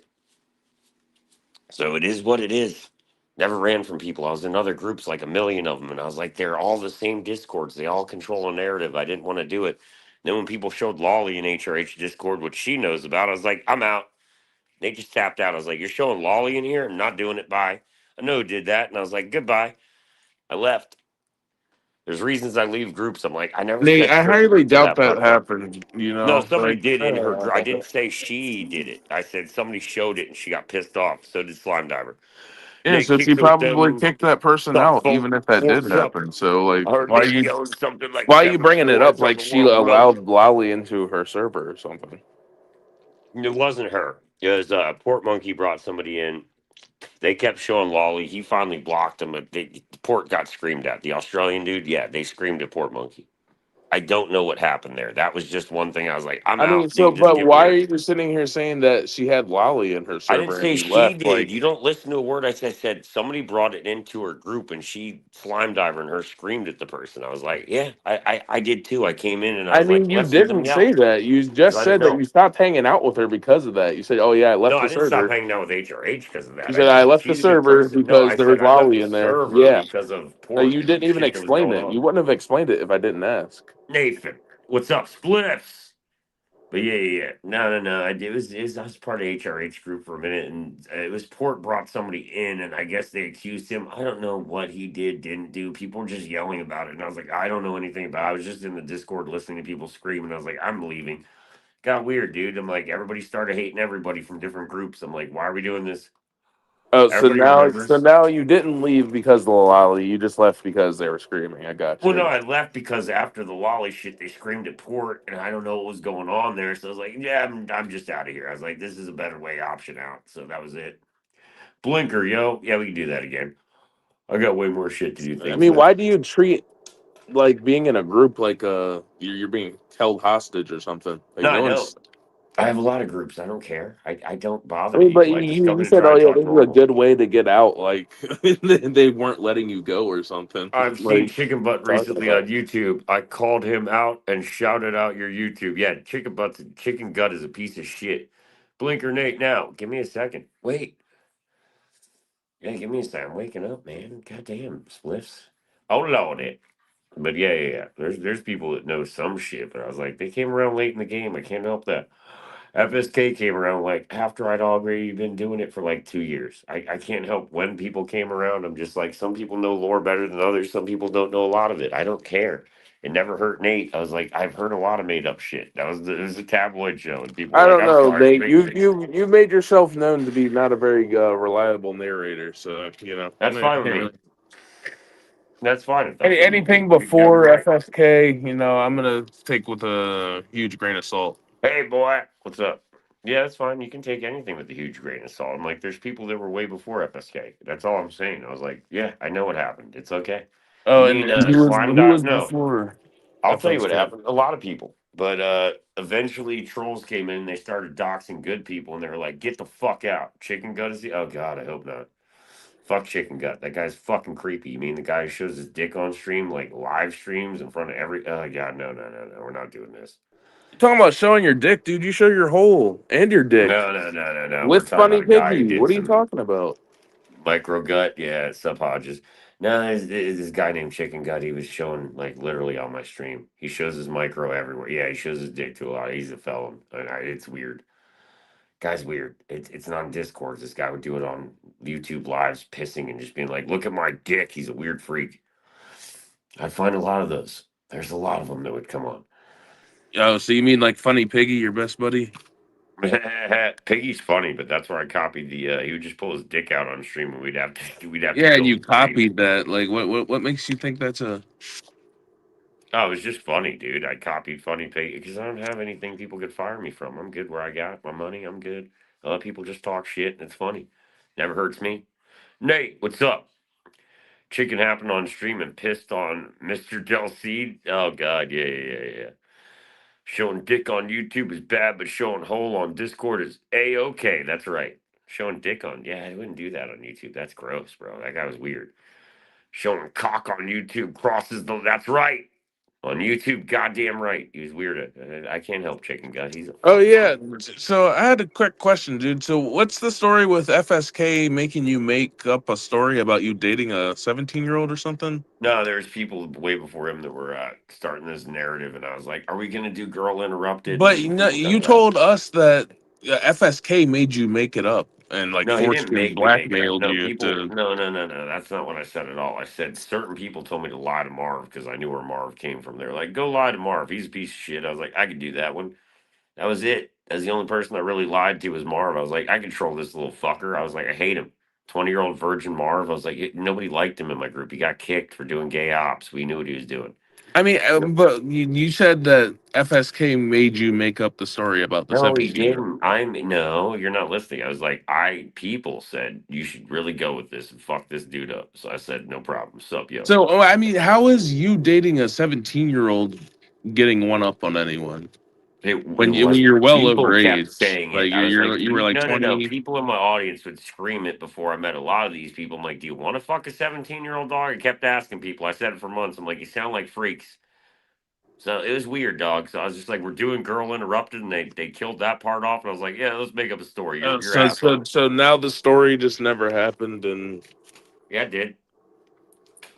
So it is what it is. Never ran from people. I was in other groups, like a million of them, and I was like, they're all the same discords. They all control a narrative. I didn't want to do it. Then when people showed Lolly in HRH Discord what she knows about, I was like, I'm out. They just tapped out. I was like, you're showing Lolly in here? I'm not doing it. Bye. I know who did that. And I was like, goodbye. I left. There's reasons I leave groups. I'm like, I never Nate, said I certain highly groups of doubt that that person. happened. You No, know, somebody like did in her group. I didn't say she did it. I said somebody showed it and she got pissed off. So did Slime Diver. yeah. Nate So she kicks with probably them. kicked that person Sup, out, folk? even if that did What's up? happen. So like, I heard Nate yelling something like why are you seven bringing it up? stores on Like the she world road. allowed Lolly into her server or something. It wasn't her. It was Port Monkey brought somebody in. They kept showing Lolly. He finally blocked him. But Port got screamed at. The Australian dude, yeah, they screamed at Port Monkey. I don't know what happened there. That was just one thing. I was like, I'm I mean, out. so You can just but get why are weird. you sitting here saying that she had Lolly in her I didn't server and say you she left? did. Like, You don't listen to a word I said. I said somebody brought it into her group and she slime diver and her screamed at the person. I was like, yeah, I did too. I came in and I I was like, mean, you listen to them didn't say yell that. You because just I didn't said that know. you stopped hanging out with her because of that. You said, "Oh yeah, I No, left I the didn't stop server." hanging out with HRH because of You that. I said, "I just left the she's a good server person. No, because I there was said I left Lolly the in there." server Yeah. because of No, Port you and some didn't even shit that was explain going it. You on. wouldn't have explained it if I didn't ask. Nathan, what's up, Spliffs? But yeah. No. I was part of HRH group for a minute, and it was Port brought somebody in, and I guess they accused him. I don't know what he did, didn't do. People were just yelling about it, and I was like, I don't know anything about it. I was just in the Discord listening to people scream, and I was like, I'm leaving. Got weird, dude. I'm like, everybody started hating everybody from different groups. I'm like, why are we doing this? Oh, Everybody so remembers. now you didn't leave because of the Lolly. You just left because they were screaming. I got Well, no, you. I left because after the Wally shit, they screamed at Port, and I don't know what was going on there. So I was like, yeah, I'm just out of here. I was like, this is a better way option out. So that was it. Blinker, yo. Yeah, we can do that again. I got way more shit to do I things mean, with. why do you treat like being in a group like you're being held hostage or something? Like No, I no know. one's. I have a lot of groups. I don't care. I don't I bother mean, but people. I just come you in and said, try "Oh to yeah, talk this is a normal. good way to get out." Like they weren't letting you go or something. I've seen Like Chicken Butt talking recently on about. YouTube. I called him out and shouted out your YouTube. Yeah, Chicken Gut is a piece of shit. Blinker Nate, now give me a second. Wait, yeah, give me a second. I'm waking up, man. Goddamn spliffs. Oh lord, it. But yeah. There's people that know some shit, but I was like, they came around late in the game. I can't help that. FSK came around like after I'd already been doing it for like 2 years. I can't help when people came around. I'm just like, some people know lore better than others. Some people don't know a lot of it. I don't care. It never hurt Nate. I was like, I've heard a lot of made up shit. It was a tabloid show, and people I were like, don't I'm know, sorry for Nate. making it. You made yourself known to be not a very reliable narrator. So you know, That's I fine with can't me. really. That's fine. If that's what you Anything think, you got it before right. FSK, I'm gonna take with a huge grain of salt. Hey, boy, what's up? Yeah, that's fine. You can take anything with a huge grain of salt. I'm like, there's people that were way before FSK. That's all I'm saying. I was like, yeah, I know what happened. It's okay. You Oh, and mean slime who dot? was No, before I'll tell you what FSK? happened. A lot of people, but eventually trolls came in. And they started doxing good people, and they were like, "Get the fuck out!" Chicken gut is the. Oh God, I hope not. Fuck chicken gut. That guy's fucking creepy. You mean the guy who shows his dick on stream, like live streams in front of every? Oh God, no. We're not doing this. You're talking about showing your dick, dude. You show your hole and your dick No. We're with talking about Funny a guy who Piggy. did What are you some talking about? micro gut. Yeah, sub Hodges. No, there's this guy named Chicken Gut. He was showing like literally on my stream. He shows his micro everywhere. Yeah, he shows his dick to a lot. He's a felon. It's weird. Guy's weird. It's not on Discord. This guy would do it on YouTube lives, pissing and just being like, "Look at my dick." He's a weird freak. I find a lot of those. There's a lot of them that would come on. Oh, so you mean like Funny Piggy, your best buddy? Piggy's funny, but that's where I copied the. He would just pull his dick out on stream, and we'd have to Yeah, and kill you him with tape. copied that. Like, what makes you think that's a? Oh, it was just funny, dude. I copied funny Piggy because I don't have anything people could fire me from. I'm good where I got my money. I'm good. I let people just talk shit, and it's funny. Never hurts me. Nate, what's up? Chicken happened on stream and pissed on Mr. Del Cid. Oh God, yeah. Showing dick on YouTube is bad, but showing hole on Discord is a-okay. That's right. Showing dick on, yeah, I wouldn't do that on YouTube. That's gross, bro. That guy was weird. Showing cock on YouTube crosses the. That's right. On YouTube, goddamn right. He was weird. I can't help Chicken Gut. He's a Oh fucking yeah. weird. So I had a quick question, dude. So what's the story with FSK making you make up a story about you dating a 17-year-old or something? No, there's people way before him that were starting this narrative, and I was like, "Are we gonna do Girl Interrupted?" But And you know, people you got mad. told us that FSK made you make it up and like No, he forced didn't you, make me make it up. blackmailed No, you people. to. No. That's not what I said at all. I said certain people told me to lie to Marv because I knew where Marv came from. They're like, "Go lie to Marv. He's a piece of shit." I was like, "I could do that one." That was it. That's the only person I really lied to was Marv. I was like, "I control this little fucker." I was like, "I hate him." 20-year-old virgin Marv. I was like, nobody liked him in my group. He got kicked for doing gay ops. We knew what he was doing. I mean, but you said that FSK made you make up the story about the No, he 17-year-old. didn't. I'm no, you're not listening. I was like, people said you should really go with this and fuck this dude up. So I said, no problem. Sup, yo. So, I mean, how is you dating a 17-year-old getting one up on anyone It when was you're well people over kept age? saying Like it. I was like, you were like no. 20. People in my audience would scream it before I met a lot of these people. I'm like, do you want to fuck a 17-year-old dog? I kept asking people. I said it for months. I'm like, you sound like freaks. So it was weird, dog. So I was just like, we're doing Girl Interrupted, and they killed that part off. And I was like, yeah, let's make up a story. You're asshole. So now the story just never happened, and Yeah, it did.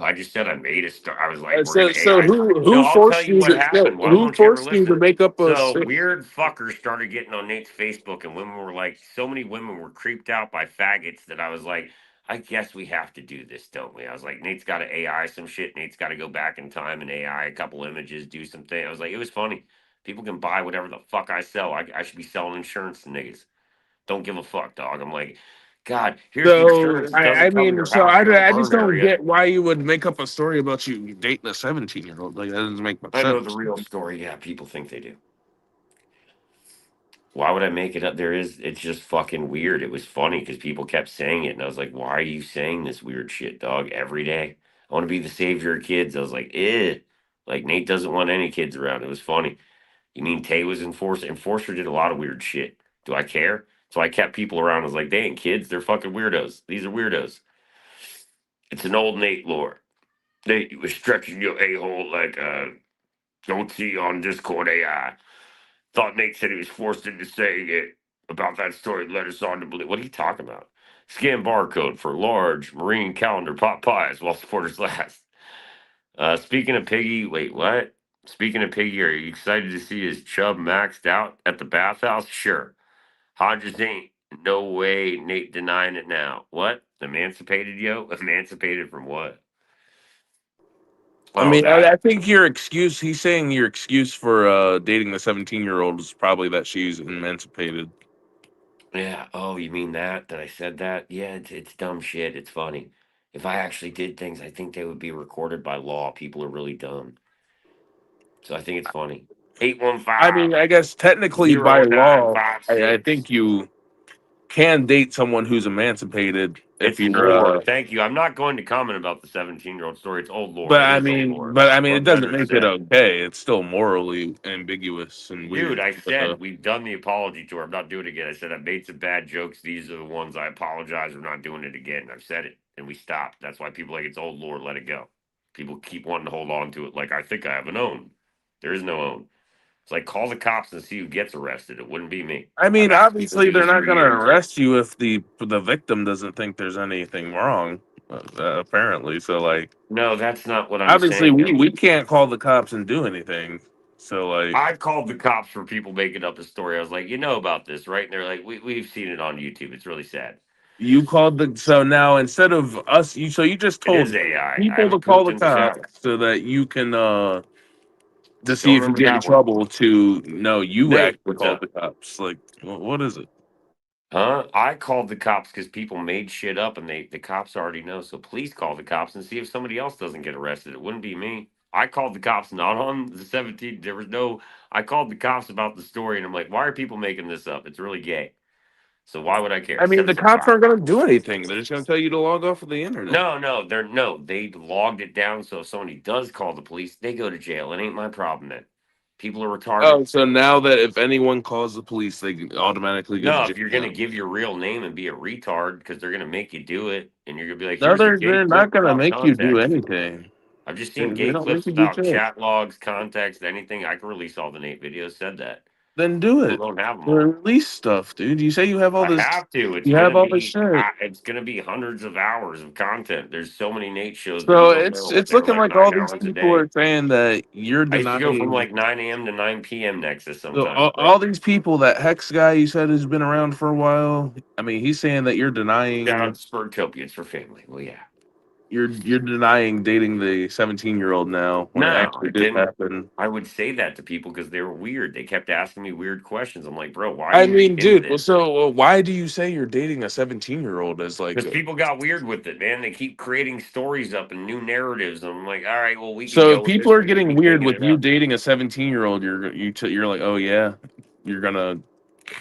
I just said I made a story. I was like, we're gonna so AI. who No, I'll tell forced you you what to happened. Why who won't you ever forced you to listen? make up a So weird fuckers started getting on Nate's Facebook, and women were like, so many women were creeped out by faggots that I was like, I guess we have to do this, don't we? I was like, Nate's got to AI some shit. Nate's got to go back in time and AI a couple images, do something. I was like, it was funny. People can buy whatever the fuck I sell. I should be selling insurance to niggas. Don't give a fuck, dog. I'm like, God, here's the So insurance. Doesn't cover mean, your house. You're in a I just burn don't area. get why you would make up a story about you dating a 17-year-old. Like that doesn't make much I know the sense. real story. Yeah, people think they do. Why would I make it up? It's just fucking weird. It was funny because people kept saying it. And I was like, why are you saying this weird shit, dog, every day? I want to be the savior of kids. I was like, eh. Like, Nate doesn't want any kids around. It was funny. You mean Tay was Enforcer? Enforcer did a lot of weird shit. Do I care? So I kept people around. I was like, they ain't kids. They're fucking weirdos. These are weirdos. It's an old Nate lore. Nate, you was stretching your a-hole like don't see on Discord AI. Thought Nate said he was forced into saying it about that story. Led us on to believe. What are you talking about? Scan barcode for large marine calendar pot pies while supporters last. Speaking of Piggy, wait, what? Speaking of Piggy, are you excited to see his chub maxed out at the bathhouse? Sure. Hodges ain't. No way. Nate denying it now. What? Emancipated, yo? Emancipated from what? I Oh, mean, that. I think your excuse. He's saying your excuse for dating the 17-year-old is probably that she's emancipated. Yeah. Oh, you mean that I said that? Yeah, it's dumb shit. It's funny. If I actually did things, I think they would be recorded by law. People are really dumb. So I think it's funny. I 815 mean, I guess technically by law, I 0956. think you can date someone who's emancipated if It's you're lore. Thank you. I'm not going to comment about the 17-year-old story. It's old lore. but It is old lore. it What doesn't better make it said? okay. It's still morally ambiguous and Dude, weird. I said we've done the apology tour. I'm not doing it again. I said I made some bad jokes. These are the ones I apologize. I'm not doing it again. I've said it and we stopped. That's why people are like it's old lore. Let it go. People keep wanting to hold on to it. Like I think I have an own. There is no own. It's like call the cops and see who gets arrested. It wouldn't be me. I I've mean, asked people obviously to do they're this not for going to years. arrest you if the victim doesn't think there's anything wrong. Apparently, so like No, that's not what I'm obviously saying. we can't call the cops and do anything. So like I called the cops for people making up a story. I was like, you know about this, right? And they're like, we've seen it on YouTube. It's really sad. you called the so now instead of us you just It told is AI. I people to haven't call pooped the in the cops shower. so that you can to see Don't if you remember get in that one. trouble to no you Nate, actually what's called up? the cops. Like what is it? Huh? I called the cops because people made shit up and the cops already know. So please call the cops and see if somebody else doesn't get arrested. It wouldn't be me. I called the cops not on the 17th. There was no, I called the cops about the story and I'm like, why are people making this up? It's really gay. So why would I care? I I mean said the it's a cops bot. aren't going to do anything. They're just going to tell you to log off of the internet. No, they logged it down. So if somebody does call the police, they go to jail. It ain't my problem then. People are retarded. Oh, so now that if anyone calls the police, they can automatically go to No, jail if you're gonna now. give your real name and be a retard, because they're gonna make you do it, and you're gonna be like, No, "Here's the they're Jake not Flip gonna Flop make you do context." anything. I've just seen They gay don't clips make a good without joke. chat logs, context, anything. I can release all the Nate videos. Said that. Then do People it. don't have them all. Release stuff, dude. You say you have all I this. have to. It's You have gonna all this be. shit. It's gonna be hundreds of hours of content. There's so many Nate shows that you So don't know. But it's they were looking like like all nine these hours a people day. are saying that you're I used to go from denying. like 9 a.m. to 9 p.m. Nexus So sometimes, bro. all these people, that Hex guy you said has been around for a while. I mean, he's saying that you're Shout denying out to Spurtopia. It's for family. Well, yeah. you're denying dating the 17-year-old now when it No, actually I did didn't. happen. I would say that to people because they were weird. They kept asking me weird questions. I'm like, bro, why are I you mean, into dude. Well, this? so why do you say you're dating a 17-year-old as like? Because people got weird with it, man. They keep creating stories up and new narratives. And I'm like, all right, well, we can So if go with people this are and just getting keep weird making with it you up. dating a 17-year-old, you're like, oh yeah, you're gonna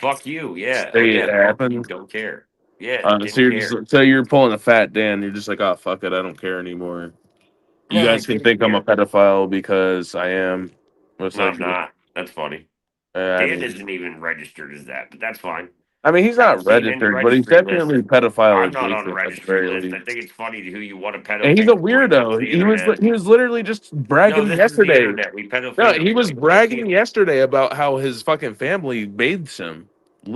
Fuck you. Yeah. Oh, say yeah. it Fuck you. happened. Don't care. Yeah. So Didn't you're care. so you're pulling a fat Dan. You're just like, oh fuck it, I don't care anymore. You No, I guys can didn't think I'm a care. pedophile because I am, most No, I'm likely. not. That's funny. I Dan mean, isn't even registered as that, but that's fine. he's I haven't not seen any registered, but he's registry lists. definitely pedophile I'm not on a adjacent at the registry very list. I least. think it's funny who you want to And he's a pedophile point. That's weirdo. the internet. He was literally just No, bragging this is the yesterday. internet. We No, pedophile he was point. That's the bragging yesterday about how his fucking family bathes him.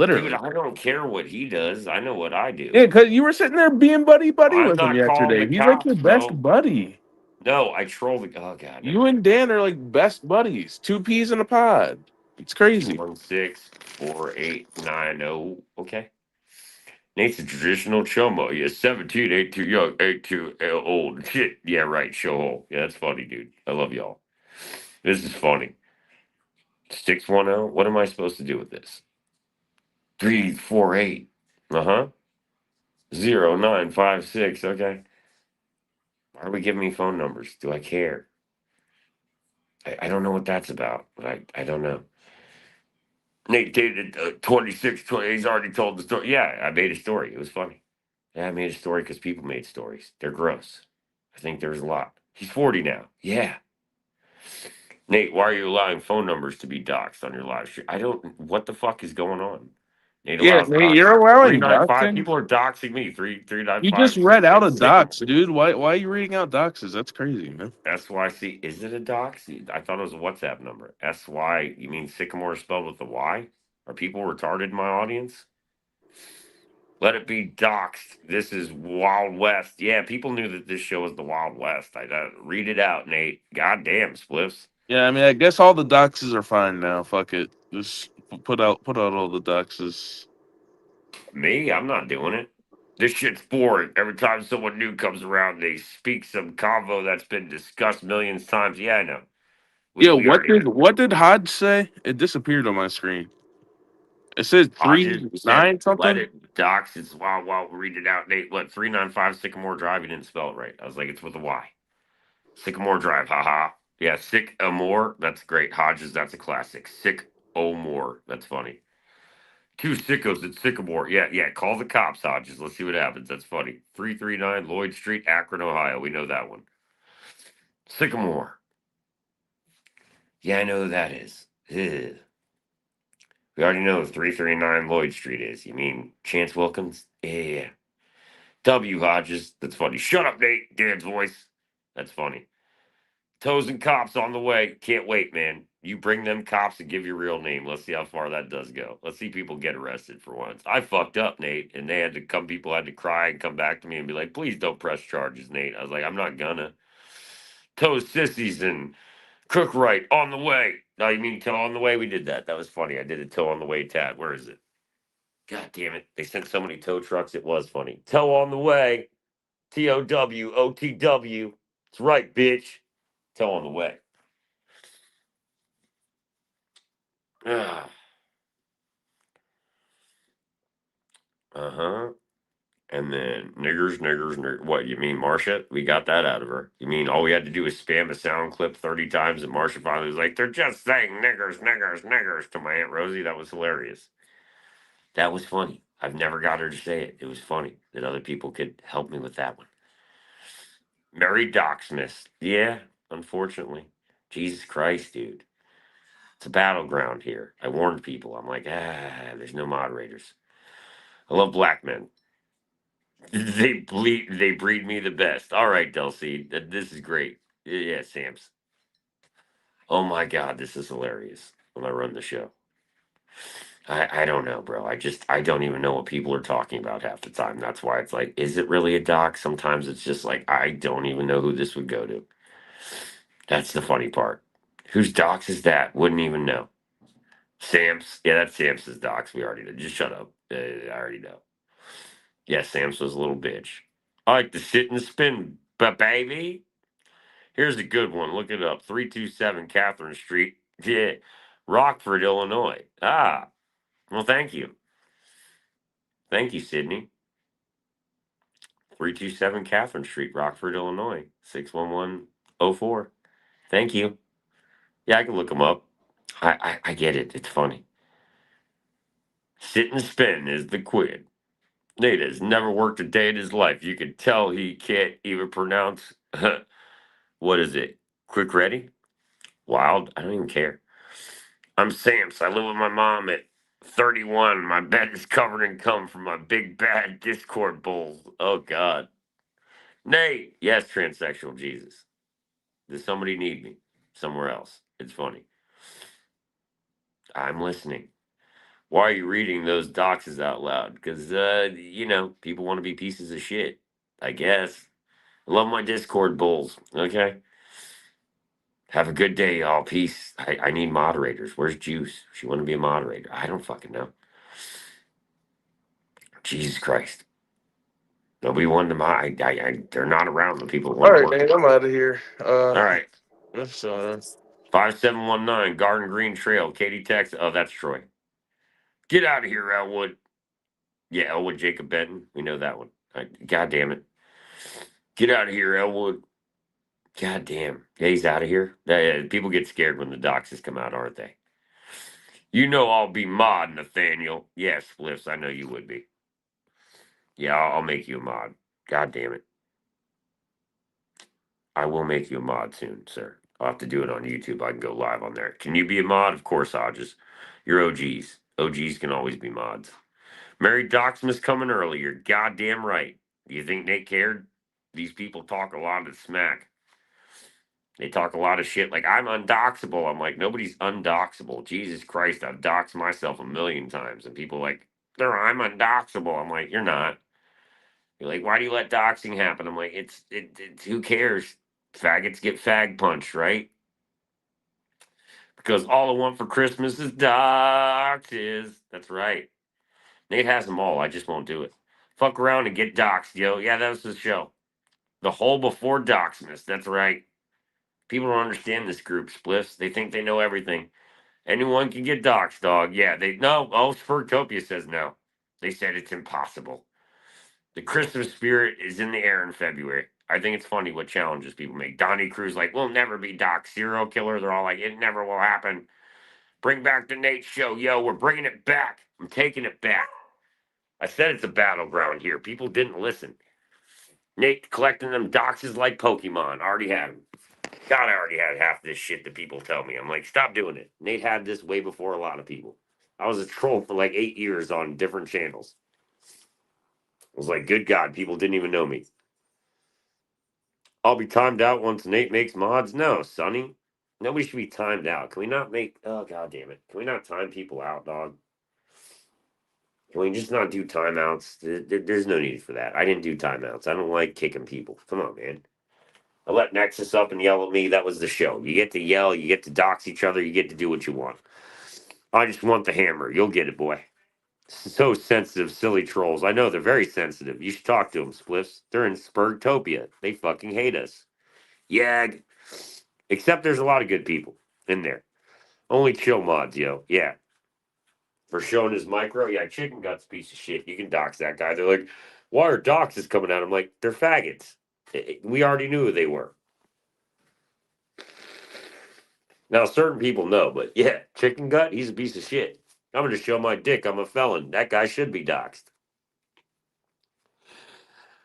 dude. Literally. I don't care what he does. I know what I do. Yeah, because you were sitting there being buddy buddy I'm with him not calling yesterday. the He's like your cops, best bro. buddy. No, I troll the. Oh god, You no. and Dan are like best buddies. Two peas in a pod. It's crazy. 216-4890. Okay. Nate's a traditional chomo. Yeah, 17, ain't too young, ain't too old. Shit. Yeah, right. Show hole. Yeah, that's funny, dude. I love y'all. This is funny. 610. What am I supposed to do with this? 348. Uh-huh. 0956. Okay. Why are we giving me phone numbers? Do I care? I don't know what that's about, but I don't know. Nate dated 26, 20. He's already told the story. Yeah, I made a story. It was funny. Yeah, I made a story because people made stories. They're gross. I think there's a lot. He's 40 now. Yeah. Nate, why are you allowing phone numbers to be doxxed on your live stream? I don't. What the fuck is going on? Nate Yeah, allows Nate, you're doxing. allowing 395 doxing. people are doxing me. Three nine You five just read out at a dox, Sycamore. dude. Why are you reading out doxes? That's crazy, man. SYC. Is it a dox? I thought it was a WhatsApp number. SY. You mean Sycamore spelled with a Y? Are people retarded in my audience? Let it be doxed. This is Wild West. Yeah, people knew that this show was the Wild West. I read it out, Nate. Goddamn, Spliffs. Yeah, I mean, I guess all the doxes are fine now. Fuck it. Just put out all the doxes. Me, I'm not doing it. This shit's boring. Every time someone new comes around, they speak some convo that's been discussed millions times. Yeah, I know. Yeah, We already know. what did Hodge say? It disappeared on my screen. It said Hodges three said, nine let something. it docs. It's wow, read it out. Nate, what, 395 Sycamore Drive? You didn't spell it right. I was like, it's with a Y. Sycamore Drive, haha. Yeah, Sycamore. That's great. Hodges, that's a classic. Sycamore. That's funny. Two sickos at Sycamore. Yeah. Call the cops, Hodges. Let's see what happens. That's funny. 339 Lloyd Street, Akron, Ohio. We know that one. Sycamore. Yeah, I know who that is. Ugh. We already know who 339 Lloyd Street is. You mean Chance Wilkins? Yeah. W. Hodges. That's funny. Shut up, Nate. Dan's voice. That's funny. Toes and cops on the way. Can't wait, man. You bring them cops and give your real name. Let's see how far that does go. Let's see people get arrested for once. I fucked up, Nate, and they had to come. People had to cry and come back to me and be like, "Please don't press charges, Nate." I was like, "I'm not gonna." Toes, sissies, and Cook right on the way. No, you mean toe on the way? We did that. That was funny. I did a toe on the way tat. Where is it? God damn it! They sent so many tow trucks. It was funny. Toe on the way. TOWOTW. It's right, bitch. Toe on the way. Uh-huh. And then niggers. What, you mean Marsha? We got that out of her. You mean all we had to do was spam a sound clip 30 times and Marsha finally was like, they're just saying niggers to my Aunt Rosie? That was hilarious. That was funny. I've never got her to say it. It was funny that other people could help me with that one. Mary Docksmith. Yeah, unfortunately. Jesus Christ, dude. It's a battleground here. I warned people. I'm like, there's no moderators. I love black men. They breed me the best. All right, Dulcie, this is great. Yeah, Sam's. Oh my God, this is hilarious when I run the show. I don't know, bro. I don't even know what people are talking about half the time. That's why it's like, is it really a doc? Sometimes it's just like, I don't even know who this would go to. That's the funny part. Whose docs is that? Wouldn't even know. Sam's. Yeah, that's Sam's docs. We already know. Just shut up. I already know. Yeah, Sam's was a little bitch. I like to sit and spin, but baby. Here's a good one. Look it up. 327 Catherine Street. Yeah. Rockford, Illinois. Ah, well, thank you. Thank you, Sydney. 327 Catherine Street, Rockford, Illinois. 61104. Thank you. Yeah, I can look them up. I get it. It's funny. Sit and spin is the quid. Nate has never worked a day in his life. You can tell he can't even pronounce what is it? Quick ready? Wild? I don't even care. I'm Sam's. I live with my mom at 31. My bed is covered in cum from my big bad Discord bulls. Oh God. Nate. Yes, transsexual Jesus. Does somebody need me somewhere else? It's funny. I'm listening. Why are you reading those doxes out loud? Because, people want to be pieces of shit. I guess. I love my Discord bulls. Okay. Have a good day, y'all. Peace. I need moderators. Where's Juice? She want to be a moderator. I don't fucking know. Jesus Christ. Nobody wanted to mod. They're not around. The people All want to right, work. man, I'm out of here. All right. That's 5719 Garden Green Trail, Katy, Texas. Oh, that's Troy. Get out of here, Elwood. Yeah, Elwood Jacob Benton. We know that one. God damn it. Get out of here, Elwood. God damn. Yeah, he's out of here. Yeah, people get scared when the doxes come out, aren't they? You know I'll be mod, Nathaniel. Yeah, Spliffs. I know you would be. Yeah, I'll make you a mod. God damn it. I will make you a mod soon, sir. I'll have to do it on YouTube. I can go live on there. Can you be a mod? Of course, Hodges. You're OGs. OGs can always be mods. Mary Doxmas coming early. You're goddamn right. Do you think Nate cared? These people talk a lot of smack. They talk a lot of shit like I'm undoxable. I'm like, nobody's undoxable. Jesus Christ, I've doxed myself a million times. And people like, no, I'm undoxable. I'm like, you're not. You're like, why do you let doxing happen? I'm like, it's who cares? Faggots get fag punched, right? Because all I want for Christmas is doxes. That's right. Nate has them all. I just won't do it. Fuck around and get doxed, yo. Yeah, that was the show. The whole before Doxmas. That's right. People don't understand this group, Spliffs. They think they know everything. Anyone can get doxed, dog. Yeah, they no. Oh, Spurtopia says no. They said it's impossible. The Christmas spirit is in the air in February. I think it's funny what challenges people make. Donnie Cruz like, we'll never be doxed. Serial killer. They're all like, it never will happen. Bring back the Nate show. Yo, we're bringing it back. I'm taking it back. I said it's a battleground here. People didn't listen. Nate collecting them doxes like Pokemon. Already had them. God, I already had half this shit that people tell me. I'm like, stop doing it. Nate had this way before a lot of people. I was a troll for like 8 years on different channels. I was like, good God, people didn't even know me. I'll be timed out once Nate makes mods. No, Sonny. Nobody should be timed out. Can we not make, oh, God damn it. Can we not time people out, dog? Can we just not do timeouts? There's no need for that. I didn't do timeouts. I don't like kicking people. Come on, man. I let Nexus up and yell at me. That was the show. You get to yell, you get to dox each other, you get to do what you want. I just want the hammer. You'll get it, boy. So sensitive, silly trolls. I know they're very sensitive. You should talk to them, Spliffs. They're in Spurgtopia. They fucking hate us. Yag. Except there's a lot of good people in there. Only chill mods, yo. Yeah. For showing his micro, yeah, Chicken Guts piece of shit. You can dox that guy. They're like, why are doxes coming out? I'm like, they're faggots. We already knew who they were. Now, certain people know, but yeah, Chicken Gut, he's a piece of shit. I'm going to show my dick. I'm a felon. That guy should be doxed.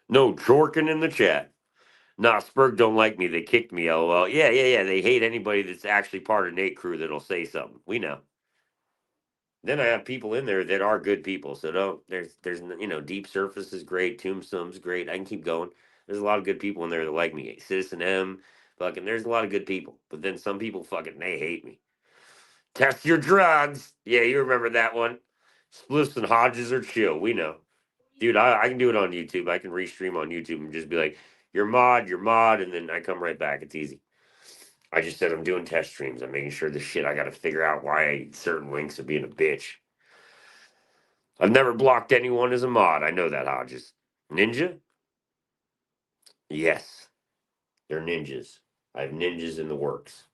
No jorking in the chat. Nah, Spurg don't like me. They kicked me. LOL. Yeah. They hate anybody that's actually part of Nate Crew that'll say something. We know. Then I have people in there that are good people. So don't. There's Deep Surface is great. Tombstone's great. I can keep going. There's a lot of good people in there that like me. Citizen M, Fucking, there's a lot of good people, but then some people fucking they hate me. Test your drugs. Yeah, you remember that one. Spliffs and Hodges are chill. We know. Dude, I can do it on YouTube. I can restream on YouTube and just be like, your mod, and then I come right back. It's easy. I just said I'm doing test streams. I'm making sure the shit I got to figure out why I eat certain links are being a bitch. I've never blocked anyone as a mod. I know that, Hodges. Ninja? Yes, they're ninjas. I have ninjas in the works.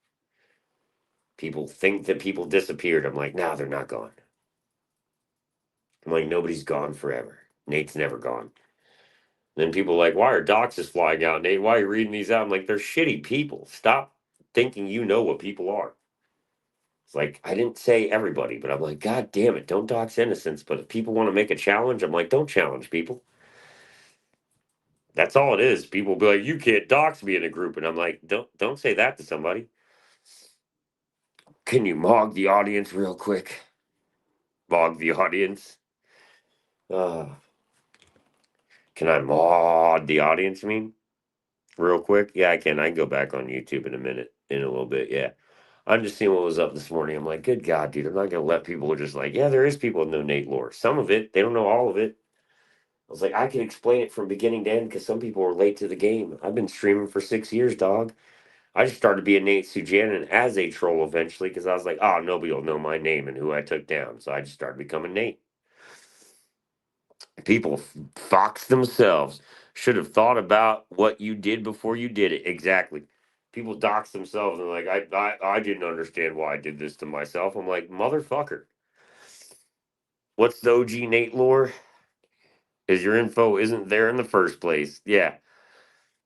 People think that people disappeared. I'm like, nah, they're not gone. I'm like, nobody's gone forever. Nate's never gone. Then people are like, why are doxes flying out, Nate? Why are you reading these out? I'm like, they're shitty people. Stop thinking you know what people are. It's like, I didn't say everybody, but I'm like, God damn it, don't dox innocents. But if people want to make a challenge, I'm like, don't challenge people. That's all it is. People be like, you can't dox me in a group. And I'm like, don't say that to somebody. Can you mog the audience real quick? Mog the audience. Uh, can I mod the audience, I mean? Real quick? Yeah, I can. I can go back on YouTube in a minute, in a little bit. Yeah. I'm just seeing what was up this morning. I'm like, good God, dude. I'm not going to let people just like, yeah, there is people that know Nate lore. Some of it, they don't know all of it. I was like, I can explain it from beginning to end because some people are late to the game. I've been streaming for 6 years, dog. I just started being Nate Sujanin as a troll eventually because I was like, oh, nobody will know my name and who I took down. So I just started becoming Nate. People fox themselves. Should have thought about what you did before you did it. Exactly. People dox themselves and like, I didn't understand why I did this to myself. I'm like, motherfucker. What's the OG Nate lore? Is your info isn't there in the first place. Yeah.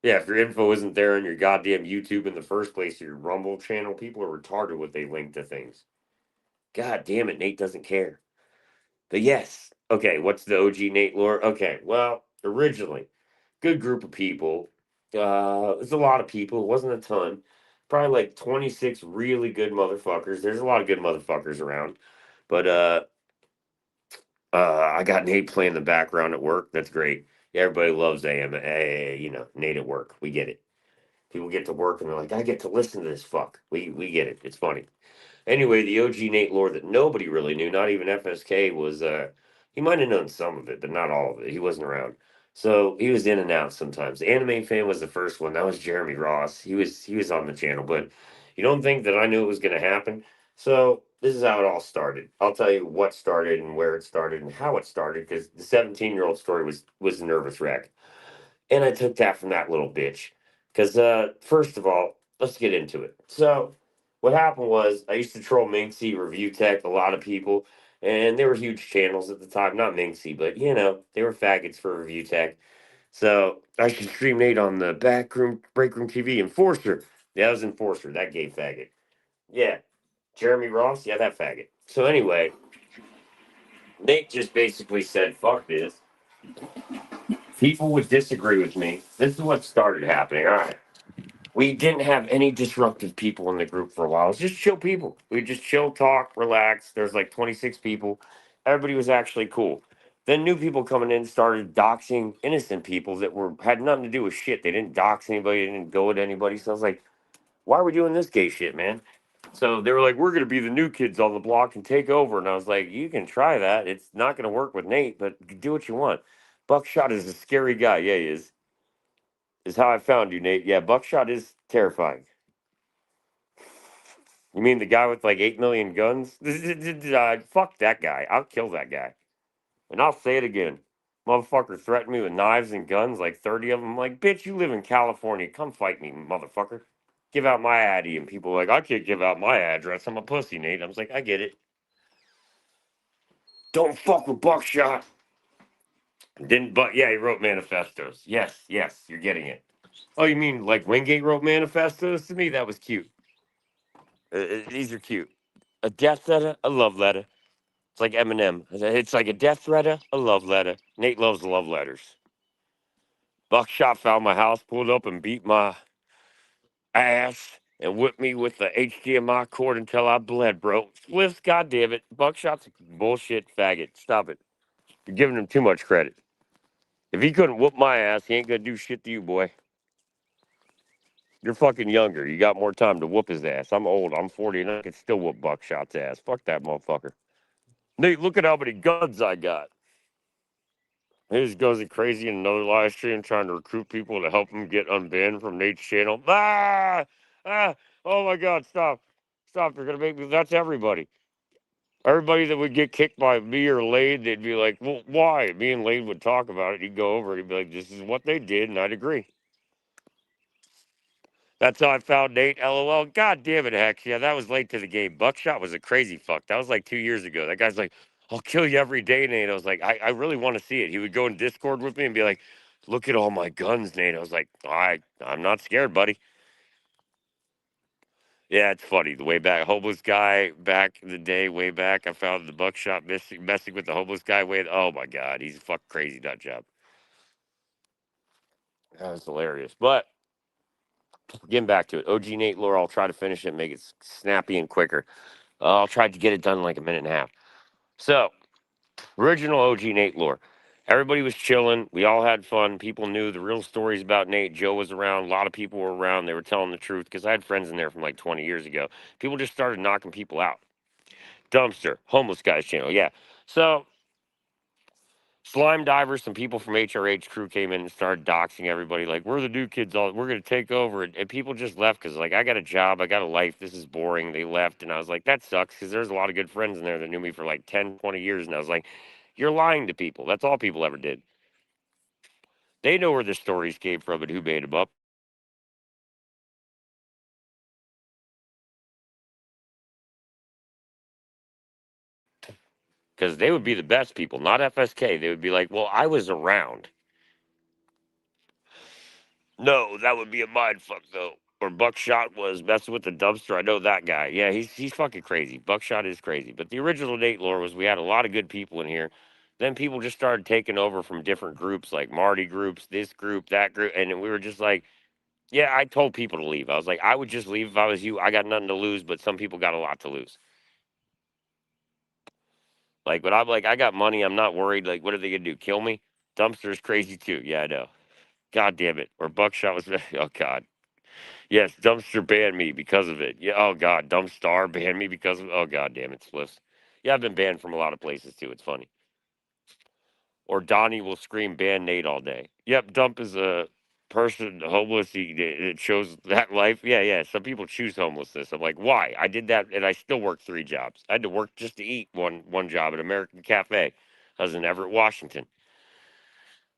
Yeah, if your info isn't there on your goddamn YouTube in the first place, or your Rumble channel, people are retarded what they link to things. God damn it, Nate doesn't care. But yes, okay, what's the OG Nate lore? Okay, well, originally, good group of people. It's a lot of people. It wasn't a ton. Probably like 26 really good motherfuckers. There's a lot of good motherfuckers around. But I got Nate playing the background at work. That's great. Yeah, everybody loves AM. Hey, Nate at work. We get it. People get to work and they're like, I get to listen to this fuck. We get it. It's funny. Anyway, the OG Nate lore that nobody really knew, not even FSK, was he might have known some of it, but not all of it. He wasn't around. So he was in and out sometimes. The Anime Fan was the first one. That was Jeremy Ross. He was on the channel, but you don't think that I knew it was gonna happen. So this is how it all started. I'll tell you what started and where it started and how it started, because the 17-year-old story was a nervous wreck. And I took that from that little bitch. Because, first of all, let's get into it. So, what happened was I used to troll Minxie, Review Tech, a lot of people, and they were huge channels at the time. Not Minxie, but, they were faggots for Review Tech. So, I should stream Nate on the Break Room TV. Enforcer. Yeah, that was Enforcer, that gay faggot. Yeah. Jeremy Ross. Yeah, that faggot. So, anyway, Nate just basically said, fuck this. People would disagree with me. This is what started happening. All right. We didn't have any disruptive people in the group for a while. It was just chill people. We just chill, talk, relax. There's like 26 people. Everybody was actually cool. Then new people coming in started doxing innocent people that had nothing to do with shit. They didn't dox anybody, they didn't go at anybody. So I was like, why are we doing this gay shit, man? So they were like, we're gonna be the new kids on the block and take over. And I was like, you can try that. It's not gonna work with Nate, but do what you want. Buckshot is a scary guy. Yeah, he is how I found you, Nate. Yeah, Buckshot is terrifying. You mean the guy with like 8 million guns? Fuck that guy. I'll kill that guy. And I'll say it again. Motherfucker threatened me with knives and guns, like 30 of them. I'm like, bitch, you live in California. Come fight me, motherfucker. Give out my addy. And people are like, I can't give out my address. I'm a pussy, Nate. I was like, I get it. Don't fuck with Buckshot. Didn't, but yeah, he wrote manifestos. Yes, yes, you're getting it. Oh, you mean like Wingate wrote manifestos? To me, that was cute. These are cute. A death letter, a love letter. It's like Eminem. It's like a death letter, a love letter. Nate loves love letters. Buckshot found my house, pulled up and beat my ass and whipped me with the HDMI cord until I bled, bro. Spliffs, goddamn it. Buckshot's a bullshit faggot. Stop it. You're giving him too much credit. If he couldn't whoop my ass, he ain't gonna do shit to you, boy. You're fucking younger. You got more time to whoop his ass. I'm old. I'm 40 and I can still whoop Buckshot's ass. Fuck that motherfucker. Nate, look at how many guns I got. He just goes crazy in another live stream trying to recruit people to help him get unbanned from Nate's channel. Ah, oh my God, stop. Stop. You're going to make me. That's everybody. Everybody that would get kicked by me or Lade, they'd be like, well, why? Me and Lade would talk about it. He'd go over and he'd be like, this is what they did, and I'd agree. That's how I found Nate. LOL. God damn it, Hex. Yeah, that was late to the game. Buckshot was a crazy fuck. That was like 2 years ago. That guy's like, I'll kill you every day, Nate. I was like, I really want to see it. He would go in Discord with me and be like, look at all my guns, Nate. I was like, I'm not scared, buddy. Yeah, it's funny. The way back, homeless guy back in the day, way back, I found the Buckshot messing with the homeless guy. Oh my God, he's a fucking crazy nut job. That was hilarious. But getting back to it, OG Nate lore, I'll try to finish it, make it snappy and quicker. I'll try to get it done in like a minute and a half. So, original OG Nate lore. Everybody was chilling. We all had fun. People knew the real stories about Nate. Joe was around. A lot of people were around. They were telling the truth because I had friends in there from like 20 years ago. People just started knocking people out. Dumpster, homeless guy's channel. Yeah. So, Slime Diver, some people from HRH crew came in and started doxing everybody. Like, we're the new kids. We're going to take over. And people just left because, like, I got a job. I got a life. This is boring. They left. And I was like, that sucks because there's a lot of good friends in there that knew me for like 10, 20 years. And I was like, you're lying to people. That's all people ever did. They know where the stories came from and who made them up. Because they would be the best people, not FSK. They would be like, well, I was around. No, that would be a mind fuck though. Or Buckshot was messing with the dumpster. I know that guy. Yeah, he's fucking crazy. Buckshot is crazy. But the original Nate lore was we had a lot of good people in here. Then people just started taking over from different groups, like Marty groups, this group, that group, and we were just like, yeah, I told people to leave. I was like, I would just leave if I was you. I got nothing to lose, but some people got a lot to lose. Like, but I'm like, I got money. I'm not worried. Like, what are they gonna do? Kill me? Dumpster's crazy too. Yeah, I know. God damn it. Or Buckshot was. Oh God. Yes, Dumpster banned me because of it. Yeah. Oh God, Dumpstar banned me because of. Oh God, damn it, Spliffs. Yeah, I've been banned from a lot of places too. It's funny. Or Donnie will scream ban Nate all day. Yep, Dump is a person homeless. It shows that life. Yeah, yeah. Some people choose homelessness. I'm like, why? I did that, and I still worked 3 jobs. I had to work just to eat one job at American Cafe. I was in Everett, Washington.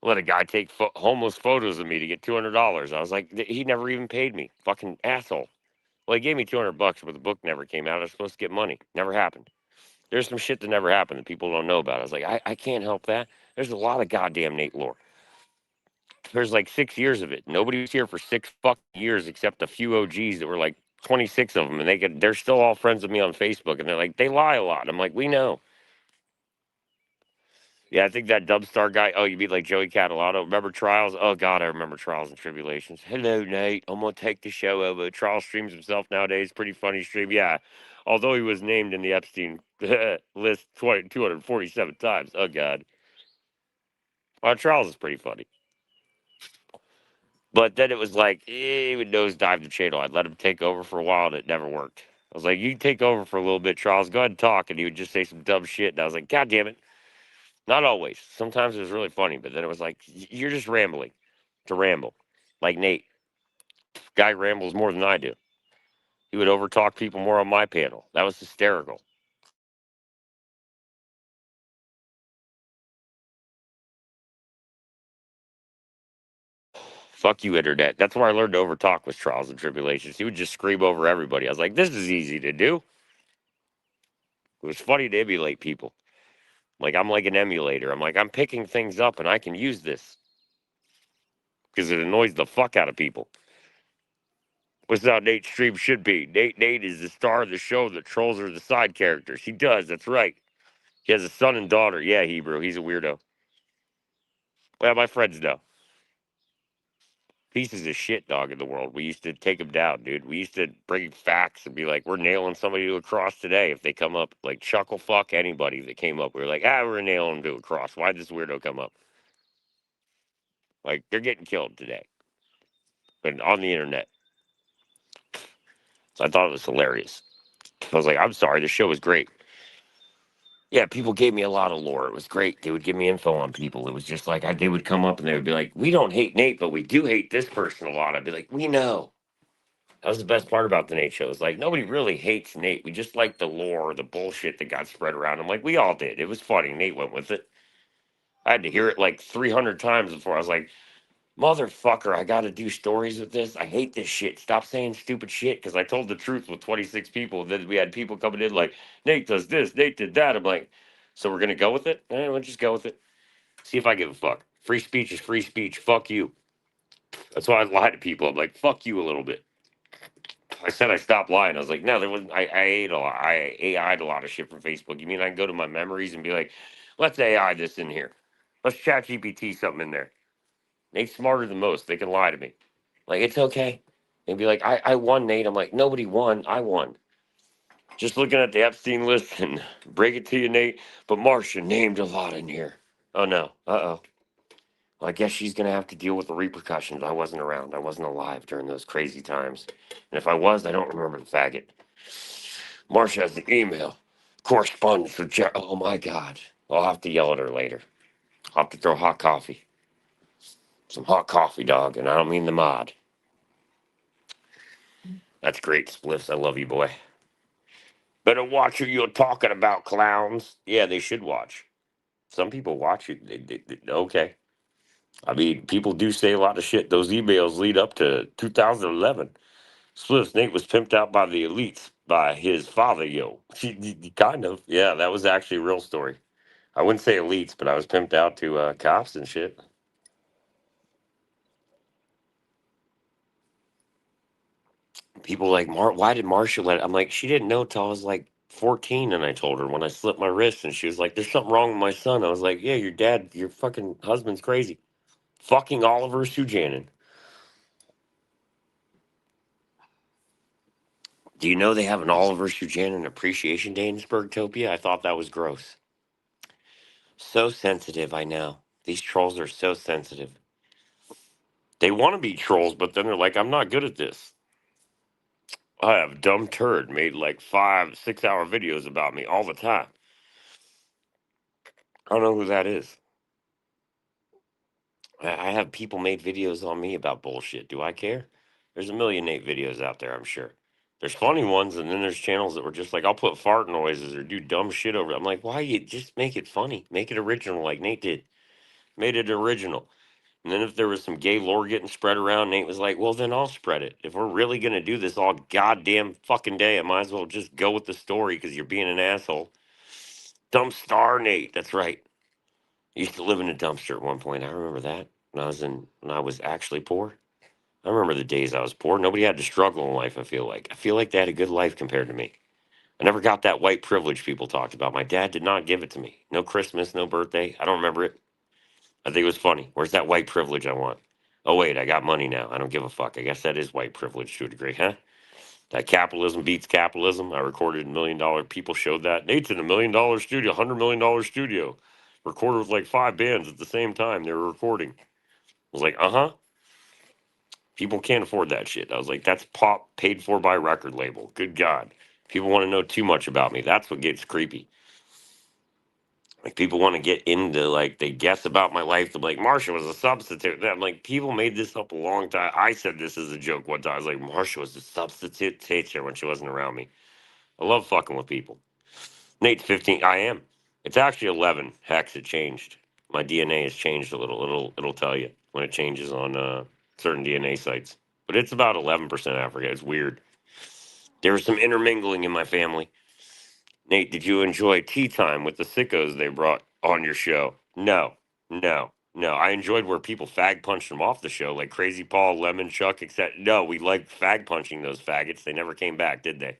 Let a guy take homeless photos of me to get $200. I was like, he never even paid me. Fucking asshole. Well, he gave me $200, but the book never came out. I was supposed to get money. Never happened. There's some shit that never happened that people don't know about. I was like, I can't help that. There's a lot of goddamn Nate lore. There's like 6 years of it. Nobody was here for 6 fucking years except a few OGs that were like 26 of them, and they're still all friends with me on Facebook, and they're like, they lie a lot. I'm like, we know. Yeah, I think that Dubstar guy. Oh, you mean like Joey Catalano? Remember Trials? Oh God, I remember Trials and Tribulations. Hello, Nate. I'm gonna take the show over. Trials streams himself nowadays. Pretty funny stream. Yeah, although he was named in the Epstein list 247 times. Oh God, Trials is pretty funny. But then it was like he would nosedive the channel. I'd let him take over for a while, and it never worked. I was like, you can take over for a little bit, Charles. Go ahead and talk, and he would just say some dumb shit. And I was like, God damn it. Not always. Sometimes it was really funny, but then it was like, you're just rambling to ramble. Like Nate. Guy rambles more than I do. He would overtalk people more on my panel. That was hysterical. Fuck you, internet. That's where I learned to overtalk with Trials and Tribulations. He would just scream over everybody. I was like, this is easy to do. It was funny to emulate people. Like, I'm like an emulator. I'm like, I'm picking things up and I can use this because it annoys the fuck out of people. What's how Nate's stream should be. Nate is the star of the show. The trolls are the side characters. He does. That's right. He has a son and daughter. Yeah, Hebrew. He's a weirdo. Well, my friends know. Pieces of shit dog in the world. We used to take them down, dude. We used to bring facts and be like, we're nailing somebody to a cross today if they come up. Like, chuckle fuck anybody that came up. We were like, we're nailing them to a cross. Why'd this weirdo come up? Like, they're getting killed today. But on the internet. So I thought it was hilarious. I was like, I'm sorry, the show was great. Yeah, people gave me a lot of lore. It was great. They would give me info on people. It was just like they would come up and they would be like, "We don't hate Nate, but we do hate this person a lot." I'd be like, "We know." That was the best part about the Nate show. It's like nobody really hates Nate. We just like the lore, the bullshit that got spread around. I'm like, we all did. It was funny. Nate went with it. I had to hear it like 300 times before I was like, motherfucker, I got to do stories with this. I hate this shit. Stop saying stupid shit. Because I told the truth with 26 people. Then we had people coming in like, Nate does this, Nate did that. I'm like, so we're going to go with it? We'll just go with it. See if I give a fuck. Free speech is free speech. Fuck you. That's why I lie to people. I'm like, fuck you a little bit. I said I stopped lying. I was like, no, there wasn't. I ate a lot. I AI'd a lot of shit from Facebook. You mean I can go to my memories and be like, let's AI this in here. Let's chat GPT something in there. Nate's smarter than most. They can lie to me. Like, it's okay. They'd be like, I won, Nate. I'm like, nobody won. I won. Just looking at the Epstein list and break it to you, Nate. But Marcia named a lot in here. Oh, no. Uh-oh. Well, I guess she's going to have to deal with the repercussions. I wasn't around. I wasn't alive during those crazy times. And if I was, I don't remember the faggot. Marcia has the email. Correspondence with Jared. Oh, my God. I'll have to yell at her later. I'll have to throw hot coffee. Some hot coffee, dog. And I don't mean the mod. That's great, Spliffs. I love you, boy. Better watch who you're talking about, clowns. Yeah, they should watch. Some people watch it. Okay. I mean, people do say a lot of shit. Those emails lead up to 2011. Spliff Snake was pimped out by the elites by his father, yo. Kind of. Yeah, that was actually a real story. I wouldn't say elites, but I was pimped out to cops and shit. People like, why did Marsha let it? I'm like, she didn't know till I was like 14. And I told her when I slipped my wrist, and she was like, there's something wrong with my son. I was like, yeah, your dad, your fucking husband's crazy. Fucking Oliver Sujanin. Do you know they have an Oliver Sujanin Appreciation Day in Spurgtopia? I thought that was gross. So sensitive, I know. These trolls are so sensitive. They want to be trolls, but then they're like, I'm not good at this. I have dumb turd made like 5-6 hour videos about me all the time. I don't know who that is. I have people made videos on me about bullshit. Do I care? There's a million Nate videos out there, I'm sure. There's funny ones, and then there's channels that were just like, I'll put fart noises or do dumb shit over it. I'm like, why you just make it funny? Make it original like Nate did. Made it original. And then if there was some gay lore getting spread around, Nate was like, well, then I'll spread it. If we're really going to do this all goddamn fucking day, I might as well just go with the story because you're being an asshole. Dumb star Nate. That's right. I used to live in a dumpster at one point. I remember that when I was actually poor. I remember the days I was poor. Nobody had to struggle in life, I feel like. I feel like they had a good life compared to me. I never got that white privilege people talked about. My dad did not give it to me. No Christmas, no birthday. I don't remember it. I think it was funny. Where's that white privilege I want? Oh, wait, I got money now. I don't give a fuck. I guess that is white privilege to a degree, huh? That capitalism beats capitalism. I recorded $1 million. People showed that. Nate's in $1 million studio, $100 million studio. Recorded with like 5 bands at the same time. They were recording. I was like, uh-huh. People can't afford that shit. I was like, that's pop paid for by record label. Good God. People want to know too much about me. That's what gets creepy. Like people want to get into like they guess about my life. They're like, Marsha was a substitute. I'm like, people made this up a long time. I said this as a joke one time. I was like, Marsha was a substitute teacher when she wasn't around me. I love fucking with people. Nate's 15. I am. It's actually 11. Hex, it changed. My DNA has changed a little. It'll tell you when it changes on certain DNA sites. But it's about 11% Africa. It's weird. There was some intermingling in my family. Nate, did you enjoy tea time with the sickos they brought on your show? No, no. I enjoyed where people fag punched them off the show, like Crazy Paul, Lemon Chuck, except no, we liked fag punching those faggots. They never came back, did they?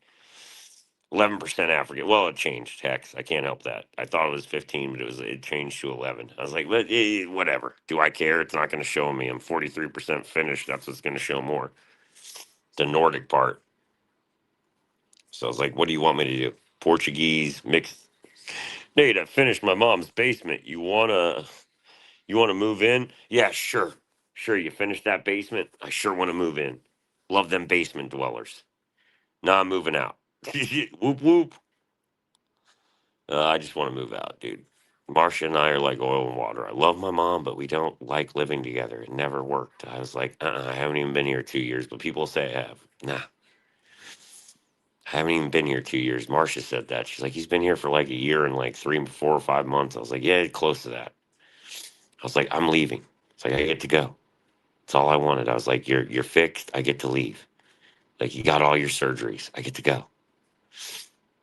11% African. Well, it changed. Hex, I can't help that. I thought it was 15, but it changed to 11. I was like, whatever. Do I care? It's not going to show me. I'm 43% finished. That's what's going to show more. The Nordic part. So I was like, what do you want me to do? Portuguese mixed. Nate, I finished my mom's basement. You wanna move in? Yeah, sure. Sure, you finished that basement? I sure want to move in. Love them basement dwellers. Nah, I'm moving out. Whoop whoop. I just want to move out, dude. Marcia and I are like oil and water. I love my mom, but we don't like living together. It never worked. I was like, I haven't even been here 2 years, but people say I have. Nah, I haven't even been here 2 years. Marcia said that. She's like, he's been here for like a year and like 3, 4, or 5 months. I was like, yeah, close to that. I was like, I'm leaving. It's like I get to go. That's all I wanted. I was like, you're fixed. I get to leave. Like you got all your surgeries. I get to go.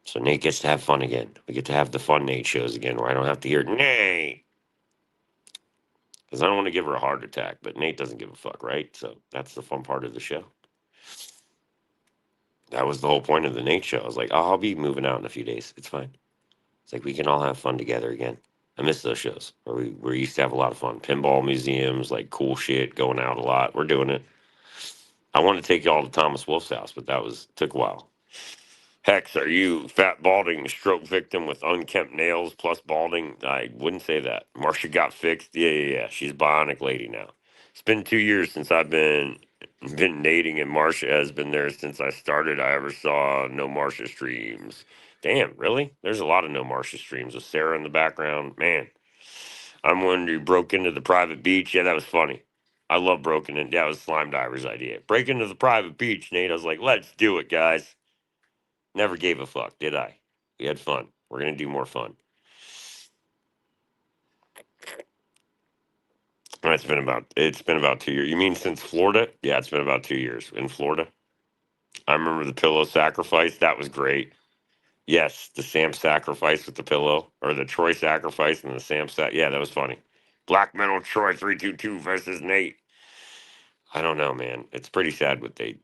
So Nate gets to have fun again. We get to have the fun Nate shows again, where I don't have to hear Nate, because I don't want to give her a heart attack. But Nate doesn't give a fuck, right? So that's the fun part of the show. That was the whole point of the Nate show. I was like, oh, I'll be moving out in a few days. It's fine. It's like we can all have fun together again. I miss those shows where we used to have a lot of fun. Pinball museums, like cool shit, going out a lot. We're doing it. I wanted to take y'all to Thomas Wolfe's house, but took a while. Hex, are you fat, balding, stroke victim with unkempt nails plus balding? I wouldn't say that. Marcia got fixed. Yeah. She's a bionic lady now. It's been 2 years since I've been dating, and Marcia has been there since I started. I ever saw no Marcia streams. Damn, really? There's a lot of no Marcia streams with Sarah in the background. Man, I'm one who broke into the private beach. Yeah, that was funny. I love broken in. Yeah, it was Slime Diver's idea. Break into the private beach, Nate. I was like, let's do it, guys. Never gave a fuck, did I? We had fun. We're gonna do more fun. It's been about 2 years. You mean since Florida? Yeah, it's been about 2 years in Florida. I remember the pillow sacrifice. That was great. Yes, the Sam sacrifice with the pillow, or the Troy sacrifice and the Sam Yeah, that was funny. Black Metal Troy 322 versus Nate. I don't know, man. It's pretty sad what they.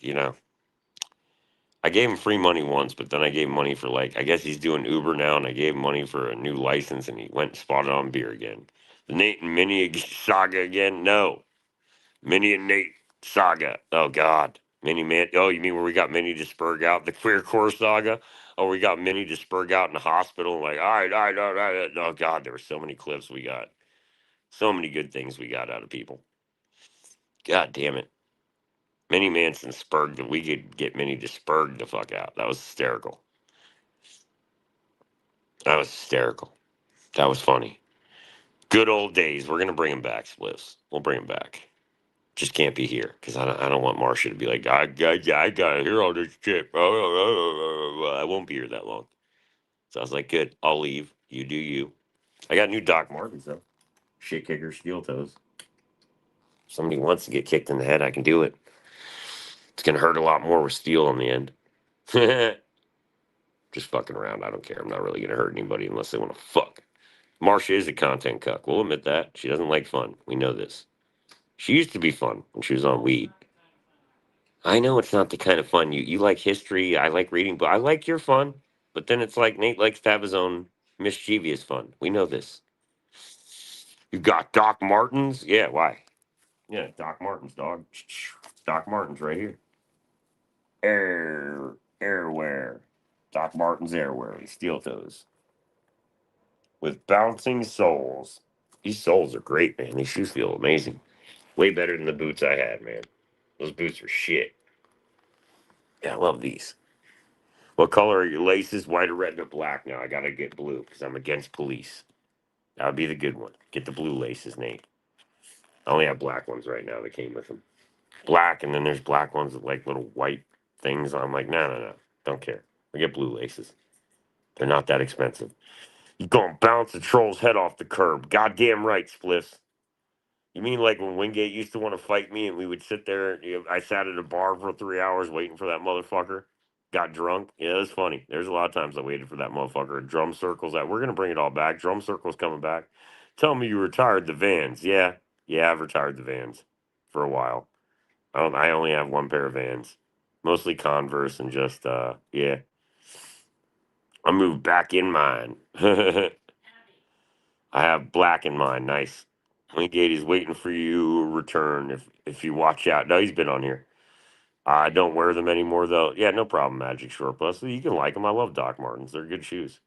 I gave him free money once, but then I gave him money for like I guess he's doing Uber now, and I gave him money for a new license, and he went and spotted on beer again. The Nate and Minnie saga again? No, Minnie and Nate saga. Oh God, Minnie man. Oh, you mean where we got Minnie to spurg out the queer core saga? Oh, we got Minnie to spurg out in the hospital. Like, all right. Oh God, there were so many clips we got. So many good things we got out of people. God damn it. Minnie Manson spurged. We could get Minnie to spurg the fuck out. That was hysterical. That was hysterical. That was funny. Good old days. We're gonna bring him back, Spliffs. We'll bring him back. Just can't be here because I don't want Marcia to be like, I gotta hear all this shit. I won't be here that long. So I was like, good. I'll leave. You do you. I got new Doc Martens though. Shit kicker, steel toes. If somebody wants to get kicked in the head, I can do it. It's gonna hurt a lot more with steel on the end. Just fucking around. I don't care. I'm not really gonna hurt anybody unless they want to fuck. Marcia is a content cuck. We'll admit that. She doesn't like fun. We know this. She used to be fun when she was on weed. I know it's not the kind of fun you like history. I like reading, but I like your fun. But then it's like Nate likes to have his own mischievous fun. We know this. You got Doc Martens? Yeah, why? Yeah, Doc Martens, dog. Doc Martens right here. Airwear. Doc Martens Airwear and steel toes with bouncing soles. These soles are great, man. These shoes feel amazing. Way better than the boots I had, man. Those boots are shit. Yeah, I love these. What color are your laces? White or red or black? Now I gotta get blue because I'm against police. That would be the good one. Get the blue laces, Nate. I only have black ones right now that came with them. Black, and then there's black ones with like little white things. I'm like, no. Don't care. I get blue laces. They're not that expensive. You gonna bounce the troll's head off the curb. Goddamn right, Spliffs. You mean like when Wingate used to want to fight me and we would sit there? I sat at a bar for 3 hours waiting for that motherfucker. Got drunk. Yeah, it was funny. There's a lot of times I waited for that motherfucker. Drum circles. That we're gonna bring it all back. Drum circles coming back. Tell me you retired the Vans. Yeah, I've retired the Vans for a while. I only have one pair of Vans, mostly Converse and just yeah. I moved back in mine. I have black in mine. Nice. Wingate is waiting for you return if you watch out. No, he's been on here. I don't wear them anymore though. Yeah, no problem. Magic Short Plus. You can like them. I love Doc Martens. They're good shoes.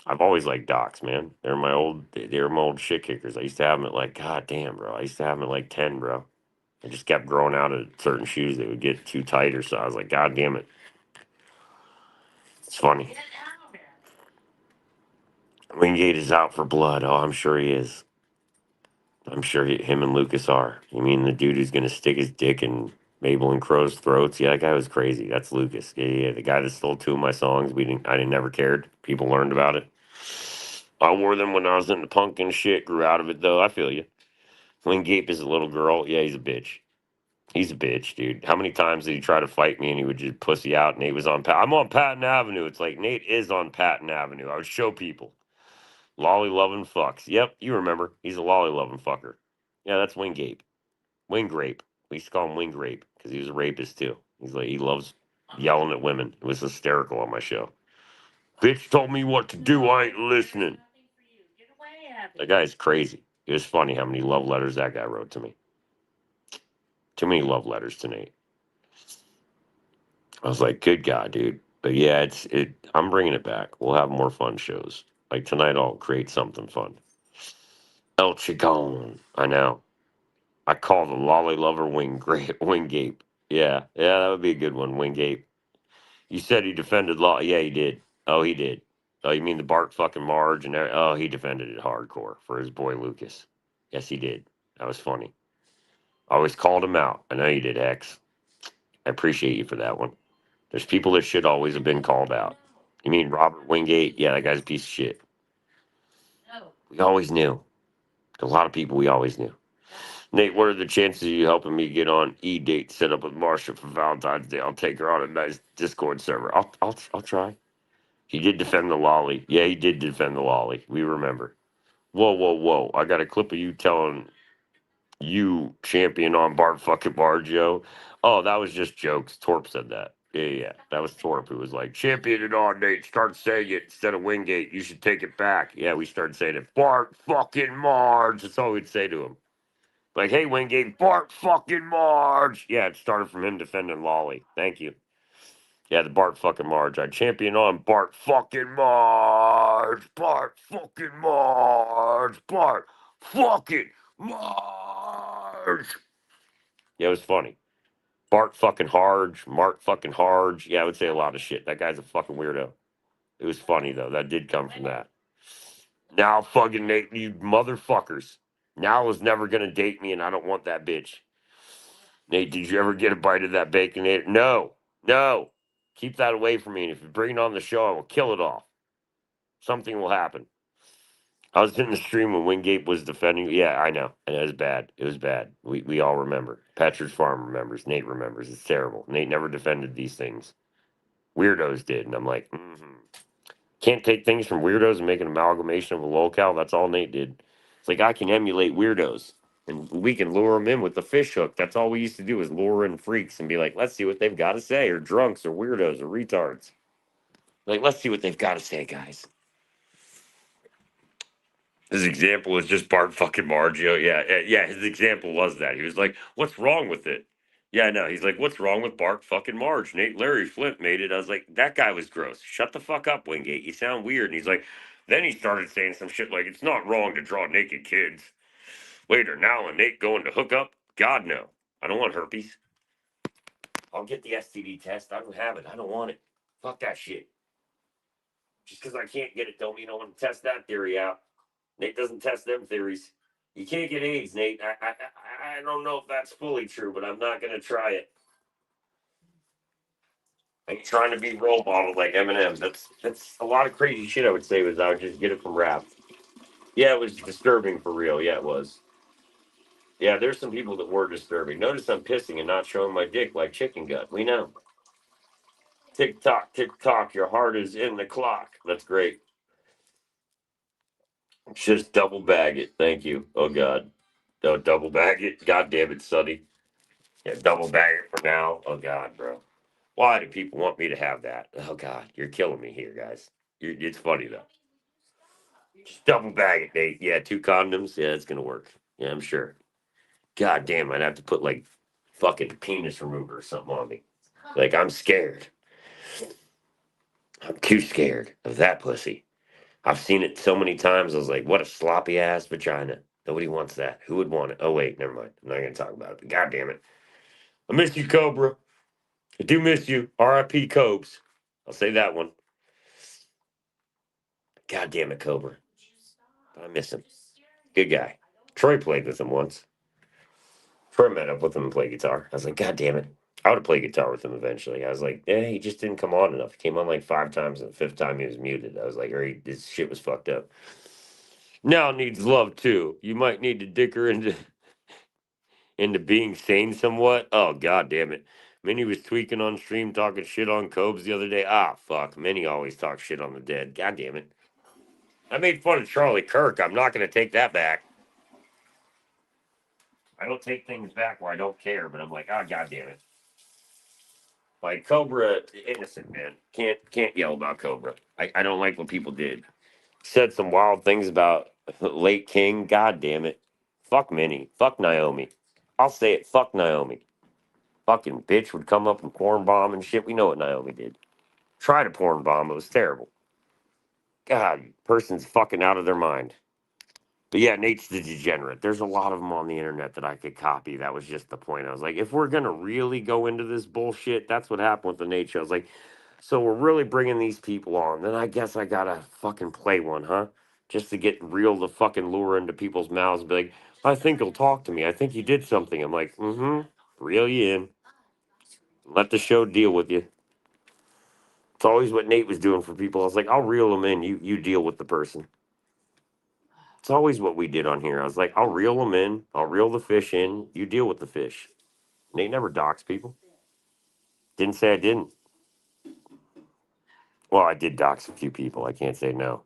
I've always liked Docs, man. They're my old shit kickers. I used to have them at like, god damn, bro. I used to have them at like 10, bro. I just kept growing out of certain shoes. They would get too tight or so. I was like, god damn it. It's funny. Wingate is out for blood. Oh, I'm sure he is. I'm sure him and Lucas are. You mean the dude who's going to stick his dick in Mabel and Crow's throats? Yeah, that guy was crazy. That's Lucas. Yeah, the guy that stole two of my songs. I didn't never cared. People learned about it. I wore them when I was into punk and shit. Grew out of it though. I feel you. Wingate is a little girl. Yeah, he's a bitch. He's a bitch, dude. How many times did he try to fight me and he would just pussy out? Nate was on. I'm on Patton Avenue. It's like Nate is on Patton Avenue. I would show people. Lolly loving fucks. Yep, you remember. He's a lolly loving fucker. Yeah, that's Wingate. Wing grape. We used to call him Wing Grape because he was a rapist too. He's like he loves yelling at women. It was hysterical on my show. Bitch told me what to do. I ain't listening. That guy's crazy. It was funny how many love letters that guy wrote to me. Too many love letters to Nate. I was like, good God, dude. But yeah, I'm bringing it back. We'll have more fun shows. Like tonight, I'll create something fun. El Chigon. I know. I call the lolly lover Wingate. Yeah, that would be a good one, Wingate. You said he defended law. Yeah, he did. Oh, he did. Oh, you mean the Bart fucking Marge and oh, he defended it hardcore for his boy Lucas. Yes, he did. That was funny. I always called him out. I know you did, X. I appreciate you for that one. There's people that should always have been called out. You mean Robert Wingate? Yeah, that guy's a piece of shit. We always knew. A lot of people we always knew. Nate, what are the chances of you helping me get on E-Date set up with Marsha for Valentine's Day? I'll take her on a nice Discord server. I'll try. He did defend the lolly. Yeah, he did defend the lolly. We remember. Whoa. I got a clip of you telling you champion on Bart fucking Bargio. Oh, that was just jokes. Torp said that. Yeah. That was Torp who was like, champion it on, Nate. Start saying it instead of Wingate. You should take it back. Yeah, we started saying it. Bart fucking Marge. That's all we'd say to him. Like, hey, Wingate, Bart fucking Marge. Yeah, it started from him defending Lolly. Thank you. Yeah, the Bart fucking Marge. I champion on Bart fucking Marge. Bart fucking Marge. Bart fucking Marge. Yeah, it was funny. Bart fucking Harge. Mark fucking Harge. Yeah, I would say a lot of shit. That guy's a fucking weirdo. It was funny, though. That did come from that. Now, fucking Nate, you motherfuckers. Now is never going to date me, and I don't want that bitch. Nate, did you ever get a bite of that Baconator? No. Keep that away from me. And if you bring it on the show, I will kill it off. Something will happen. I was in the stream when Wingate was defending. Yeah, I know. And it was bad. It was bad. We all remember. Patridge Farm remembers. Nate remembers. It's terrible. Nate never defended these things. Weirdos did. And I'm like, Can't take things from weirdos and make an amalgamation of a locale. That's all Nate did. It's like I can emulate weirdos. And we can lure them in with the fish hook. That's all we used to do is lure in freaks and be like, let's see what they've got to say, or drunks, or weirdos, or retards. Like, let's see what they've got to say, guys. His example is just Bart fucking Margio. Yeah. His example was that. He was like, what's wrong with it? Yeah, I know. He's like, what's wrong with Bart fucking Marge? Larry Flint made it. I was like, that guy was gross. Shut the fuck up, Wingate. You sound weird. And he's like, then he started saying some shit like, it's not wrong to draw naked kids. Wait, are Nal and Nate going to hook up? God, no. I don't want herpes. I'll get the STD test. I don't have it. I don't want it. Fuck that shit. Just because I can't get it don't mean I want to test that theory out. Nate doesn't test them theories. You can't get AIDS, Nate. I don't know if that's fully true, but I'm not going to try it. I ain't trying to be role model like Eminem. That's a lot of crazy shit I would say was I would just get it from rap. Yeah, it was disturbing for real. Yeah, it was. Yeah, there's some people that were disturbing. Notice I'm pissing and not showing my dick like chicken gut. We know. Tick tock, your heart is in the clock. That's great. Just double bag it. Thank you. Oh, God. Don't double bag it. God damn it, Sonny. Yeah, double bag it for now. Oh, God, bro. Why do people want me to have that? Oh, God. You're killing me here, guys. It's funny, though. Just double bag it, Nate. Yeah, 2 condoms. Yeah, it's going to work. Yeah, I'm sure. God damn, I'd have to put, like, fucking penis remover or something on me. Like, I'm scared. I'm too scared of that pussy. I've seen it so many times. I was like, what a sloppy ass vagina. Nobody wants that. Who would want it? Oh, wait, never mind. I'm not going to talk about it. But God damn it. I miss you, Cobra. I do miss you. R.I.P. Cobes. I'll say that one. God damn it, Cobra. I miss him. Good guy. Troy played with him once. Troy met up with him and played guitar. I was like, God damn it. I would have played guitar with him eventually. I was like, he just didn't come on enough. He came on like 5 times, and the fifth time he was muted. I was like, this shit was fucked up. Now needs love too. You might need to dick her into being sane somewhat. Oh, God damn it. Minnie was tweaking on stream, talking shit on Cobes the other day. Ah, fuck. Minnie always talks shit on the dead. God damn it. I made fun of Charlie Kirk. I'm not going to take that back. I don't take things back where I don't care, but I'm like, God damn it. Like Cobra, innocent man. Can't yell about Cobra. I don't like what people did. Said some wild things about late King. God damn it. Fuck Minnie. Fuck Naomi. I'll say it. Fuck Naomi. Fucking bitch would come up and porn bomb and shit. We know what Naomi did. Tried to porn bomb. It was terrible. God, person's fucking out of their mind. But yeah, Nate's the degenerate. There's a lot of them on the internet that I could copy. That was just the point. I was like, if we're gonna really go into this bullshit, that's what happened with the Nate show. I was like, so we're really bringing these people on. Then I guess I gotta fucking play one, huh? Just to get real the fucking lure into people's mouths and be like, I think he'll talk to me. I think he did something. I'm like, reel you in. Let the show deal with you. It's always what Nate was doing for people. I was like, I'll reel them in. You deal with the person. It's always what we did on here. I was like, I'll reel them in. I'll reel the fish in. You deal with the fish. Nate never docks people. Didn't say I didn't. Well, I did dox a few people. I can't say no.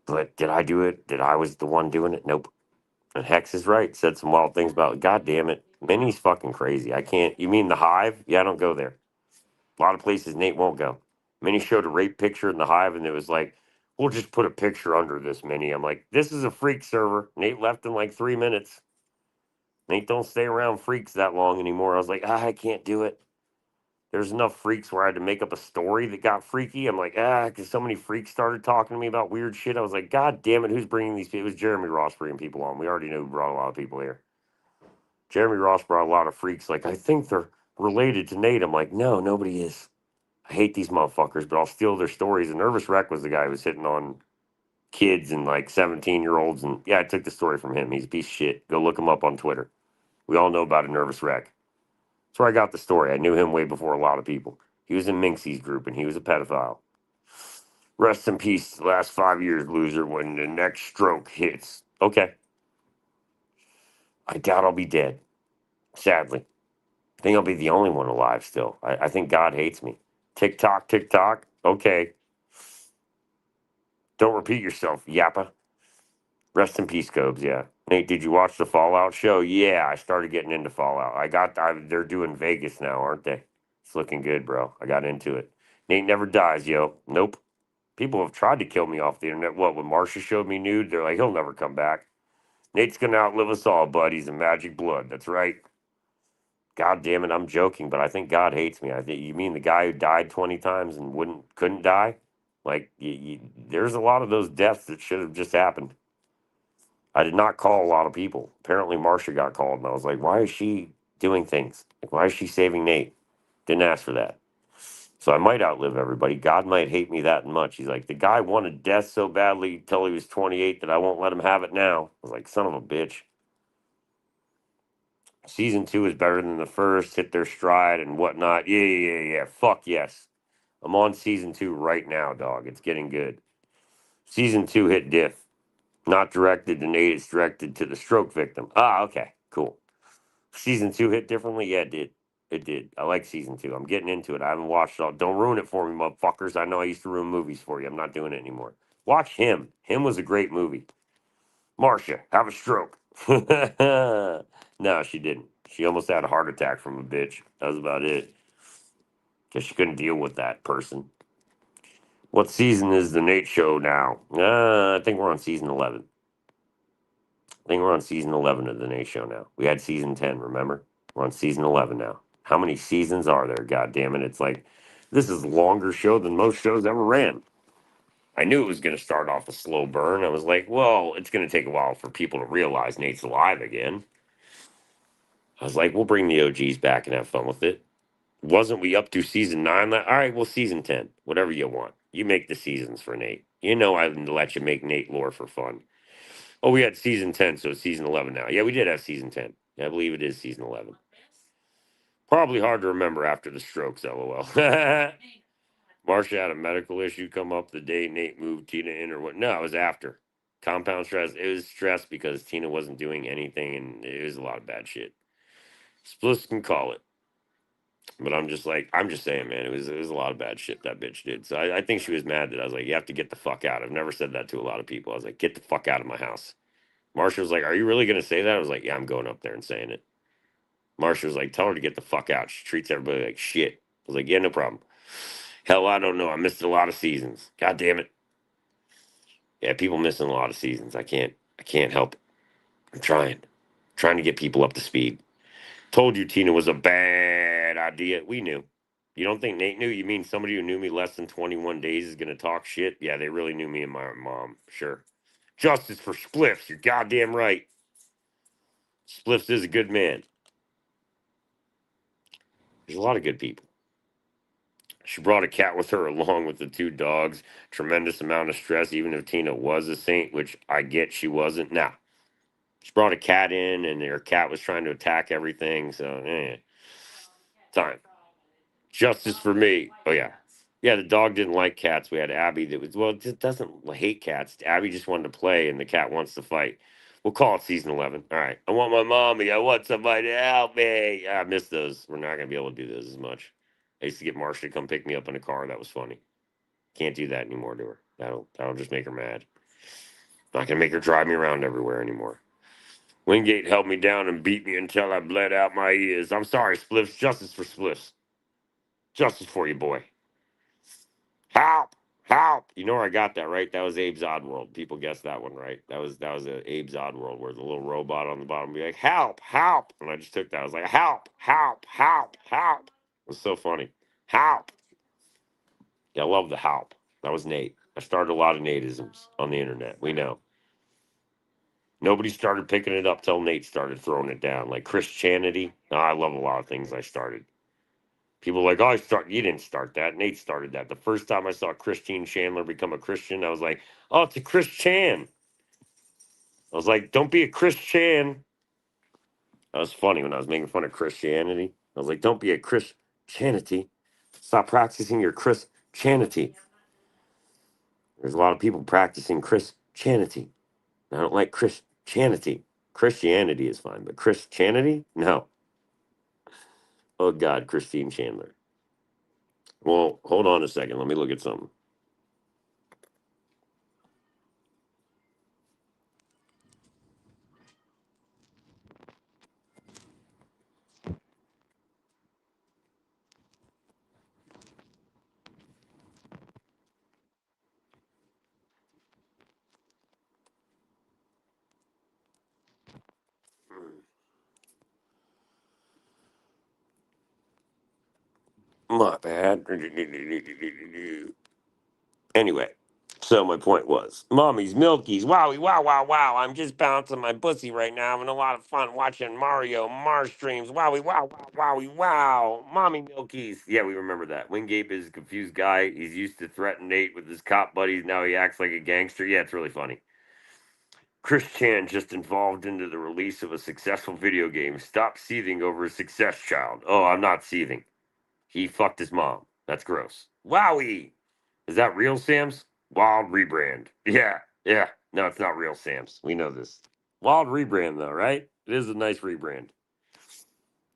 But did I do it? Did I was the one doing it? Nope. And Hex is right. Said some wild things about it. God damn it. Minnie's fucking crazy. I can't. You mean the Hive? Yeah, I don't go there. A lot of places Nate won't go. Minnie showed a rape picture in the Hive, and it was like, we'll just put a picture under this, Minnie. I'm like, this is a freak server. Nate left in like 3 minutes. Nate don't stay around freaks that long anymore. I was like, I can't do it. There's enough freaks where I had to make up a story that got freaky. I'm like, because so many freaks started talking to me about weird shit. I was like, God damn it, who's bringing these people? It was Jeremy Ross bringing people on. We already knew who brought a lot of people here. Jeremy Ross brought a lot of freaks. Like, I think they're related to Nate. I'm like, no, nobody is. I hate these motherfuckers, but I'll steal their stories. And Nervous Wreck was the guy who was hitting on kids and like 17-year-olds. And yeah, I took the story from him. He's a piece of shit. Go look him up on Twitter. We all know about a Nervous Wreck. That's where I got the story. I knew him way before a lot of people. He was in Minxie's group and he was a pedophile. Rest in peace. The last 5 years, loser, when the next stroke hits. Okay. I doubt I'll be dead. Sadly. I think I'll be the only one alive still. I think God hates me. Tick tock, tick tock. Okay. Don't repeat yourself, yappa. Rest in peace, Cobes. Yeah. Nate, did you watch the Fallout show? Yeah, I started getting into Fallout. They're doing Vegas now, aren't they? It's looking good, bro. I got into it. Nate never dies, yo. Nope. People have tried to kill me off the internet. What, when Marsha showed me nude, they're like, he'll never come back. Nate's gonna outlive us all, bud. He's a magic blood. That's right. God damn it, I'm joking, but I think God hates me. I think you mean the guy who died 20 times and couldn't die? Like, there's a lot of those deaths that should have just happened. I did not call a lot of people. Apparently, Marsha got called, and I was like, why is she doing things? Like, why is she saving Nate? Didn't ask for that. So I might outlive everybody. God might hate me that much. He's like, the guy wanted death so badly till he was 28 that I won't let him have it now. I was like, son of a bitch. Season 2 is better than the first. Hit their stride and whatnot. Yeah. Fuck yes. I'm on season 2 right now, dog. It's getting good. Season 2 hit diff. Not directed to Nate. It's directed to the stroke victim. Ah, okay. Cool. Season 2 hit differently? Yeah, it did. It did. I like season 2. I'm getting into it. I haven't watched it all. Don't ruin it for me, motherfuckers. I know I used to ruin movies for you. I'm not doing it anymore. Watch Him. Him was a great movie. Marcia, have a stroke. No, she didn't. She almost had a heart attack from a bitch. That was about it. Because she couldn't deal with that person. What season is the Nate show now? I think we're on season 11. I think we're on season 11 of the Nate show now. We had season 10, remember? We're on season 11 now. How many seasons are there? God damn it. It's like, this is a longer show than most shows ever ran. I knew it was going to start off a slow burn. I was like, well, it's going to take a while for people to realize Nate's alive again. I was like, we'll bring the OGs back and have fun with it. Wasn't we up to season 9? All right, well, season 10. Whatever you want. You make the seasons for Nate. You know I let you make Nate lore for fun. Oh, we had season 10, so it's season 11 now. Yeah, we did have season 10. I believe it is season 11. Probably hard to remember after the strokes, lol. Marsha had a medical issue come up the day Nate moved Tina in, or what? No, it was after. Compound stress. It was stress because Tina wasn't doing anything, and it was a lot of bad shit. Splits can call it. But I'm just saying, man, it was a lot of bad shit that bitch did. So I think she was mad that I was like, you have to get the fuck out. I've never said that to a lot of people. I was like, get the fuck out of my house. Marsha was like, are you really gonna say that? I was like, yeah, I'm going up there and saying it. Marsha was like, tell her to get the fuck out. She treats everybody like shit. I was like, yeah, no problem. Hell, I don't know. I missed a lot of seasons. God damn it. Yeah, people missing a lot of seasons. I can't help it. I'm trying to get people up to speed. Told you Tina was a bad idea. We knew. You don't think Nate knew? You mean somebody who knew me less than 21 days is going to talk shit? Yeah, they really knew me and my mom. Sure. Justice for Spliffs. You're goddamn right. Spliffs is a good man. There's a lot of good people. She brought a cat with her along with the two dogs. Tremendous amount of stress, even if Tina was a saint, which I get she wasn't. Nah. She brought a cat in, and her cat was trying to attack everything. So, time. Justice for me. Oh, yeah. Yeah, the dog didn't like cats. We had Abby that was, well, just doesn't hate cats. Abby just wanted to play, and the cat wants to fight. We'll call it season 11. All right. I want my mommy. I want somebody to help me. I miss those. We're not going to be able to do those as much. I used to get Marsha to come pick me up in a car. That was funny. Can't do that anymore to her. That'll just make her mad. Not going to make her drive me around everywhere anymore. Wingate held me down and beat me until I bled out my ears. I'm sorry, Spliffs. Justice for Spliffs. Justice for you, boy. Help! Help! You know where I got that, right? That was Abe's Oddworld. People guessed that one, right? That was a Abe's Oddworld where the little robot on the bottom would be like, help! Help! And I just took that. I was like, help! Help! Help! Help! It was so funny. Help! Yeah, I love the help. That was Nate. I started a lot of Nateisms on the internet. We know. Nobody started picking it up till Nate started throwing it down. Like Christianity. Oh, I love a lot of things I started. People are like, oh, you didn't start that. Nate started that. The first time I saw Christine Chandler become a Christian, I was like, oh, it's a Chris Chan. I was like, don't be a Chris Chan. That was funny when I was making fun of Christianity. I was like, don't be a Christianity. Stop practicing your Christianity. There's a lot of people practicing Christianity. I don't like Christianity. Christianity is fine, but Christianity? No. Oh, God, Christine Chandler. Well, hold on a second. Let me look at something. My bad. Anyway, so my point was, Mommy's Milkies, wowie, wow, wow, wow. I'm just bouncing my pussy right now, having a lot of fun watching Mario Mars streams. Wowie, wow, wow, wowie, wow. Mommy Milkies. Yeah, we remember that. Wingate is a confused guy. He's used to threaten Nate with his cop buddies. Now he acts like a gangster. Yeah, it's really funny. Chris Chan just involved into the release of a successful video game. Stop seething over a success child. Oh, I'm not seething. He fucked his mom. That's gross. Wowie. Is that real Sam's? Wild rebrand. Yeah, yeah. No, it's not real Sam's. We know this. Wild rebrand, though, right? It is a nice rebrand.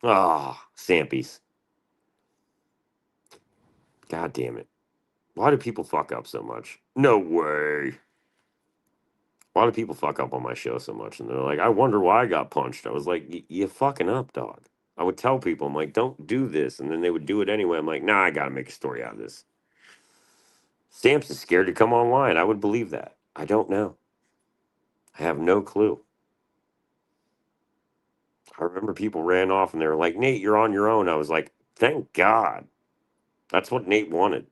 Ah, oh, Sampies. God damn it. Why do people fuck up so much? No way. Why do people fuck up on my show so much? And they're like, I wonder why I got punched. I was like, you fucking up, dog. I would tell people, I'm like, don't do this. And then they would do it anyway. I'm like, nah, I got to make a story out of this. Stamps is scared to come online. I would believe that. I don't know. I have no clue. I remember people ran off and they were like, Nate, you're on your own. I was like, thank God. That's what Nate wanted.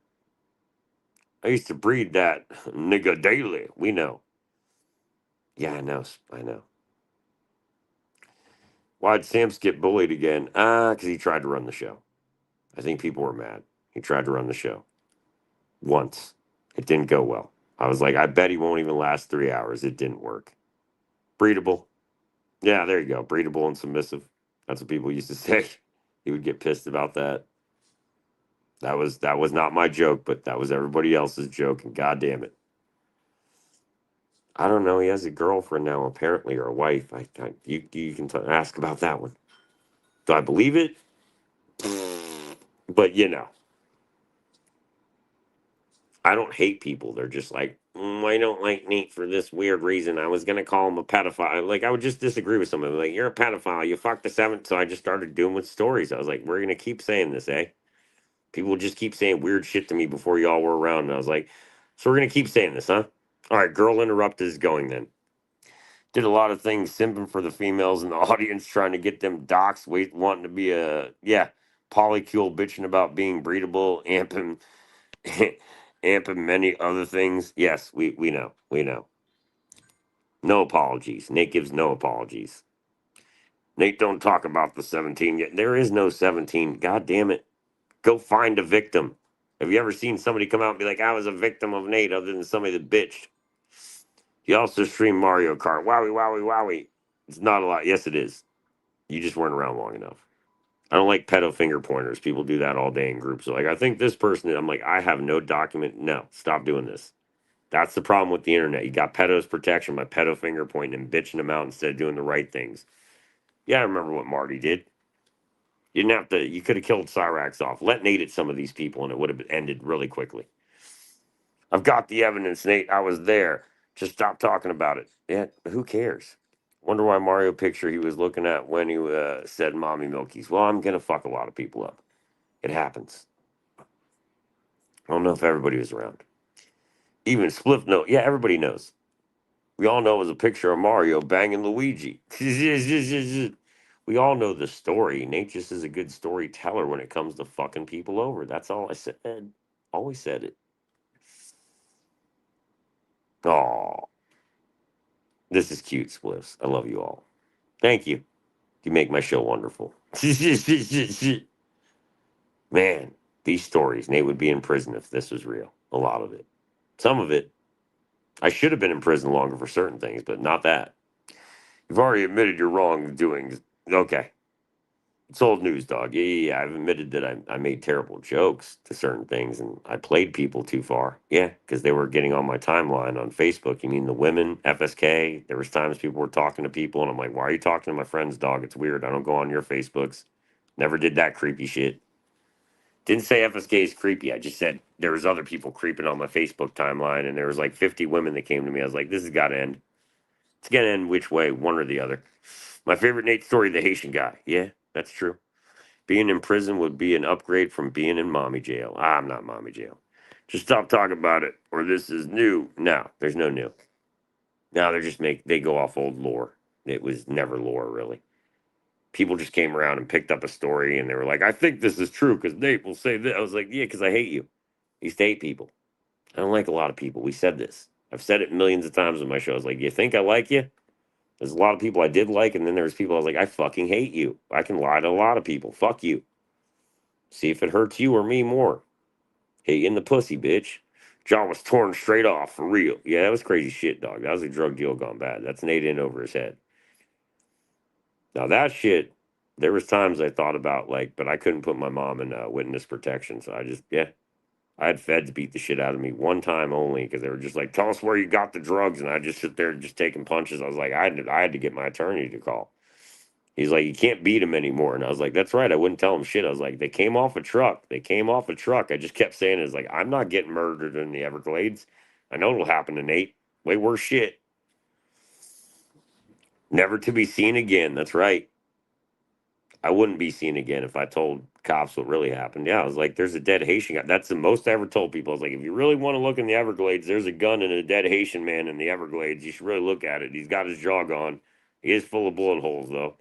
I used to breed that nigga daily. We know. Yeah, I know. I know. Why'd Samps get bullied again? Because he tried to run the show. I think people were mad. He tried to run the show once. It didn't go well. I was like, I bet he won't even last 3 hours. It didn't work. Breedable. Yeah, there you go. Breedable and submissive. That's what people used to say. He would get pissed about that. That was not my joke, but that was everybody else's joke, and god damn it. I don't know. He has a girlfriend now, apparently, or a wife. You can ask about that one. Do I believe it? But I don't hate people. They're just like, I don't like Nate for this weird reason. I was gonna call him a pedophile. Like I would just disagree with somebody. Like you're a pedophile. You fucked the seventh. So I just started doing with stories. I was like, we're gonna keep saying this, eh? People just keep saying weird shit to me before y'all were around, and I was like, so we're gonna keep saying this, huh? All right, girl interrupted is going then. Did a lot of things simping for the females in the audience, trying to get them docs, wanting to be polycule, bitching about being breedable, amping, amping many other things. Yes, we know, we know. No apologies. Nate gives no apologies. Nate, don't talk about the 17 yet. There is no 17. God damn it. Go find a victim. Have you ever seen somebody come out and be like, I was a victim of Nate, other than somebody that bitched? He also streamed Mario Kart. Wowie, wowie, wowie. It's not a lot. Yes, it is. You just weren't around long enough. I don't like pedo finger pointers. People do that all day in groups. So like, I think this person, I'm like, I have no document. No, stop doing this. That's the problem with the internet. You got pedos protection by pedo finger pointing and bitching them out instead of doing the right things. Yeah, I remember what Marty did. You didn't have to, you could have killed Cyrax off. Let Nate at some of these people and it would have ended really quickly. I've got the evidence, Nate. I was there. Just stop talking about it. Yeah, who cares? Wonder why Mario picture he was looking at when he said mommy milkies. Well, I'm going to fuck a lot of people up. It happens. I don't know if everybody was around. Even Spliff note. Yeah, everybody knows. We all know it was a picture of Mario banging Luigi. We all know the story. Nate just is a good storyteller when it comes to fucking people over. That's all I said. Always said it. Oh, this is cute, Spliffs. I love you all. Thank you. You make my show wonderful. Man, these stories. Nate would be in prison if this was real. A lot of it. Some of it. I should have been in prison longer for certain things, but not that. You've already admitted your wrongdoings. Okay. It's old news, dog. Yeah. I've admitted that I made terrible jokes to certain things and I played people too far. Yeah, because they were getting on my timeline on Facebook. You mean the women, FSK? There was times people were talking to people and I'm like, why are you talking to my friends, dog? It's weird. I don't go on your Facebooks. Never did that creepy shit. Didn't say FSK is creepy. I just said there was other people creeping on my Facebook timeline and there was like 50 women that came to me. I was like, this has got to end. It's going to end which way, one or the other. My favorite Nate story, the Haitian guy. Yeah, that's true. Being in prison would be an upgrade from being in mommy jail. I'm not mommy jail. Just stop talking about it, or this is new. No, there's no new. Now they go off old lore. It was never lore really. People just came around and picked up a story and they were like, I think this is true because Nate will say this. I was like, yeah, because I hate you. I used to hate people. I don't like a lot of people. We said this. I've said it millions of times on my shows. Like, you think I like you? There's a lot of people I did like, and then there's people I was like, I fucking hate you. I can lie to a lot of people. Fuck you. See if it hurts you or me more. Hit you in the pussy, bitch. Jaw was torn straight off, for real. Yeah, that was crazy shit, dog. That was a drug deal gone bad. That's Nate in over his head. Now that shit, there was times I thought about like, but I couldn't put my mom in witness protection, so I had feds beat the shit out of me one time only because they were just like, tell us where you got the drugs, and I just sit there just taking punches. I was like, I had to get my attorney to call. He's like, you can't beat him anymore. And I was like, that's right. I wouldn't tell him shit. I was like, they came off a truck. They came off a truck. I just kept saying, it's like, I'm not getting murdered in the Everglades. I know it'll happen to Nate. Way worse shit. Never to be seen again. That's right. I wouldn't be seen again if I told cops what really happened. Yeah, I was like, there's a dead Haitian guy. That's the most I ever told people. I was like, if you really want to look in the Everglades, there's a gun and a dead Haitian man in the Everglades. You should really look at it. He's got his jaw gone. He is full of bullet holes, though.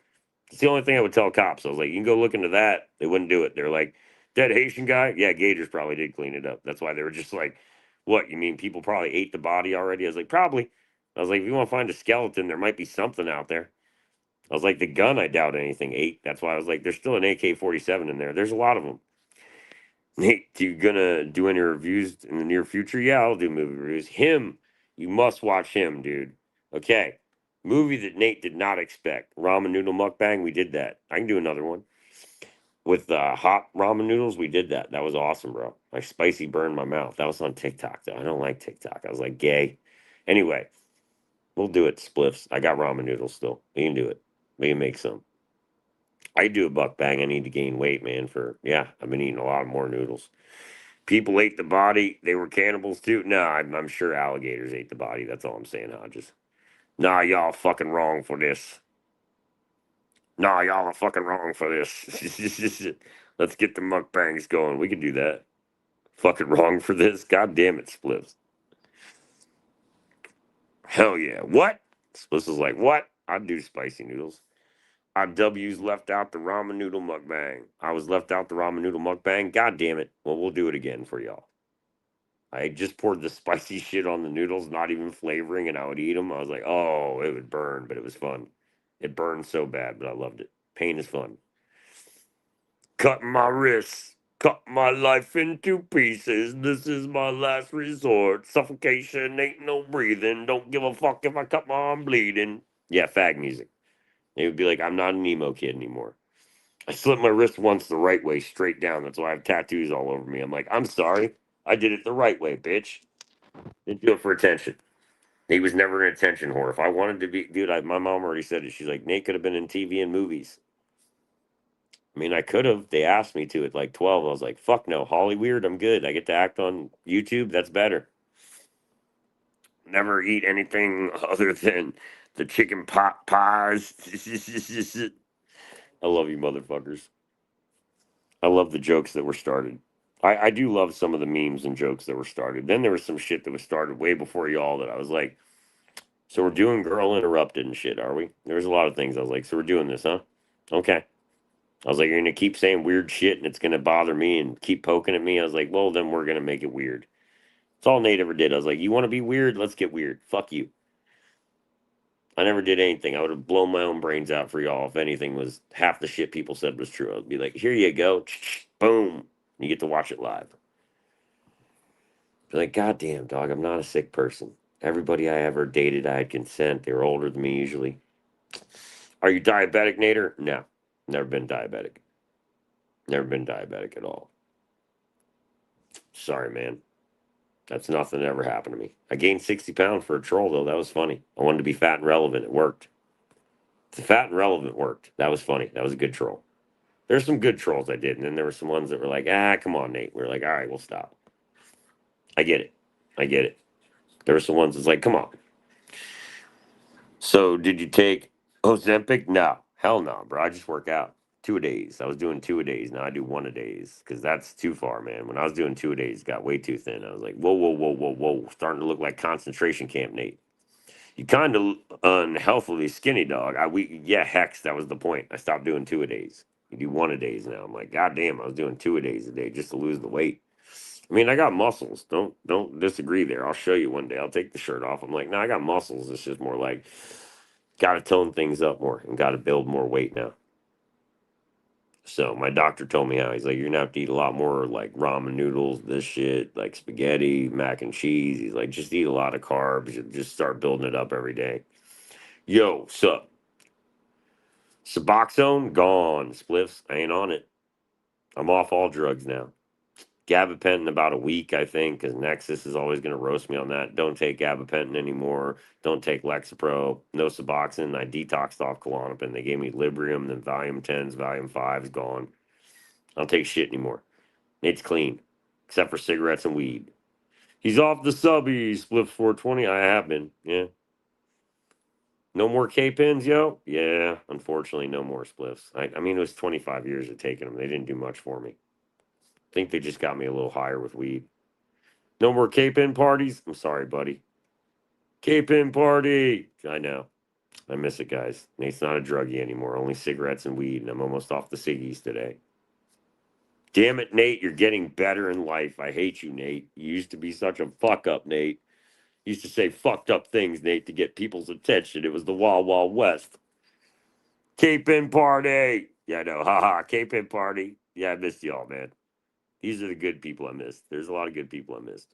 It's the only thing I would tell cops. I was like, you can go look into that. They wouldn't do it. They're like, dead Haitian guy? Yeah, Gators probably did clean it up. That's why they were just like, what? You mean people probably ate the body already? I was like, probably. I was like, if you want to find a skeleton, there might be something out there. I was like, the gun, I doubt anything ate. That's why I was like, there's still an AK 47 in there. There's a lot of them. Nate, you gonna do any reviews in the near future? Yeah, I'll do movie reviews. Him, you must watch him, dude. Okay. Movie that Nate did not expect. Ramen noodle mukbang, we did that. I can do another one. With hot ramen noodles, we did that. That was awesome, bro. My spicy burned my mouth. That was on TikTok, though. I don't like TikTok. I was like, gay. Anyway, we'll do it, spliffs. I got ramen noodles still. We can do it. We can make some. I do a mukbang. I need to gain weight, man. Yeah, I've been eating a lot more noodles. People ate the body. They were cannibals too. No, I'm sure alligators ate the body. That's all I'm saying, Hodges. Nah, y'all fucking wrong for this. Nah, y'all are fucking wrong for this. Let's get the mukbangs going. We can do that. Fucking wrong for this. God damn it, Spliffs. Hell yeah. What? Spliffs is like, what? I'd do spicy noodles. W's left out the ramen noodle mukbang. I was left out the ramen noodle mukbang. God damn it. Well, we'll do it again for y'all. I just poured the spicy shit on the noodles, not even flavoring, and I would eat them. I was like, oh, it would burn, but it was fun. It burned so bad, but I loved it. Pain is fun. Cut my wrists, cut my life into pieces. This is my last resort. Suffocation ain't no breathing. Don't give a fuck if I cut my arm bleeding. Yeah, fag music. They would be like, I'm not an emo kid anymore. I slit my wrist once the right way, straight down. That's why I have tattoos all over me. I'm like, I'm sorry. I did it the right way, bitch. Didn't do it for attention. He was never an attention whore. If I wanted to be, dude, my mom already said it. She's like, Nate could have been in TV and movies. I mean, I could have. They asked me to at like 12. I was like, fuck no. Holly Weird, I'm good. I get to act on YouTube. That's better. Never eat anything other than the chicken pot pies. I love you, motherfuckers. I love the jokes that were started. I do love some of the memes and jokes that were started. Then there was some shit that was started way before y'all that I was like, so we're doing Girl Interrupted and shit, are we? There was a lot of things I was like, so we're doing this, huh? Okay. I was like, you're gonna keep saying weird shit and it's gonna bother me and keep poking at me. I was like, well, then we're gonna make it weird. That's all Nate ever did. I was like, you want to be weird? Let's get weird. Fuck you. I never did anything. I would have blown my own brains out for y'all if anything was half the shit people said was true. I'd be like, here you go. Boom. You get to watch it live. Be like, God damn, dog, I'm not a sick person. Everybody I ever dated, I had consent. They were older than me usually. Are you diabetic, Nader? No. Never been diabetic. Never been diabetic at all. Sorry, man. That's nothing that ever happened to me. I gained 60 pounds for a troll, though. That was funny. I wanted to be fat and relevant. It worked. The fat and relevant worked. That was funny. That was a good troll. There's some good trolls I did, and then there were some ones that were like, come on, Nate. We are like, all right, we'll stop. I get it. I get it. There were some ones that's like, come on. So, did you take Ozempic? No. Hell no, bro. I just work out. 2 a days. I was doing 2 a days. Now I do 1 a days because that's too far, man. When I was doing 2 a days, it got way too thin. I was like, whoa, whoa, whoa, whoa, whoa. Starting to look like concentration camp, Nate. You kind of unhealthily skinny, dog. Yeah, hex. That was the point. I stopped doing 2 a days. You do 1 a days now. I'm like, God damn, I was doing 2 a days a day just to lose the weight. I mean, I got muscles. Don't disagree there. I'll show you one day. I'll take the shirt off. I'm like, no, I got muscles. It's just more like, got to tone things up more and got to build more weight now. So my doctor told me how he's like, you're gonna have to eat a lot more like ramen noodles, this shit, like spaghetti, mac and cheese. He's like, just eat a lot of carbs and just start building it up every day. Yo, sup? Suboxone gone. Spliffs, I ain't on it. I'm off all drugs now. Gabapentin about a week, I think, because Nexus is always going to roast me on that. Don't take gabapentin anymore. Don't take Lexapro. No Suboxone. I detoxed off Klonopin. They gave me Librium, then Valium 10s, Valium 5s gone. I don't take shit anymore. It's clean, except for cigarettes and weed. He's off the subby. Split 420. I have been. Yeah. No more K pins, yo. Yeah, unfortunately, no more spliffs. I mean, it was 25 years of taking them. They didn't do much for me. I think they just got me a little higher with weed. No more K pin parties. I'm sorry, buddy. K pin party. I know. I miss it, guys. Nate's not a druggie anymore. Only cigarettes and weed, and I'm almost off the ciggies today. Damn it, Nate. You're getting better in life. I hate you, Nate. You used to be such a fuck up, Nate. You used to say fucked up things, Nate, to get people's attention. It was the Wild Wild West. Cape in party. Yeah, no, haha. Cape in party. Yeah, I missed y'all, man. These are the good people I missed. There's a lot of good people I missed.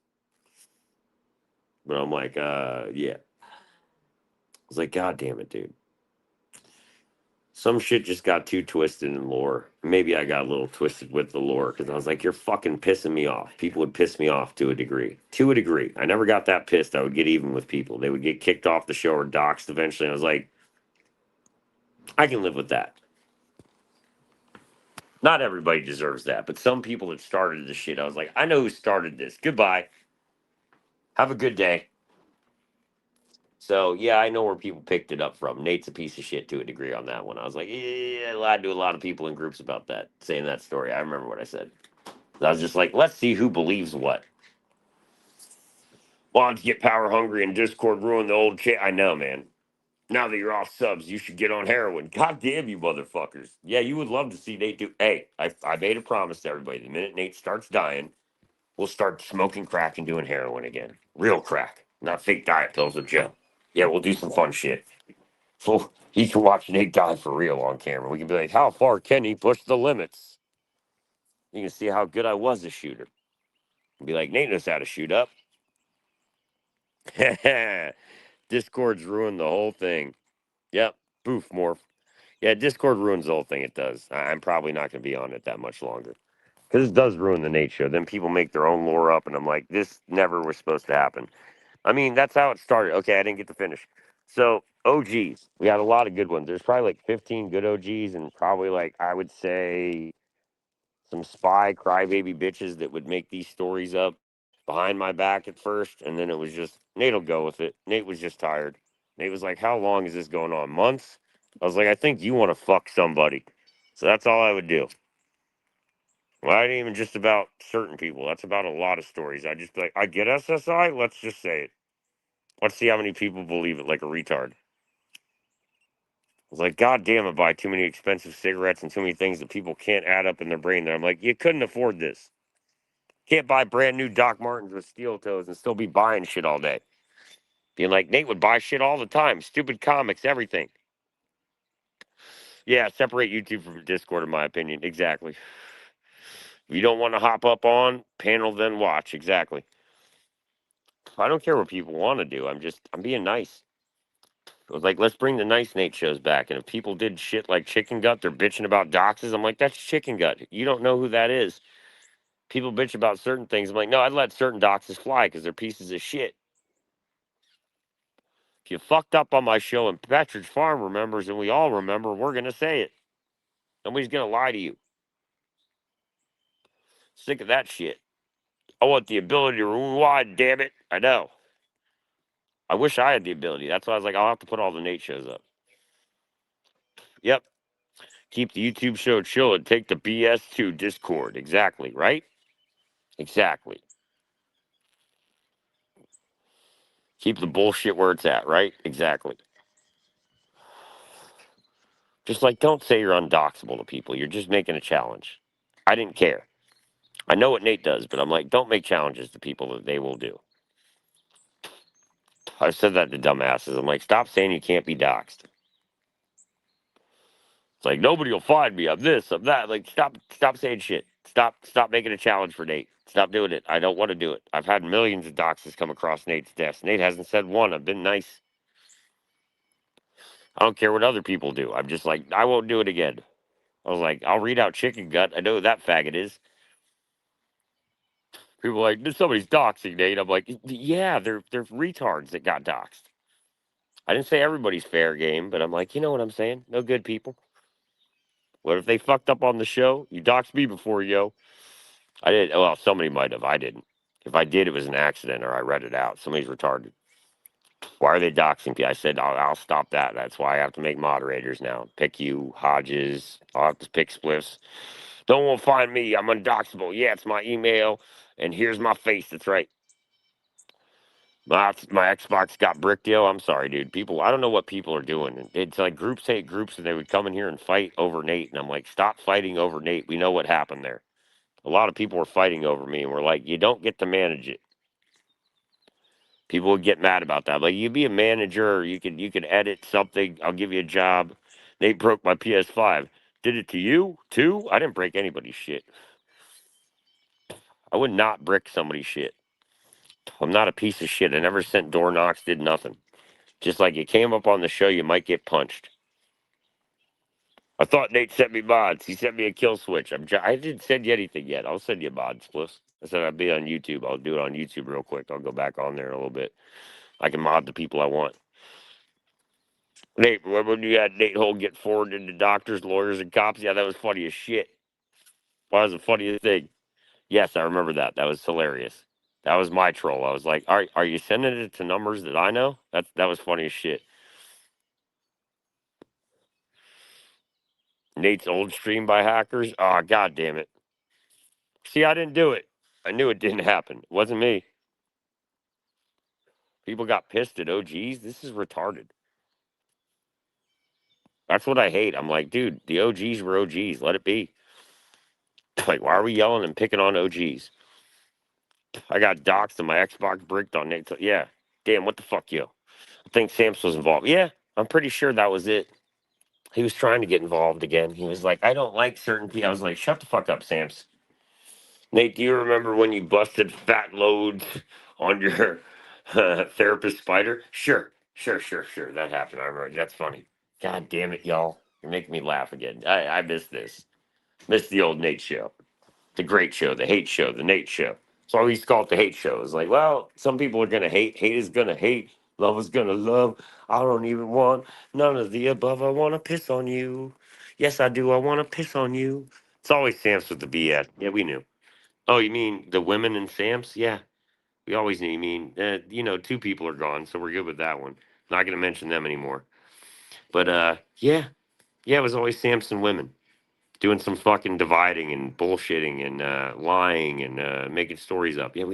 But I'm like, yeah. I was like, God damn it, dude. Some shit just got too twisted in lore. Maybe I got a little twisted with the lore because I was like, you're fucking pissing me off. People would piss me off to a degree. To a degree. I never got that pissed. I would get even with people. They would get kicked off the show or doxxed eventually. I was like, I can live with that. Not everybody deserves that, but some people that started this shit, I was like, I know who started this. Goodbye. Have a good day. So yeah, I know where people picked it up from. Nate's a piece of shit to a degree on that one. I was like, yeah, I lied to a lot of people in groups about that, saying that story. I remember what I said. I was just like, let's see who believes what. Wanted to get power hungry and Discord ruined the old shit. I know, man. Now that you're off subs, you should get on heroin. God damn you, motherfuckers. Yeah, you would love to see Nate do. Hey, I made a promise to everybody. The minute Nate starts dying, we'll start smoking crack and doing heroin again. Real crack, not fake diet pills with Joe. Yeah, we'll do some fun shit. So he can watch Nate die for real on camera. We can be like, how far can he push the limits? You can see how good I was a shooter. Be like, Nate knows how to shoot up. Discord's ruined the whole thing. Yep. Boof, morph. Yeah, Discord ruins the whole thing. It does. I'm probably not going to be on it that much longer. Because it does ruin the Nate show. Then people make their own lore up, and I'm like, this never was supposed to happen. I mean, that's how it started. Okay, I didn't get to finish. So, OGs. We had a lot of good ones. There's probably like 15 good OGs, and probably like, I would say, some spy crybaby bitches that would make these stories up behind my back at first, and then it was just Nate'll go with it. Nate was just tired. Nate was like, "How long is this going on? Months?" I was like, "I think you want to fuck somebody." So that's all I would do. Well, I ain't even just about certain people. That's about a lot of stories. I just be like, I get SSI. Let's just say it. Let's see how many people believe it like a retard. I was like, God damn, I buy too many expensive cigarettes and too many things that people can't add up in their brain. That I'm like, you couldn't afford this. Can't buy brand new Doc Martens with steel toes and still be buying shit all day. Being like, Nate would buy shit all the time. Stupid comics, everything. Yeah, separate YouTube from Discord, in my opinion. Exactly. If you don't want to hop up on panel, then watch. Exactly. I don't care what people want to do. I'm being nice. I was like, let's bring the nice Nate shows back. And if people did shit like Chicken Gut, they're bitching about doxes. I'm like, that's Chicken Gut. You don't know who that is. People bitch about certain things. I'm like, no, I'd let certain doxes fly because they're pieces of shit. If you fucked up on my show and Petridge Farm remembers and we all remember, we're going to say it. Nobody's going to lie to you. Sick of that shit. I want the ability to rewind, damn it. I know. I wish I had the ability. That's why I was like, I'll have to put all the Nate shows up. Yep. Keep the YouTube show chill and take the BS to Discord. Exactly, right? Exactly. Keep the bullshit where it's at, right? Exactly. Just like, don't say you're undoxable to people. You're just making a challenge. I didn't care. I know what Nate does, but I'm like, don't make challenges to people that they will do. I said that to dumbasses. I'm like, stop saying you can't be doxxed. It's like nobody will find me. I'm this. I'm that. Like, stop saying shit. Stop making a challenge for Nate. Stop doing it. I don't want to do it. I've had millions of doxes come across Nate's desk. Nate hasn't said one. I've been nice. I don't care what other people do. I'm just like, I won't do it again. I was like, I'll read out Chicken Gut. I know who that faggot is. People are like, somebody's doxing Nate. I'm like, yeah, they're retards that got doxed. I didn't say everybody's fair game, but I'm like, you know what I'm saying? No good people. What if they fucked up on the show? You doxed me before, yo. I did. Well, somebody might have. I didn't. If I did, it was an accident or I read it out. Somebody's retarded. Why are they doxing people? I said, I'll stop that. That's why I have to make moderators now. Pick you, Hodges. I'll have to pick Spliffs. No one will find me. I'm undoxable. Yeah, it's my email. And here's my face. That's right. My Xbox got brick deal. I'm sorry, dude. People, I don't know what people are doing. It's like groups hate groups, and they would come in here and fight over Nate. And I'm like, stop fighting over Nate. We know what happened there. A lot of people were fighting over me, and we're like, you don't get to manage it. People would get mad about that. Like, you be a manager, or you could edit something. I'll give you a job. Nate broke my PS5. Did it to you too? I didn't break anybody's shit. I would not brick somebody's shit. I'm not a piece of shit. I never sent door knocks, did nothing. Just like you came up on the show, you might get punched. I thought Nate sent me mods. He sent me a kill switch. I didn't send you anything yet. I'll send you mods, plus. I said I'd be on YouTube. I'll do it on YouTube real quick. I'll go back on there in a little bit. I can mod the people I want. Nate, remember when you had Nate Hole get forwarded to doctors, lawyers, and cops? Yeah, that was funny as shit. That was the funniest thing. Yes, I remember that. That was hilarious. That was my troll. I was like, are you sending it to numbers that I know? That was funny as shit. Nate's old stream by hackers. Oh, god damn it. See, I didn't do it. I knew it didn't happen. It wasn't me. People got pissed at OGs. This is retarded. That's what I hate. I'm like, dude, the OGs were OGs. Let it be. Like, why are we yelling and picking on OGs? I got doxxed and my Xbox bricked on Nate. Yeah. Damn, what the fuck, yo? I think Samps was involved. Yeah, I'm pretty sure that was it. He was trying to get involved again. He was like, I don't like certain people. I was like, shut the fuck up, Samps. Nate, do you remember when you busted fat loads on your therapist spider? Sure. That happened. I remember. That's funny. God damn it, y'all. You're making me laugh again. I miss this. Miss the old Nate show. The great show, the hate show, the Nate show. So I used to call it the hate show. It's like, well, some people are going to hate. Hate is going to hate. Love is going to love. I don't even want none of the above. I want to piss on you. Yes, I do. I want to piss on you. It's always Sam's with the BS. Yeah, we knew. Oh, you mean the women in Sam's? Yeah, we always knew. You mean, two people are gone, so we're good with that one. Not going to mention them anymore. But yeah, it was always Samson women doing some fucking dividing and bullshitting and lying and making stories up. Yeah,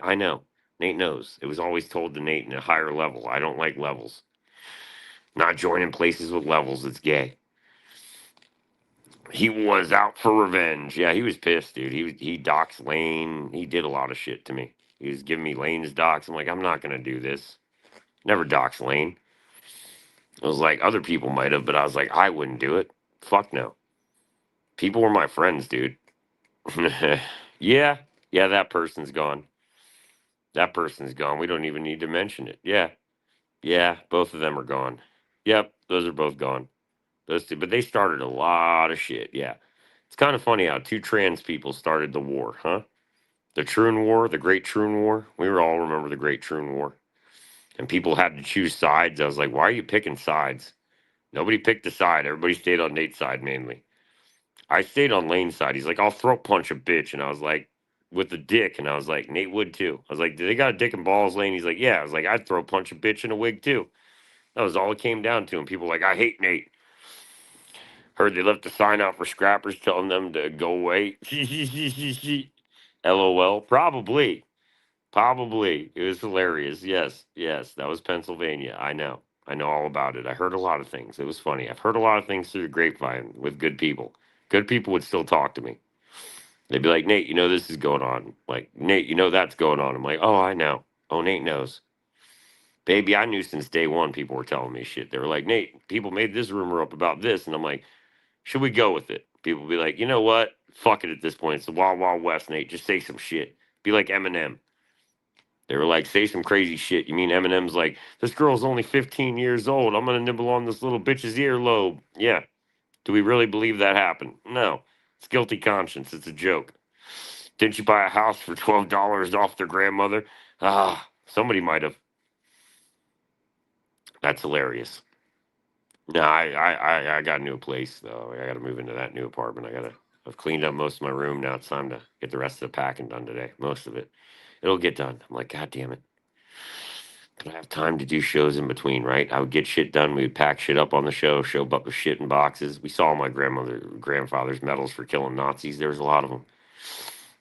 I know. Nate knows. It was always told to Nate in a higher level. I don't like levels. Not joining places with levels. It's gay. He was out for revenge. Yeah, he was pissed, dude. He doxed Lane. He did a lot of shit to me. He was giving me Lane's docs. I'm like, I'm not gonna do this. Never dox Lane. I was like, other people might have, but I was like, I wouldn't do it. Fuck no. People were my friends, dude. Yeah, that person's gone. That person's gone. We don't even need to mention it. Yeah, both of them are gone. Yep, those are both gone. Those two, but they started a lot of shit. Yeah, it's kind of funny how two trans people started the war, huh? The Troon War, the Great Troon War. We were all remember the Great Troon War, and people had to choose sides. I was like, why are you picking sides? Nobody picked a side. Everybody stayed on Nate's side mainly. I stayed on Lane's side. He's like, I'll throat punch a bitch. And I was like, with the dick. And I was like, Nate would too. I was like, do they got a dick and balls, Lane? He's like, yeah. I was like, I'd throat punch a bitch in a wig too. That was all it came down to. And people were like, I hate Nate. Heard they left a sign out for scrappers telling them to go away. LOL. Probably. Probably. It was hilarious. Yes. That was Pennsylvania. I know. I know all about it. I heard a lot of things. It was funny. I've heard a lot of things through the grapevine with good people. Good people would still talk to me. They'd be like, Nate, this is going on. Like, Nate, that's going on. I'm like, oh, I know. Oh, Nate knows. Baby, I knew since day one people were telling me shit. They were like, Nate, people made this rumor up about this. And I'm like, should we go with it? People be like, you know what? Fuck it at this point. It's the Wild Wild West, Nate. Just say some shit. Be like Eminem. They were like, say some crazy shit. You mean Eminem's like, this girl's only 15 years old. I'm going to nibble on this little bitch's earlobe. Yeah. Do we really believe that happened? No. It's guilty conscience. It's a joke. Didn't you buy a house for $12 off their grandmother? Ah, somebody might have. That's hilarious. No, I got a new place though. I got to move into that new apartment. I've cleaned up most of my room. Now it's time to get the rest of the packing done today. Most of it, it'll get done. I'm like, God damn it. But I have time to do shows in between, right? I would get shit done. We would pack shit up on the show up with shit in boxes. We saw my grandfather's medals for killing Nazis. There was a lot of them.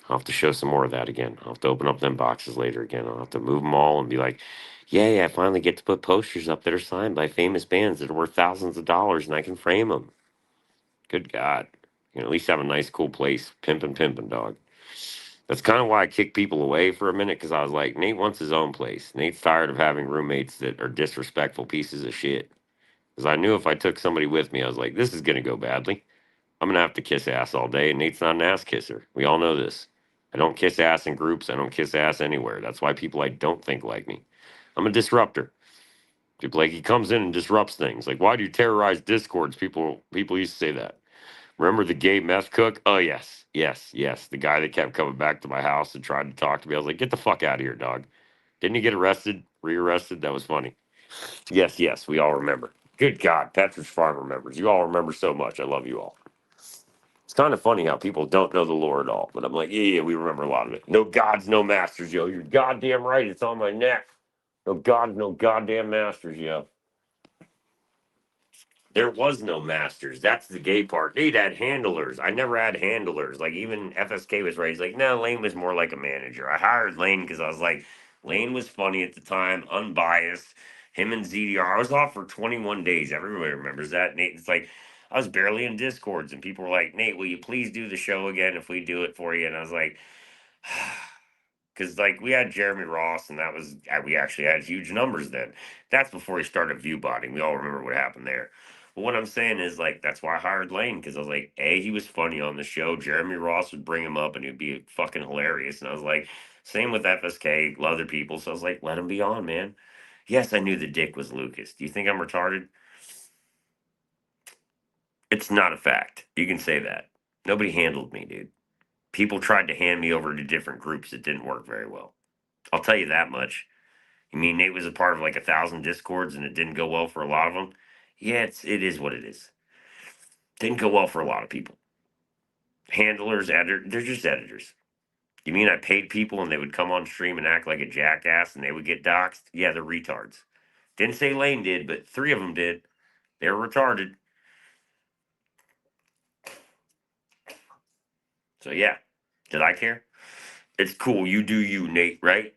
I'll have to show some more of that again. I'll have to open up them boxes later again. I'll have to move them all and be like, yeah, I finally get to put posters up that are signed by famous bands that are worth thousands of dollars and I can frame them. Good God. At least have a nice, cool place. Pimpin', dog. That's kind of why I kicked people away for a minute because I was like, Nate wants his own place. Nate's tired of having roommates that are disrespectful pieces of shit. Because I knew if I took somebody with me, I was like, this is going to go badly. I'm going to have to kiss ass all day. And Nate's not an ass kisser. We all know this. I don't kiss ass in groups. I don't kiss ass anywhere. That's why people I don't think like me. I'm a disruptor. People like he comes in and disrupts things. Like, why do you terrorize discords? People used to say that. Remember the gay meth cook? Oh yes, yes, yes. The guy that kept coming back to my house and tried to talk to me. I was like, get the fuck out of here, dog. Didn't you get arrested? Rearrested? That was funny. Yes, yes, we all remember. Good God, Patrick's Farm remembers. You all remember so much. I love you all. It's kind of funny how people don't know the lore at all. But I'm like, yeah, we remember a lot of it. No gods, no masters, yo. You're goddamn right. It's on my neck. No gods, no goddamn masters, yo. There was no masters. That's the gay part. They'd had handlers. I never had handlers. Like even FSK was right. He's like, no, Lane was more like a manager. I hired Lane because I was like, Lane was funny at the time, unbiased. Him and ZDR. I was off for 21 days. Everybody remembers that. Nate, it's like I was barely in discords, and people were like, Nate, will you please do the show again if we do it for you? And I was like, because like we had Jeremy Ross, and that was we actually had huge numbers then. That's before he started view botting. We all remember what happened there. But what I'm saying is like that's why I hired Lane because I was like, a he was funny on the show. Jeremy Ross would bring him up, and he'd be fucking hilarious. And I was like, same with FSK, other people. So I was like, let him be on, man. Yes, I knew the dick was Lucas. Do you think I'm retarded? It's not a fact. You can say that. Nobody handled me, dude. People tried to hand me over to different groups. It didn't work very well. I'll tell you that much. You mean Nate was a part of like 1,000 discords and it didn't go well for a lot of them? Yeah, it is what it is. Didn't go well for a lot of people. Handlers, they're just editors. You mean I paid people and they would come on stream and act like a jackass and they would get doxxed? Yeah, they're retards. Didn't say Lane did, but 3 of them did. They were retarded. So yeah, did I care? It's cool. You do you, Nate, right?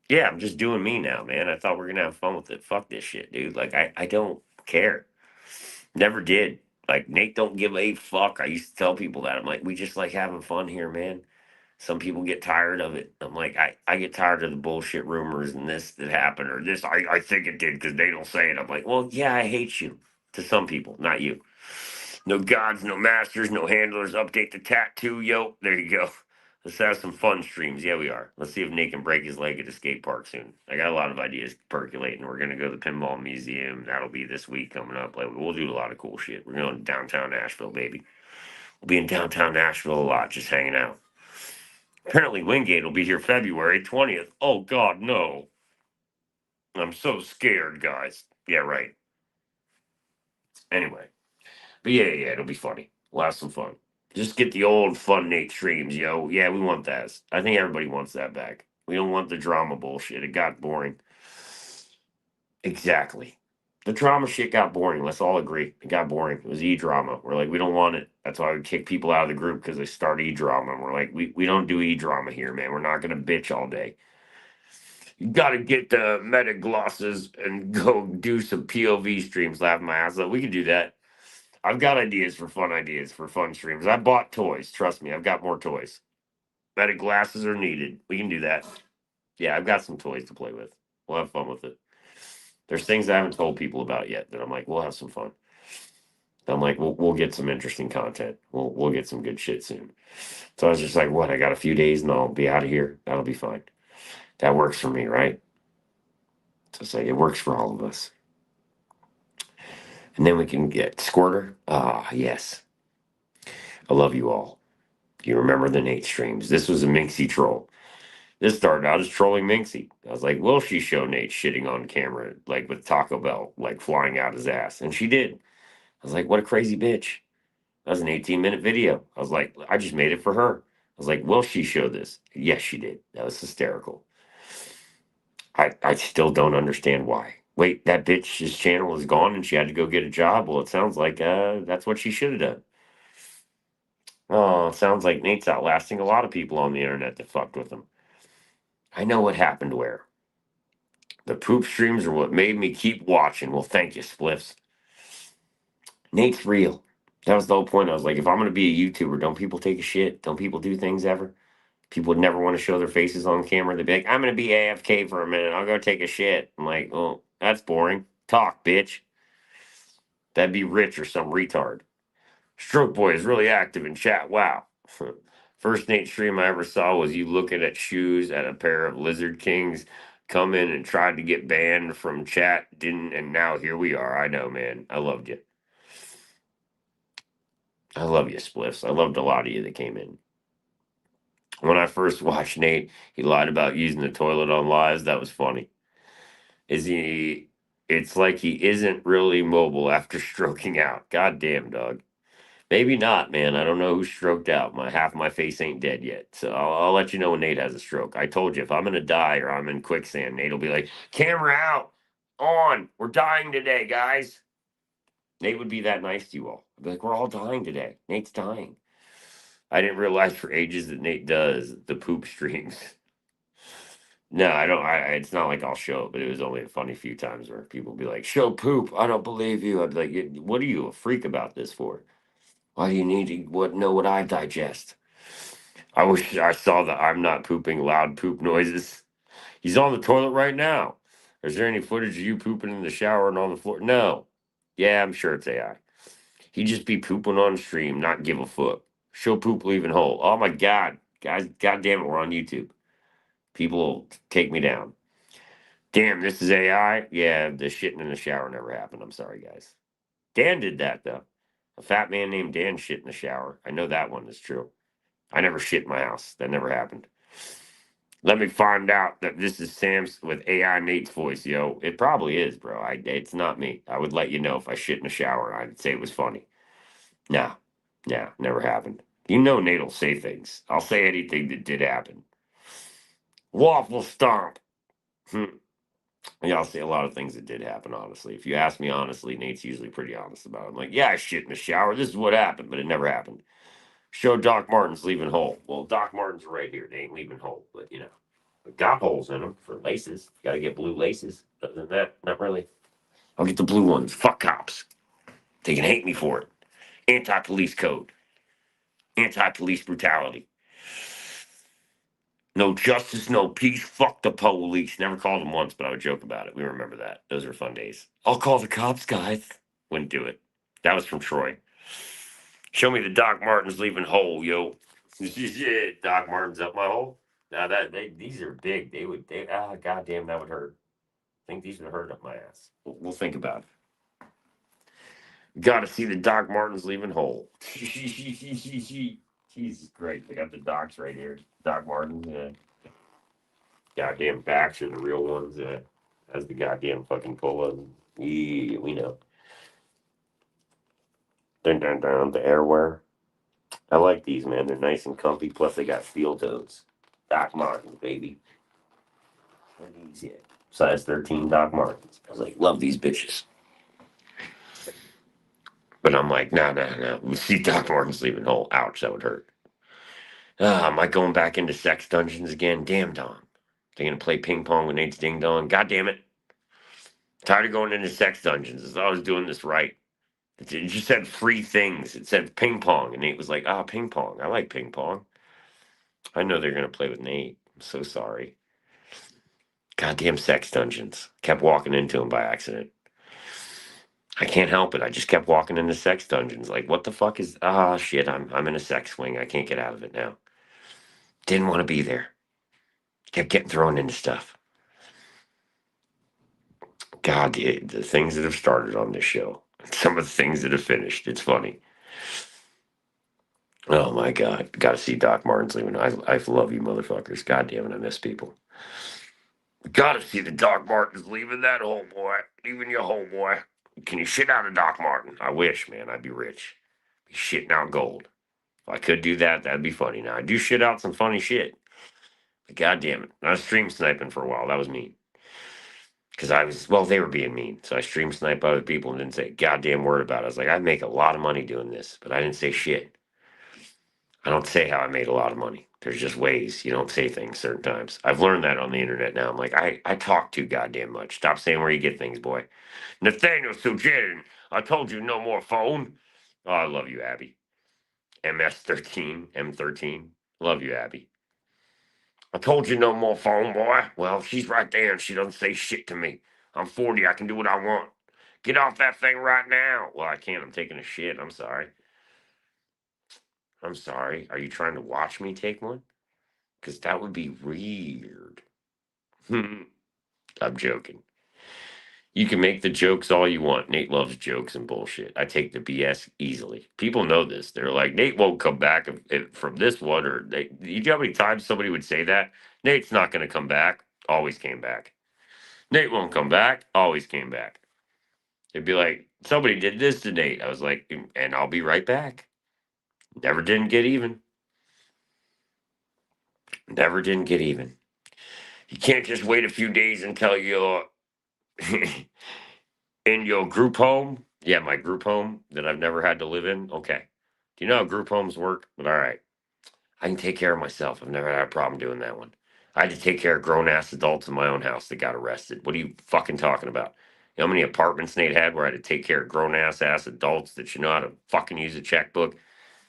Yeah, I'm just doing me now, man. I thought we are gonna have fun with it. Fuck this shit, dude. Like I don't care. Never did. Like Nate don't give a fuck. I used to tell people that. I'm like, we just like having fun here, man. Some people get tired of it. I'm like, I get tired of the bullshit rumors and this that happened or this. I think it did because they don't say it. I'm like, well, yeah, I hate you to some people, not you. No gods, no masters, no handlers. Update the tattoo, yo. There you go. Let's have some fun streams. Yeah, we are. Let's see if Nate can break his leg at a skate park soon. I got a lot of ideas percolating. We're gonna go to the Pinball Museum. That'll be this week coming up. Like we'll do a lot of cool shit. We're going to downtown Nashville, baby. We'll be in downtown Nashville a lot, just hanging out. Apparently, Wingate will be here February 20th. Oh God, no! I'm so scared, guys. Yeah, right. Anyway, but yeah, it'll be funny. We'll have some fun. Just get the old fun Nate streams, yo. Yeah, we want that. I think everybody wants that back. We don't want the drama bullshit. It got boring. Exactly. The drama shit got boring. Let's all agree. It got boring. It was e-drama. We're like, we don't want it. That's why we kick people out of the group because they start e-drama. And we're like, we don't do e-drama here, man. We're not gonna bitch all day. You gotta get the meta glosses and go do some POV streams, laughing my ass off. We can do that. I've got ideas for fun streams. I bought toys. Trust me, I've got more toys. Meta glasses are needed. We can do that. Yeah, I've got some toys to play with. We'll have fun with it. There's things I haven't told people about yet that I'm like, we'll have some fun. I'm like, we'll get some interesting content. We'll get some good shit soon. So I was just like, what? I got a few days and I'll be out of here. That'll be fine. That works for me, right? So it's like it works for all of us. And then we can get Squirter. Ah, yes. I love you all. You remember the Nate streams. This was a Minxie troll. This started out as trolling Minxie. I was like, will she show Nate shitting on camera, like with Taco Bell, like flying out his ass? And she did. I was like, what a crazy bitch. That was an 18-minute video. I was like, I just made it for her. I was like, will she show this? Yes, she did. That was hysterical. I still don't understand why. Wait, that bitch's channel is gone and she had to go get a job? Well, it sounds like that's what she should have done. Oh, it sounds like Nate's outlasting a lot of people on the internet that fucked with him. I know what happened where. The poop streams are what made me keep watching. Well, thank you, Spliffs. Nate's real. That was the whole point. I was like, if I'm going to be a YouTuber, don't people take a shit? Don't people do things ever? People would never want to show their faces on camera. They'd be like, I'm going to be AFK for a minute. I'll go take a shit. I'm like, oh, that's boring. Talk, bitch. That'd be Rich or some retard. Stroke Boy is really active in chat. Wow. First Nate stream I ever saw was you looking at shoes at a pair of Lizard Kings. Come in and tried to get banned from chat, didn't, and now here we are. I know, man. I loved you. I love you, Spliffs. I loved a lot of you that came in. When I first watched Nate, he lied about using the toilet on lives. That was funny. Is he? It's like he isn't really mobile after stroking out. God damn, dog. Maybe not, man. I don't know who stroked out. My half of my face ain't dead yet, so I'll let you know when Nate has a stroke. I told you if I'm gonna die or I'm in quicksand, Nate'll be like, "Camera out, on. We're dying today, guys." Nate would be that nice to you all. I'd be like, "We're all dying today. Nate's dying." I didn't realize for ages that Nate does the poop streams. No, I don't. It's not like I'll show it, but it was only a funny few times where people would be like, "Show poop." I don't believe you. I'd be like, "What are you a freak about this for? Why do you need to know what I digest?" I wish I saw the "I'm not pooping" loud poop noises. He's on the toilet right now. Is there any footage of you pooping in the shower and on the floor? No. Yeah, I'm sure it's AI. He just be pooping on stream, not give a fuck. Show poop leaving hole. Oh my god, guys! God damn it, we're on YouTube. People will take me down. Damn, this is AI. Yeah, the shitting in the shower never happened. I'm sorry, guys. Dan did that though. A fat man named Dan shit in the shower. I know that one is true. I never shit in my house. That never happened. Let me find out that this is Sam's with AI Nate's voice, yo. It probably is, bro. It's not me. I would let you know if I shit in the shower. I'd say it was funny. No, no, never happened. You know Nate'll say things. I'll say anything that did happen. Waffle stomp. Yeah, I'll say a lot of things that did happen, honestly. If you ask me honestly, Nate's usually pretty honest about it. I'm like, yeah, I shit in the shower. This is what happened, but it never happened. Show Doc Martens leaving hole. Well, Doc Martens are right here. They ain't leaving hole, but you know, they got holes in them for laces. Got to get blue laces. Other than that, not really. I'll get the blue ones. Fuck cops. They can hate me for it. Anti-police code. Anti-police brutality. No justice, no peace. Fuck the police. Never called them once, but I would joke about it. We remember that. Those were fun days. I'll call the cops, guys. Wouldn't do it. That was from Troy. Show me the Doc Martens leaving hole, yo. Shit, Doc Martens up my hole. Now these are big. Goddamn, that would hurt. I think these would hurt up my ass. We'll think about it. Got to see the Doc Martens leaving hole. Jesus Christ, they got the Docs right here. Doc Martens. Goddamn backs are the real ones. As the goddamn fucking pull. Yeah, we know. Dun dun dun. The airwear. I like these, man. They're nice and comfy. Plus, they got steel toes. Doc Martens, baby. What are these yet? Size 13 Doc Martens. I was like, love these bitches. But I'm like, nah. We see Doc Martens leaving hole. Ouch, that would hurt. Am I going back into sex dungeons again? Damn, Don. They gonna play ping pong with Nate's Ding Dong? God damn it. Tired of going into sex dungeons. I thought I was doing this right. It just said free things. It said ping pong. And Nate was like, ping pong. I like ping pong. I know they're gonna play with Nate. I'm so sorry. Goddamn sex dungeons. Kept walking into them by accident. I can't help it. I just kept walking into sex dungeons. Like, what the fuck is? Shit. I'm in a sex swing. I can't get out of it now. Didn't want to be there. Kept getting thrown into stuff. God, the things that have started on this show. Some of the things that have finished. It's funny. Oh my God. Got to see Doc Martens leaving. I love you, motherfuckers. God damn it. I miss people. Got to see the Doc Martens leaving that hole, boy. Leaving your hole, boy. Can you shit out a Doc Marten? I wish, man. I'd be rich. Be shitting out gold. If I could do that, that'd be funny. Now, I do shit out some funny shit. But God damn it. I was stream sniping for a while. That was mean. Because they were being mean. So I stream snipe other people and didn't say a goddamn word about it. I was like, I make a lot of money doing this, but I didn't say shit. I don't say how I made a lot of money. There's just ways you don't say things certain times. I've learned that on the internet now. I'm like, I talk too goddamn much. Stop saying where you get things, boy. Nathaniel Sujan, I told you no more phone. Oh, I love you, Abby. MS13, M13. Love you, Abby. I told you no more phone, boy. Well, she's right there and she doesn't say shit to me. I'm 40. I can do what I want. Get off that thing right now. Well, I can't. I'm taking a shit. I'm sorry. I'm sorry. Are you trying to watch me take one? Because that would be weird. I'm joking. You can make the jokes all you want. Nate loves jokes and bullshit. I take the BS easily. People know this. They're like, Nate won't come back from this one. Or you know how many times somebody would say that? Nate's not going to come back. Always came back. Nate won't come back. Always came back. They'd be like, somebody did this to Nate. I was like, and I'll be right back. Never didn't get even. Never didn't get even. You can't just wait a few days until you're in your group home. Yeah, my group home that I've never had to live in. Okay. Do you know how group homes work? But all right. I can take care of myself. I've never had a problem doing that one. I had to take care of grown ass adults in my own house that got arrested. What are you fucking talking about? You know how many apartments Nate had where I had to take care of grown ass adults that you know how to fucking use a checkbook?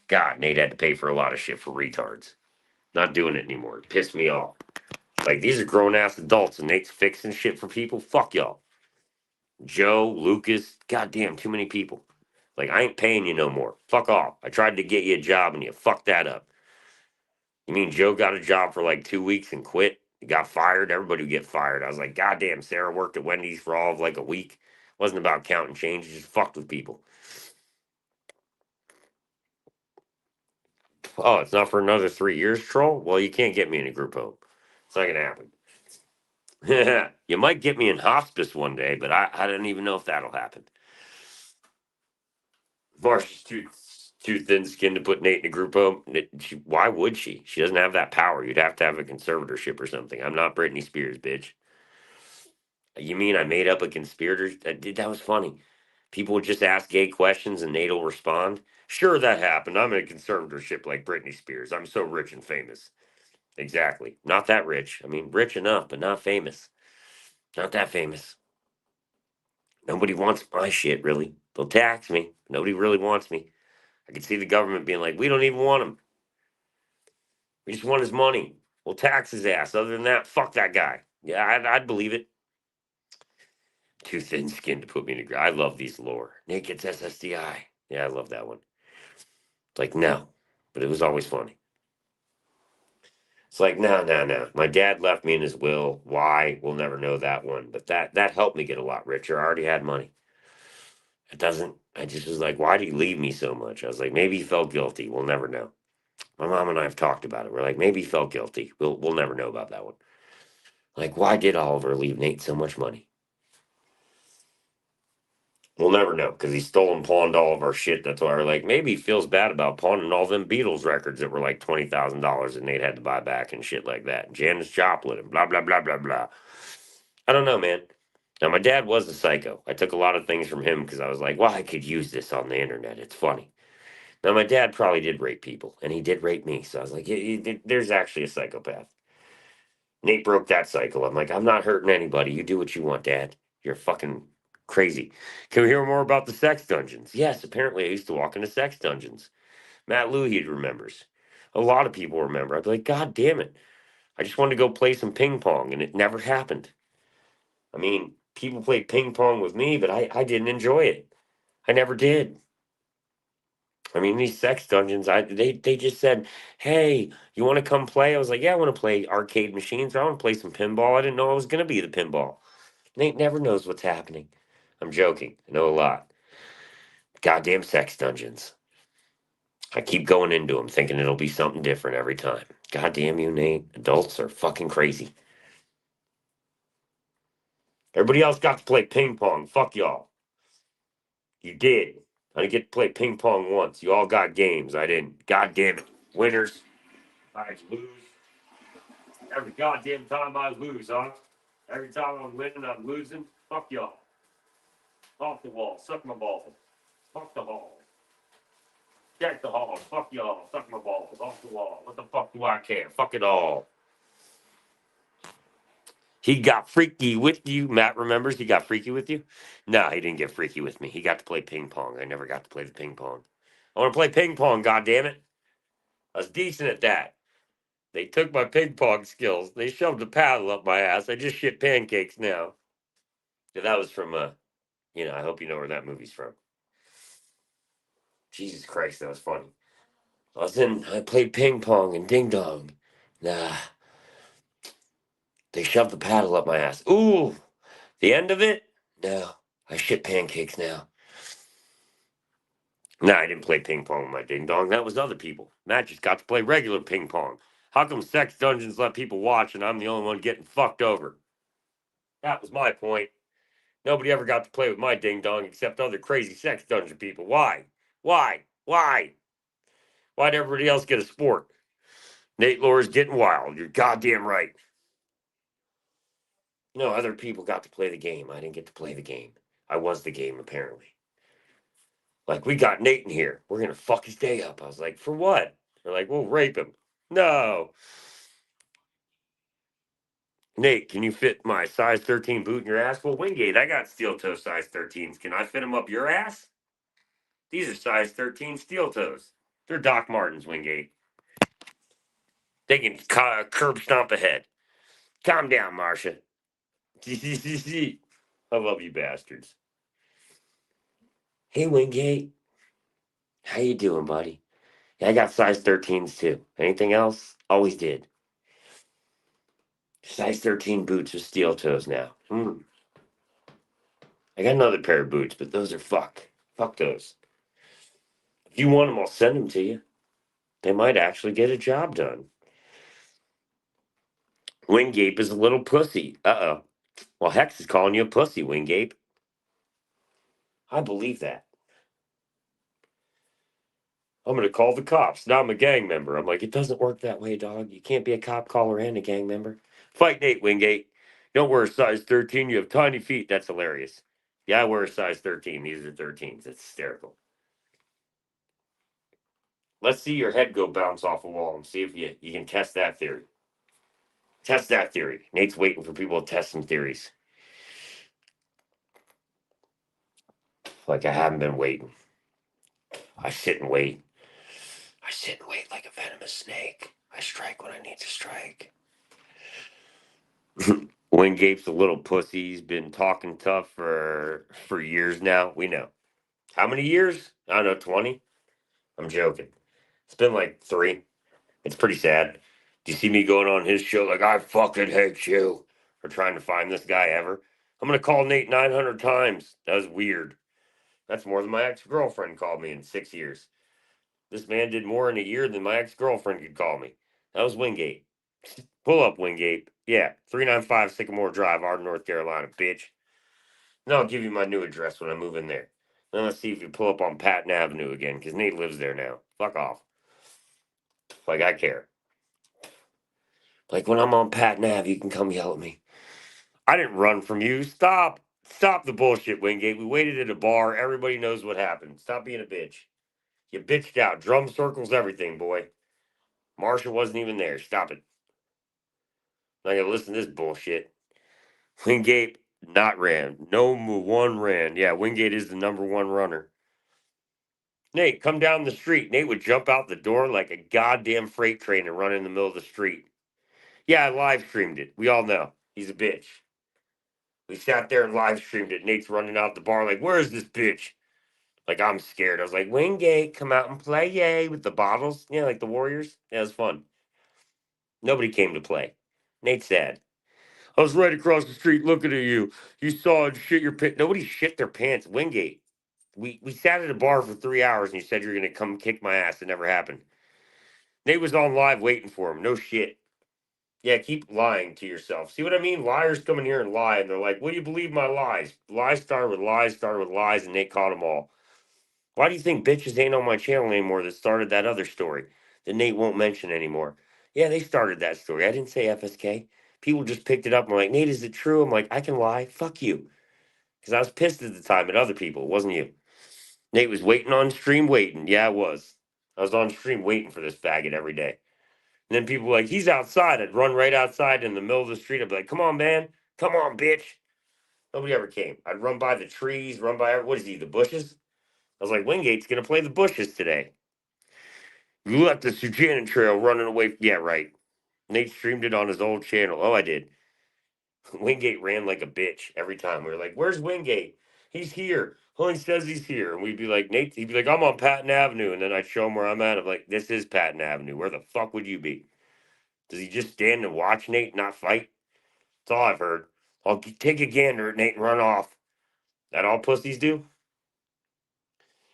God, Nate had to pay for a lot of shit for retards. Not doing it anymore. It pissed me off. Like, these are grown ass adults and Nate's fixing shit for people. Fuck y'all. Joe, Lucas, goddamn, too many people. Like, I ain't paying you no more. Fuck off. I tried to get you a job and you fucked that up. You mean Joe got a job for like 2 weeks and quit? He got fired. Everybody would get fired. I was like, goddamn, Sarah worked at Wendy's for all of like a week. It wasn't about counting change. Just fucked with people. Oh, it's not for another 3 years, troll? Well, you can't get me in a group home. It's not going to happen. You might get me in hospice one day, but I don't even know if that'll happen. Marcia's too thin skinned to put Nate in a group home. Why would she? She doesn't have that power. You'd have to have a conservatorship or something. I'm not Britney Spears, bitch. You mean I made up a conspirator? That was funny. People would just ask gay questions and Nate will respond. Sure, that happened. I'm in a conservatorship like Britney Spears. I'm so rich and famous. Exactly. Not that rich. I mean, rich enough, but not famous. Not that famous. Nobody wants my shit, really. They'll tax me. Nobody really wants me. I can see the government being like, we don't even want him. We just want his money. We'll tax his ass. Other than that, fuck that guy. Yeah, I'd believe it. Too thin skinned to put me in a ground. I love these lore. Nick, it's SSDI. Yeah, I love that one. It's like, no. But it was always funny. It's like, no. My dad left me in his will. Why? We'll never know that one. But that helped me get a lot richer. I already had money. It doesn't, I just was like, why did he leave me so much? I was like, maybe he felt guilty. We'll never know. My mom and I have talked about it. We're like, maybe he felt guilty. We'll never know about that one. Like, why did Oliver leave Nate so much money? We'll never know because he stole and pawned all of our shit. That's why we're like, maybe he feels bad about pawning all them Beatles records that were like $20,000 and Nate had to buy back and shit like that. Janis Joplin and blah, blah, blah, blah, blah. I don't know, man. Now, my dad was a psycho. I took a lot of things from him because I was like, well, I could use this on the internet. It's funny. Now, my dad probably did rape people, and he did rape me. So I was like, there's actually a psychopath. Nate broke that cycle. I'm like, I'm not hurting anybody. You do what you want, Dad. You're fucking crazy. Can we hear more about the sex dungeons? Yes, apparently I used to walk into sex dungeons. Matt Luhed remembers. A lot of people remember. I'd be like, God damn it. I just wanted to go play some ping pong, and it never happened. I mean, people played ping pong with me, but I didn't enjoy it. I never did. I mean, these sex dungeons, they just said, "Hey, you want to come play?" I was like, "Yeah, I want to play arcade machines. I want to play some pinball." I didn't know I was going to be the pinball. Nate never knows what's happening. I'm joking. I know a lot. Goddamn sex dungeons. I keep going into them thinking it'll be something different every time. Goddamn you, Nate. Adults are fucking crazy. Everybody else got to play ping pong. Fuck y'all. You did. I didn't get to play ping pong once. You all got games. I didn't. God damn it. Winners. I lose. Every goddamn time I lose, huh? Every time I'm winning, I'm losing. Fuck y'all. Off the wall. Suck my balls. Fuck the hall. Check the hall. Fuck y'all. Suck my balls. Off the wall. What the fuck do I care? Fuck it all. He got freaky with you. Matt remembers he got freaky with you? No, he didn't get freaky with me. He got to play ping pong. I never got to play the ping pong. I want to play ping pong, goddammit. I was decent at that. They took my ping pong skills. They shoved a paddle up my ass. I just shit pancakes now. Yeah, that was from I hope you know where that movie's from. Jesus Christ, that was funny. I played ping pong and ding dong. Nah, they shoved the paddle up my ass. Ooh, the end of it? No, I shit pancakes now. No, I didn't play ping pong with my ding dong. That was other people. Matt just got to play regular ping pong. How come sex dungeons let people watch and I'm the only one getting fucked over? That was my point. Nobody ever got to play with my ding dong except other crazy sex dungeon people. Why? Why? Why? Why'd everybody else get a sport? Nate Lore's getting wild. You're goddamn right. No, other people got to play the game. I didn't get to play the game. I was the game, apparently. Like, we got Nate in here. We're going to fuck his day up. I was like, for what? They're like, we'll rape him. No. Nate, can you fit my size 13 boot in your ass? Well, Wingate, I got steel toe size 13s. Can I fit them up your ass? These are size 13 steel toes. They're Doc Martens, Wingate. They can curb stomp ahead. Calm down, Marcia. I love you bastards. Hey, Wingate. How you doing, buddy? Yeah, I got size 13s too. Anything else? Always did. Size 13 boots with steel toes now. I got another pair of boots, but those are fuck. Fuck those. If you want them, I'll send them to you. They might actually get a job done. Wingape is a little pussy. Uh-oh. Well, Hex is calling you a pussy, Wingape. I believe that. I'm going to call the cops. Now I'm a gang member. I'm like, it doesn't work that way, dog. You can't be a cop caller and a gang member. Fight Nate, Wingate. Don't wear a size 13. You have tiny feet. That's hilarious. Yeah, I wear a size 13. These are 13s. It's hysterical. Let's see your head go bounce off a wall and see if you can test that theory. Test that theory. Nate's waiting for people to test some theories. Like I haven't been waiting. I sit and wait. I sit and wait like a venomous snake. I strike when I need to strike. Wingape's a little pussy. He's been talking tough for years now. We know. How many years? I don't know, 20? I'm joking. It's been like 3. It's pretty sad. Do you see me going on his show like, I fucking hate you? Or trying to find this guy ever? I'm going to call Nate 900 times. That was weird. That's more than my ex-girlfriend called me in 6 years. This man did more in a year than my ex-girlfriend could call me. That was Wingate. Pull up, Wingate. Yeah, 395 Sycamore Drive, Arden, North Carolina, bitch. And I'll give you my new address when I move in there. Then let's see if you pull up on Patton Avenue again, because Nate lives there now. Fuck off. Like, I care. Like, when I'm on Patton Ave, you can come yell at me. I didn't run from you. Stop. Stop the bullshit, Wingate. We waited at a bar. Everybody knows what happened. Stop being a bitch. You bitched out. Drum circles, everything, boy. Marsha wasn't even there. Stop it. I'm not gonna listen to this bullshit. Wingate not ran. No one ran. Yeah, Wingate is the number one runner. Nate, come down the street. Nate would jump out the door like a goddamn freight train and run in the middle of the street. Yeah, I live streamed it. We all know. He's a bitch. We sat there and live streamed it. Nate's running out the bar like, where's this bitch? Like, I'm scared. I was like, Wingate, come out and play, yay, with the bottles. Yeah, like the Warriors. Yeah, it was fun. Nobody came to play. Nate's sad. I was right across the street looking at you. You saw it shit your pants. Nobody shit their pants. Wingate. We sat at a bar for 3 hours and you said you were gonna come kick my ass. It never happened. Nate was on live waiting for him. No shit. Yeah, keep lying to yourself. See what I mean? Liars come in here and lie, and they're like, "Will you believe my lies?" Lies started with lies, and Nate caught them all. Why do you think bitches ain't on my channel anymore that started that other story that Nate won't mention anymore? Yeah, they started that story. I didn't say FSK. People just picked it up. I'm like, Nate, is it true? I'm like, I can lie. Fuck you. Because I was pissed at the time at other people. It wasn't you. Nate was waiting on stream, waiting. Yeah, I was. I was on stream waiting for this faggot every day. And then people were like, he's outside. I'd run right outside in the middle of the street. I'd be like, come on, man. Come on, bitch. Nobody ever came. I'd run by the trees, run by, what is he, the bushes? I was like, Wingate's going to play the bushes today. You left the Sujanan Trail running away. Yeah, right. Nate streamed it on his old channel. Oh, I did. Wingate ran like a bitch every time. We were like, where's Wingate? He's here. He says he's here. And we'd be like, Nate, he'd be like, I'm on Patton Avenue. And then I'd show him where I'm at. I'm like, this is Patton Avenue. Where the fuck would you be? Does he just stand and watch Nate, not fight? That's all I've heard. I'll take a gander at Nate and run off. That all pussies do?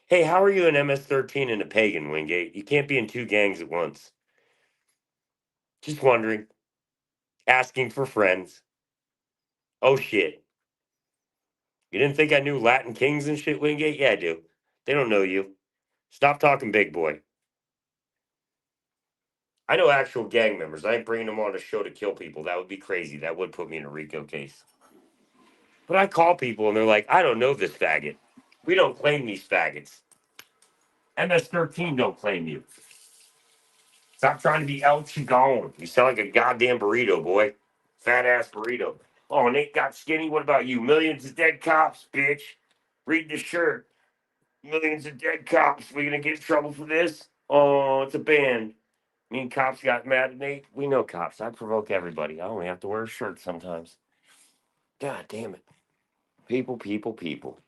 Hey, how are you in MS-13 and a pagan, Wingate? You can't be in two gangs at once. Just wondering. Asking for friends. Oh, shit. You didn't think I knew Latin kings and shit, Wingate? Yeah, I do. They don't know you. Stop talking big boy. I know actual gang members. I ain't bringing them on a show to kill people. That would be crazy. That would put me in a RICO case. But I call people and they're like, I don't know this faggot. We don't claim these faggots. MS-13 don't claim you. Stop trying to be El Chigon. You sound like a goddamn burrito, boy. Fat ass burrito. Oh, Nate got skinny. What about you? Millions of dead cops, bitch. Read the shirt. Millions of dead cops. We gonna get in trouble for this? Oh, it's a band. Me and cops got mad at Nate. We know cops. I provoke everybody. I only have to wear a shirt sometimes. God damn it. People, people, people.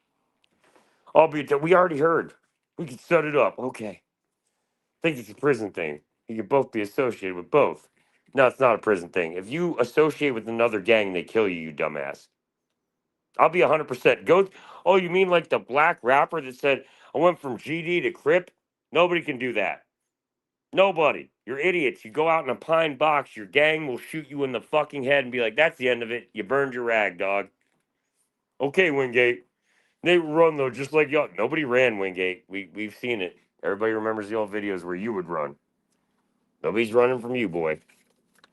We already heard. We can set it up. Okay. I think it's a prison thing. You could both be associated with both. No, it's not a prison thing. If you associate with another gang, they kill you, you dumbass. I'll be 100%. Go. Oh, you mean like the black rapper that said, I went from GD to Crip? Nobody can do that. Nobody. You're idiots. You go out in a pine box, your gang will shoot you in the fucking head and be like, that's the end of it. You burned your rag, dog. Okay, Wingate. They run, though, just like y'all. Nobody ran, Wingate. We've seen it. Everybody remembers the old videos where you would run. Nobody's running from you, boy.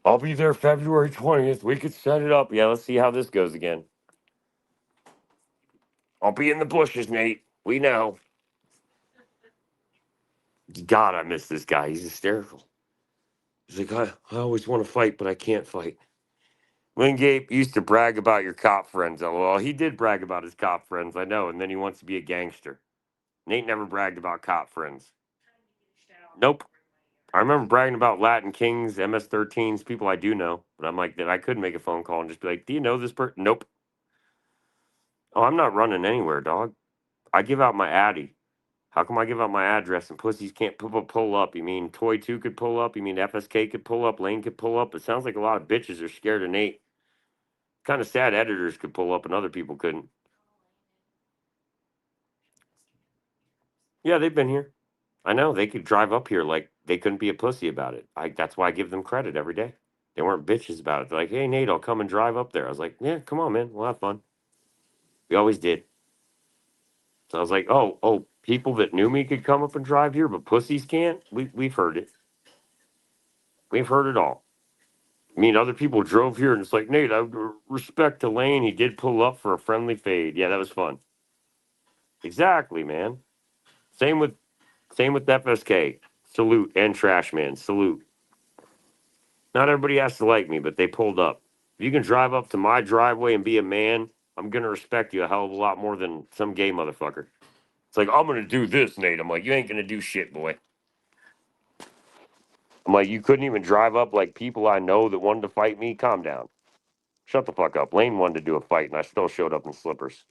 I'll be there February 20th. We could set it up. Yeah, let's see how this goes again. I'll be in the bushes, Nate. We know. God, I miss this guy. He's hysterical. He's like, I always want to fight, but I can't fight. Wingate used to brag about your cop friends. LOL. He did brag about his cop friends, I know, and then he wants to be a gangster. Nate never bragged about cop friends. Nope. I remember bragging about Latin Kings, MS-13s, people I do know, but I'm like, that I could make a phone call and just be like, do you know this person? Nope. Oh, I'm not running anywhere, dog. I give out my Addy. How come I give out my address and pussies can't pull up? You mean Toy 2 could pull up? You mean FSK could pull up? Lane could pull up? It sounds like a lot of bitches are scared of Nate. Kind of sad editors could pull up and other people couldn't. Yeah, they've been here. I know they could drive up here like they couldn't be a pussy about it. That's why I give them credit every day. They weren't bitches about it. They're like, hey Nate, I'll come and drive up there. I was like, yeah, come on, man, we'll have fun. We always did. So I was like, oh, people that knew me could come up and drive here, but pussies can't. We've heard it. We've heard it all. I mean, other people drove here and it's like, Nate, I respect to Lane. He did pull up for a friendly fade. Yeah, that was fun. Exactly, man. Same with FSK. Salute and Trash Man. Salute. Not everybody has to like me, but they pulled up. If you can drive up to my driveway and be a man, I'm gonna respect you a hell of a lot more than some gay motherfucker. It's like, I'm gonna do this, Nate. I'm like, you ain't gonna do shit, boy. I'm like, you couldn't even drive up like people I know that wanted to fight me. Calm down. Shut the fuck up. Lane wanted to do a fight, and I still showed up in slippers.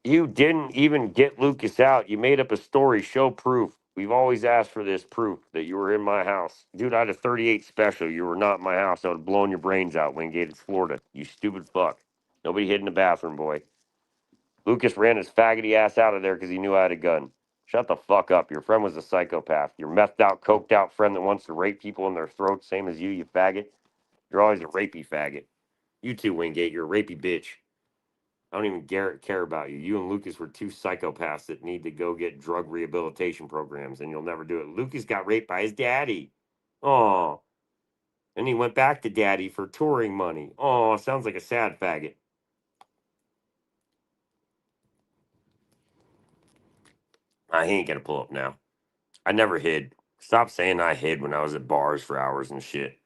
You didn't even get Lucas out. You made up a story. Show proof. We've always asked for this proof that you were in my house. Dude, I had a 38 special. You were not in my house. I would have blown your brains out, Wingate. It's Florida. You stupid fuck. Nobody hid in the bathroom, boy. Lucas ran his faggoty ass out of there because he knew I had a gun. Shut the fuck up. Your friend was a psychopath. Your methed out, coked out friend that wants to rape people in their throats, same as you faggot. You're always a rapey faggot. You too, Wingate. You're a rapey bitch. I don't even care about you. You and Lucas were two psychopaths that need to go get drug rehabilitation programs, and you'll never do it. Lucas got raped by his daddy. Oh, and he went back to daddy for touring money. Oh, sounds like a sad faggot. He ain't gonna pull up now. I never hid. Stop saying I hid when I was at bars for hours and shit.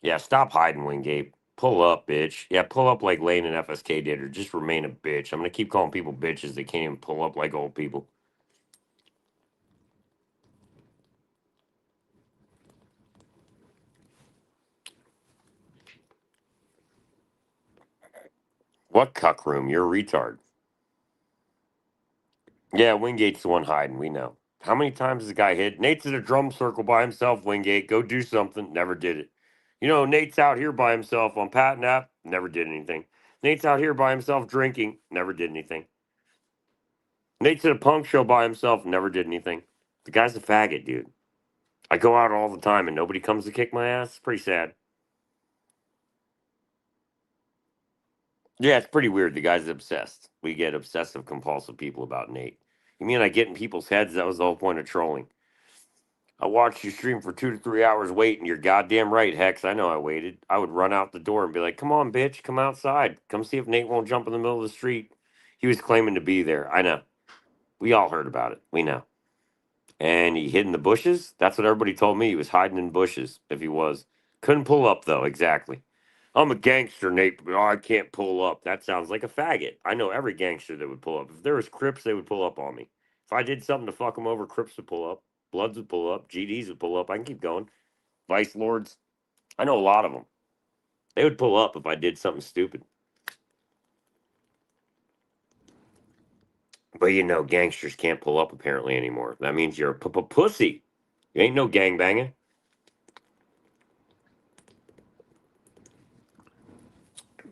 Yeah, stop hiding, Wingate. Pull up, bitch. Yeah, pull up like Lane and FSK did, or just remain a bitch. I'm gonna keep calling people bitches. They can't even pull up like old people. What cuck room? You're a retard. Yeah, Wingate's the one hiding. We know. How many times has the guy hit? Nate's in a drum circle by himself, Wingate. Go do something. Never did it. You know, Nate's out here by himself on Pat Nap. Never did anything. Nate's out here by himself drinking. Never did anything. Nate's at a punk show by himself. Never did anything. The guy's a faggot, dude. I go out all the time and nobody comes to kick my ass. It's pretty sad. Yeah, it's pretty weird. The guy's obsessed. We get obsessive compulsive people about Nate. You mean I get in people's heads? That was the whole point of trolling. I watched you stream for 2 to 3 hours waiting. You're goddamn right, Hex. I know I waited. I would run out the door and be like, come on, bitch, come outside. Come see if Nate won't jump in the middle of the street. He was claiming to be there. I know. We all heard about it. We know. And he hid in the bushes? That's what everybody told me. He was hiding in bushes, if he was. Couldn't pull up, though, exactly. I'm a gangster, Nate, but I can't pull up. That sounds like a faggot. I know every gangster that would pull up. If there was Crips, they would pull up on me. If I did something to fuck them over, Crips would pull up. Bloods would pull up. GDs would pull up. I can keep going. Vice Lords. I know a lot of them. They would pull up if I did something stupid. But you know, gangsters can't pull up apparently anymore. That means you're a pussy. You ain't no gangbanging.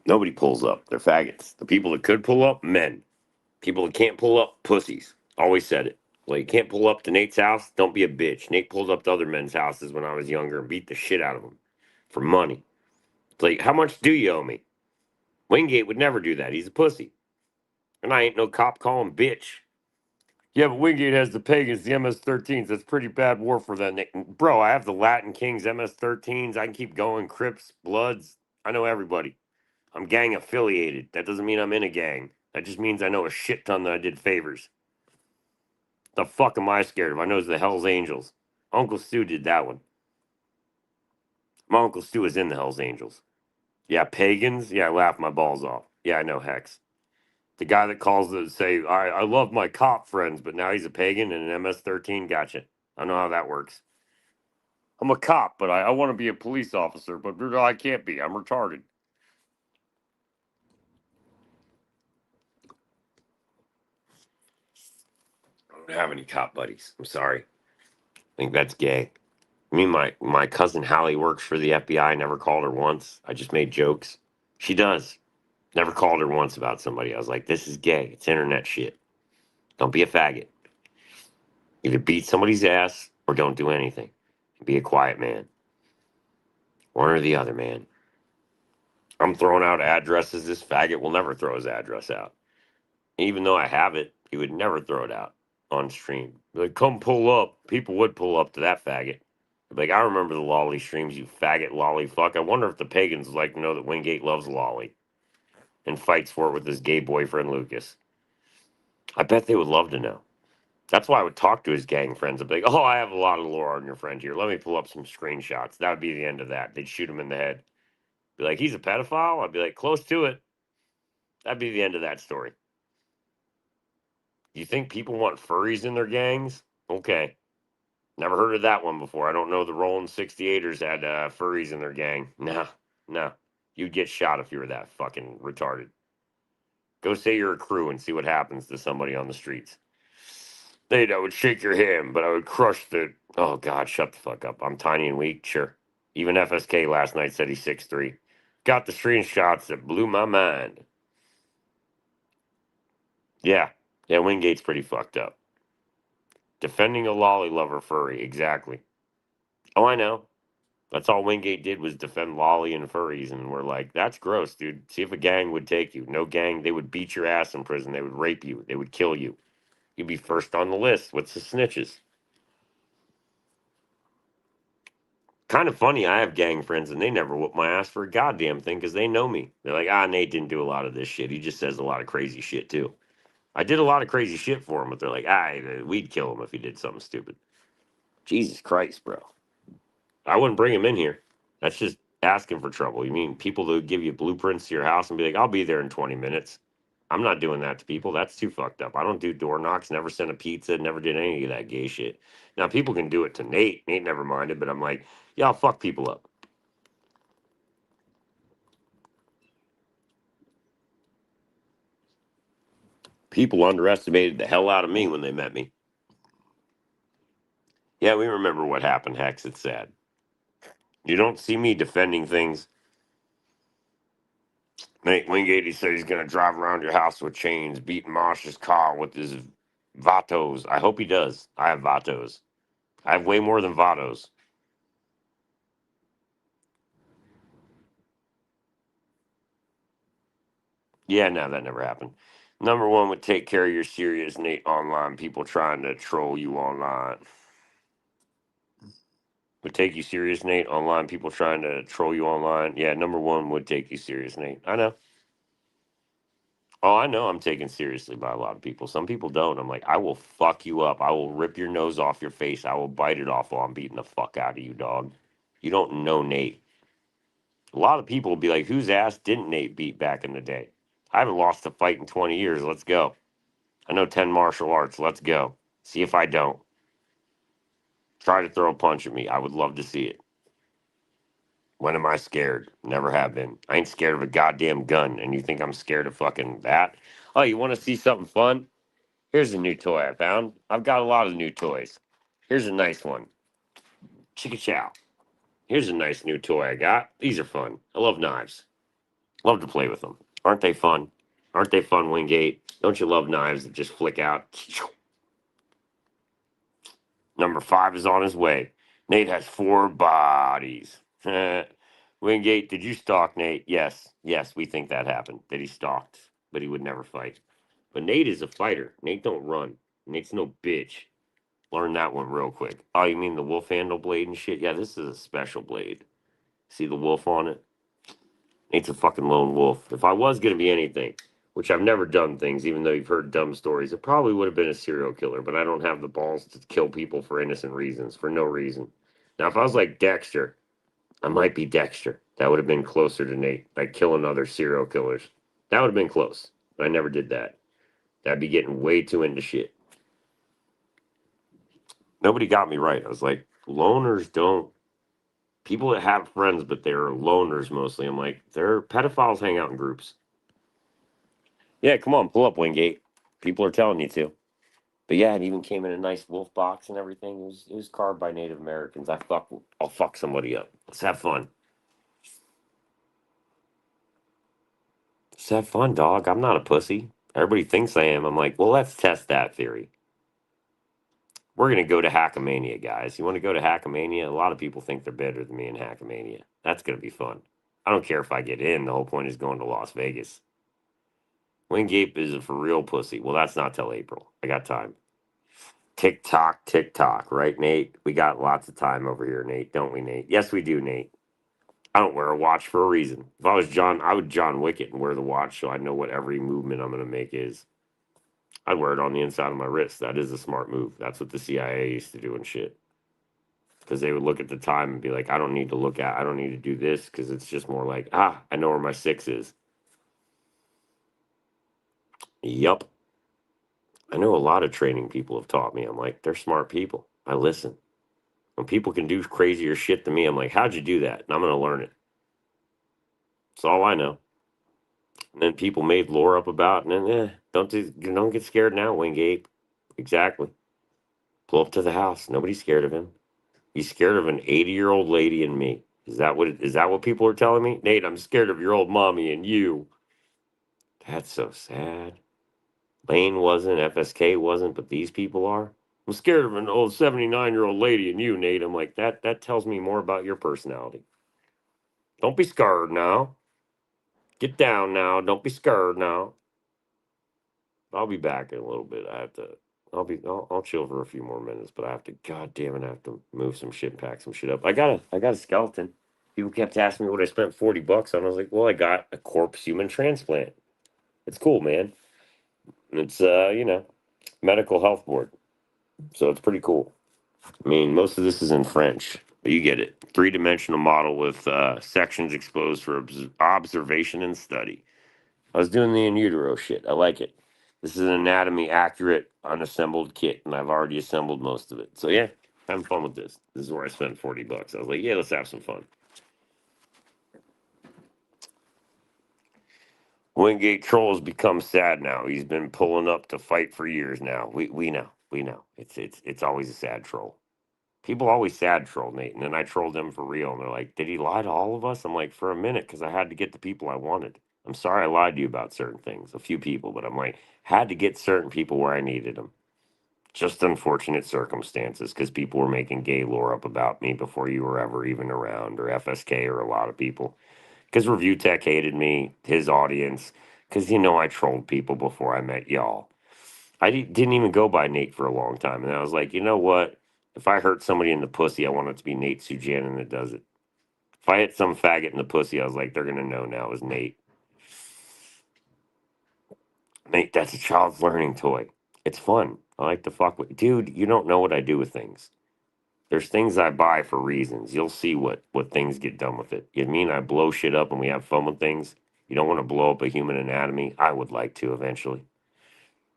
Nobody pulls up. They're faggots. The people that could pull up, men. People that can't pull up, pussies. Always said it. Well, you can't pull up to Nate's house, don't be a bitch. Nate pulled up to other men's houses when I was younger and beat the shit out of them for money. It's like, how much do you owe me? Wingate would never do that. He's a pussy. And I ain't no cop calling bitch. Yeah, but Wingate has the pagans, the MS-13s. That's pretty bad war for that. Bro, I have the Latin Kings, MS-13s. I can keep going. Crips, Bloods. I know everybody. I'm gang affiliated. That doesn't mean I'm in a gang. That just means I know a shit ton that I did favors. The fuck am I scared of? I know it's the Hells Angels. Uncle Stu did that one. My Uncle Stu was in the Hells Angels. Yeah, pagans. Yeah, I laughed my balls off. Yeah, I know Hex. The guy that calls to say, I love my cop friends, but now he's a pagan and an MS-13. Gotcha. I know how that works. I'm a cop, but I want to be a police officer, but I can't be. I'm retarded. I don't have any cop buddies. I'm sorry. I think that's gay. I mean, my cousin Hallie works for the FBI. Never called her once. I just made jokes. She does. Never called her once about somebody. I was like, this is gay. It's internet shit. Don't be a faggot. Either beat somebody's ass or don't do anything. Be a quiet man. One or the other, man. I'm throwing out addresses. This faggot will never throw his address out. Even though I have it, he would never throw it out on stream. Like, come pull up. People would pull up to that faggot. Like, I remember the lolly streams, you faggot lolly fuck. I wonder if the pagans would like to know that Wingate loves lolly and fights for it with his gay boyfriend Lucas. I bet they would love to know. That's why I would talk to his gang friends. I'd be like, oh, I have a lot of lore on your friend here. Let me pull up some screenshots. That would be the end of that. They'd shoot him in the head. Be like, he's a pedophile? I'd be like, close to it. That'd be the end of that story. You think people want furries in their gangs? Okay. Never heard of that one before. I don't know the Rolling 68ers had furries in their gang. No, no. You'd get shot if you were that fucking retarded. Go say you're a crew and see what happens to somebody on the streets. I would shake your hand, but I would crush the. Oh, God, shut the fuck up. I'm tiny and weak, sure. Even FSK last night said he's 6'3". Got the screenshots that blew my mind. Yeah. Yeah, Wingate's pretty fucked up. Defending a lolly lover furry, exactly. Oh, I know. That's all Wingate did was defend lolly and furries, and we're like, that's gross, dude. See if a gang would take you. No gang, they would beat your ass in prison. They would rape you. They would kill you. You'd be first on the list. What's the snitches? Kind of funny. I have gang friends, and they never whoop my ass for a goddamn thing because they know me. They're like, Nate didn't do a lot of this shit. He just says a lot of crazy shit, too. I did a lot of crazy shit for him, but they're like, we'd kill him if he did something stupid. Jesus Christ, bro. I wouldn't bring him in here. That's just asking for trouble. You mean people that give you blueprints to your house and be like, I'll be there in 20 minutes. I'm not doing that to people. That's too fucked up. I don't do door knocks, never sent a pizza, never did any of that gay shit. Now, people can do it to Nate. Nate never minded, but I'm like, yeah, I'll fuck people up. People underestimated the hell out of me when they met me. Yeah, we remember what happened, Hex. It's sad. You don't see me defending things. Nate Wingate, he said he's going to drive around your house with chains, beating Mosh's car with his Vatos. I hope he does. I have Vatos. I have way more than Vatos. Yeah, no, that never happened. Number one would take care of your serious Nate online. People trying to troll you online. Would take you serious, Nate, online. People trying to troll you online. Yeah, number one would take you serious, Nate. I know. Oh, I know I'm taken seriously by a lot of people. Some people don't. I'm like, I will fuck you up. I will rip your nose off your face. I will bite it off while I'm beating the fuck out of you, dog. You don't know Nate. A lot of people will be like, whose ass didn't Nate beat back in the day? I haven't lost a fight in 20 years. Let's go. I know 10 martial arts. Let's go. See if I don't. Try to throw a punch at me. I would love to see it. When am I scared? Never have been. I ain't scared of a goddamn gun. And you think I'm scared of fucking that? Oh, you want to see something fun? Here's a new toy I found. I've got a lot of new toys. Here's a nice one. Chicka chow. Here's a nice new toy I got. These are fun. I love knives. Love to play with them. Aren't they fun? Aren't they fun, Wingate? Don't you love knives that just flick out? Number 5 is on his way. Nate has 4 bodies. Wingate, did you stalk Nate? Yes. Yes, we think that happened. That he stalked, but he would never fight. But Nate is a fighter. Nate don't run. Nate's no bitch. Learn that one real quick. Oh, you mean the wolf handle blade and shit? Yeah, this is a special blade. See the wolf on it? Nate's a fucking lone wolf. If I was going to be anything, which I've never done things, even though you've heard dumb stories, it probably would have been a serial killer, but I don't have the balls to kill people for innocent reasons, for no reason. Now, if I was like Dexter, I might be Dexter. That would have been closer to Nate, like killing other serial killers. That would have been close, but I never did that. That'd be getting way too into shit. Nobody got me right. I was like, loners don't. People that have friends, but they're loners mostly. I'm like, they're pedophiles hang out in groups. Yeah, come on, pull up Wingate. People are telling you to. But yeah, it even came in a nice wolf box and everything. It was carved by Native Americans. I'll fuck somebody up. Let's have fun. Let's have fun, dog. I'm not a pussy. Everybody thinks I am. I'm like, well, let's test that theory. We're gonna go to Hackamania, guys. You want to go to Hackamania? A lot of people think they're better than me in Hackamania. That's gonna be fun. I don't care if I get in. The whole point is going to Las Vegas. Wingate is a for real pussy. Well, that's not till April. I got time. Tick tock, right, Nate? We got lots of time over here, Nate, don't we, Nate? Yes, we do, Nate. I don't wear a watch for a reason. If I was John, I would John Wick it and wear the watch so I know what every movement I'm going to make is. I'd wear it on the inside of my wrist. That is a smart move. That's what the CIA used to do and shit. Because they would look at the time and be like, I don't need to look at, I don't need to do this because it's just more like, I know where my 6 is. Yup. I know a lot of training people have taught me. I'm like, they're smart people. I listen. When people can do crazier shit than me, I'm like, how'd you do that? And I'm going to learn it. That's all I know. And then people made lore up about, and then, don't get scared now, Wingate. Exactly. Pull up to the house. Nobody's scared of him. He's scared of an 80-year-old lady and me. Is that what people are telling me? Nate, I'm scared of your old mommy and you. That's so sad. Lane wasn't, FSK wasn't, but these people are. I'm scared of an old 79-year-old lady and you, Nate. I'm like, that tells me more about your personality. Don't be scared now. Get down now. Don't be scared now. I'll be back in a little bit. I have to. I'll chill for a few more minutes, but I have to. God damn it! I have to move some shit, pack some shit up. I got a skeleton. People kept asking me what I spent $40 on. I was like, well, I got a corpse human transplant. It's cool, man. It's medical health board, so it's pretty cool. I mean, most of this is in French, but you get it. 3-dimensional model with sections exposed for observation and study. I was doing the in utero shit. I like it. This is an anatomy accurate unassembled kit, and I've already assembled most of it. So yeah, having fun with this. This is where I spent $40. I was like, yeah, let's have some fun. Wingate Troll's become sad now. He's been pulling up to fight for years now. We know. We know. It's always a sad troll. People always sad troll Nate, and then I trolled them for real, and they're like, "Did he lie to all of us?" I'm like, "For a minute, because I had to get the people I wanted. I'm sorry I lied to you about certain things, a few people, but I'm like, had to get certain people where I needed them. Just unfortunate circumstances, because people were making gay lore up about me before you were ever even around, or FSK, or a lot of people. Because Review Tech hated me, his audience, because I trolled people before I met y'all. Didn't even go by Nate for a long time. And I was like, you know what? If I hurt somebody in the pussy, I want it to be Nate Sujanin that does it. If I hit some faggot in the pussy, I was like, they're going to know now is Nate. Nate, that's a child's learning toy. It's fun. I like to fuck with. Dude, you don't know what I do with things. There's things I buy for reasons. You'll see what things get done with it. You mean I blow shit up and we have fun with things? You don't want to blow up a human anatomy? I would like to eventually.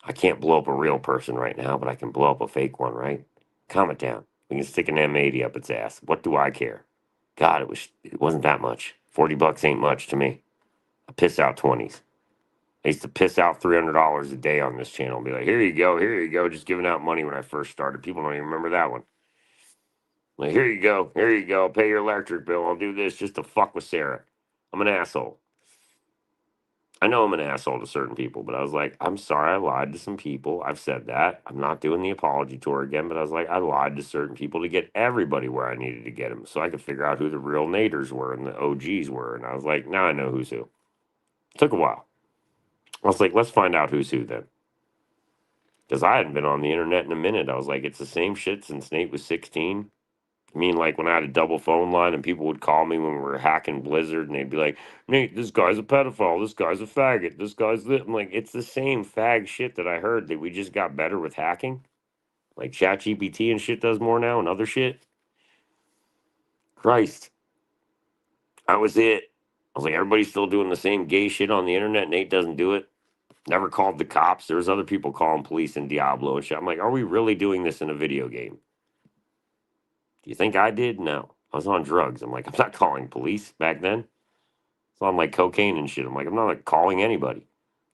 I can't blow up a real person right now, but I can blow up a fake one, right? Calm it down. We can stick an M80 up its ass. What do I care? God, it wasn't that much. $40 ain't much to me. I piss out 20s. I used to piss out $300 a day on this channel and be like, here you go, just giving out money when I first started. People don't even remember that one. Like, here you go, pay your electric bill. I'll do this just to fuck with Sarah. I'm an asshole. I know I'm an asshole to certain people, but I was like, I'm sorry I lied to some people. I've said that. I'm not doing the apology tour again, but I was like, I lied to certain people to get everybody where I needed to get them so I could figure out who the real naders were and the OGs were. And I was like, now I know who's who. It took a while. I was like, let's find out who's who then. Because I hadn't been on the internet in a minute. I was like, it's the same shit since Nate was 16. I mean, like when I had a double phone line and people would call me when we were hacking Blizzard and they'd be like, Nate, this guy's a pedophile. This guy's a faggot. This guy's this. I'm like, it's the same fag shit that I heard that we just got better with hacking. Like ChatGPT and shit does more now and other shit. Christ. That was it. I was like, everybody's still doing the same gay shit on the internet. Nate doesn't do it. Never called the cops. There was other people calling police in Diablo and shit. I'm like, are we really doing this in a video game? Do you think I did? No. I was on drugs. I'm like, I'm not calling police back then. It's on like cocaine and shit. I'm like, I'm not like calling anybody.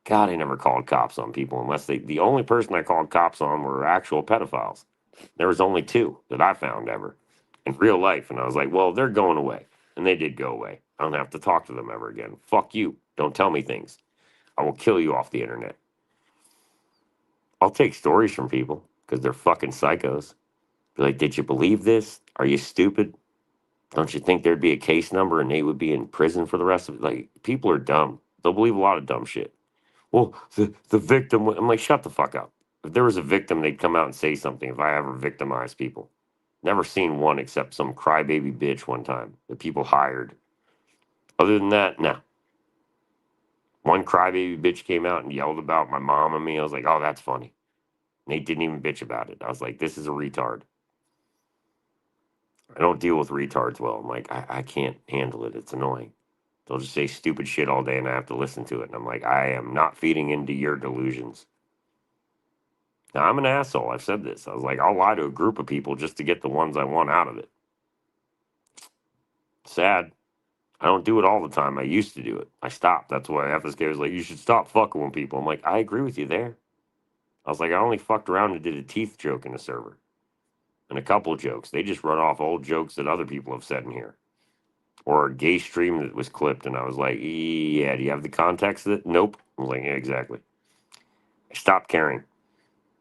God, I never called cops on people unless the only person I called cops on were actual pedophiles. There was only two that I found ever in real life. And I was like, well, they're going away. And they did go away. I don't have to talk to them ever again. Fuck you. Don't tell me things. I will kill you off the internet. I'll take stories from people because they're fucking psychos. Be like, did you believe this? Are you stupid? Don't you think there'd be a case number and Nate would be in prison for the rest of it? Like, people are dumb. They'll believe a lot of dumb shit. Well, the victim, I'm like, shut the fuck up. If there was a victim, they'd come out and say something if I ever victimized people. Never seen one except some crybaby bitch one time that people hired. Other than that, no. One crybaby bitch came out and yelled about my mom and me. I was like, oh, that's funny. Nate didn't even bitch about it. I was like, this is a retard. I don't deal with retards well. I'm like, I can't handle it. It's annoying. They'll just say stupid shit all day and I have to listen to it. And I'm like, I am not feeding into your delusions. Now, I'm an asshole. I've said this. I was like, I'll lie to a group of people just to get the ones I want out of it. Sad. I don't do it all the time. I used to do it. I stopped. That's why FSK was like, you should stop fucking with people. I'm like, I agree with you there. I was like, I only fucked around and did a teeth joke in the server. And a couple of jokes. They just run off old jokes that other people have said in here. Or a gay stream that was clipped. And I was like, yeah, do you have the context of it? Nope. I was like, yeah, exactly. I stopped caring.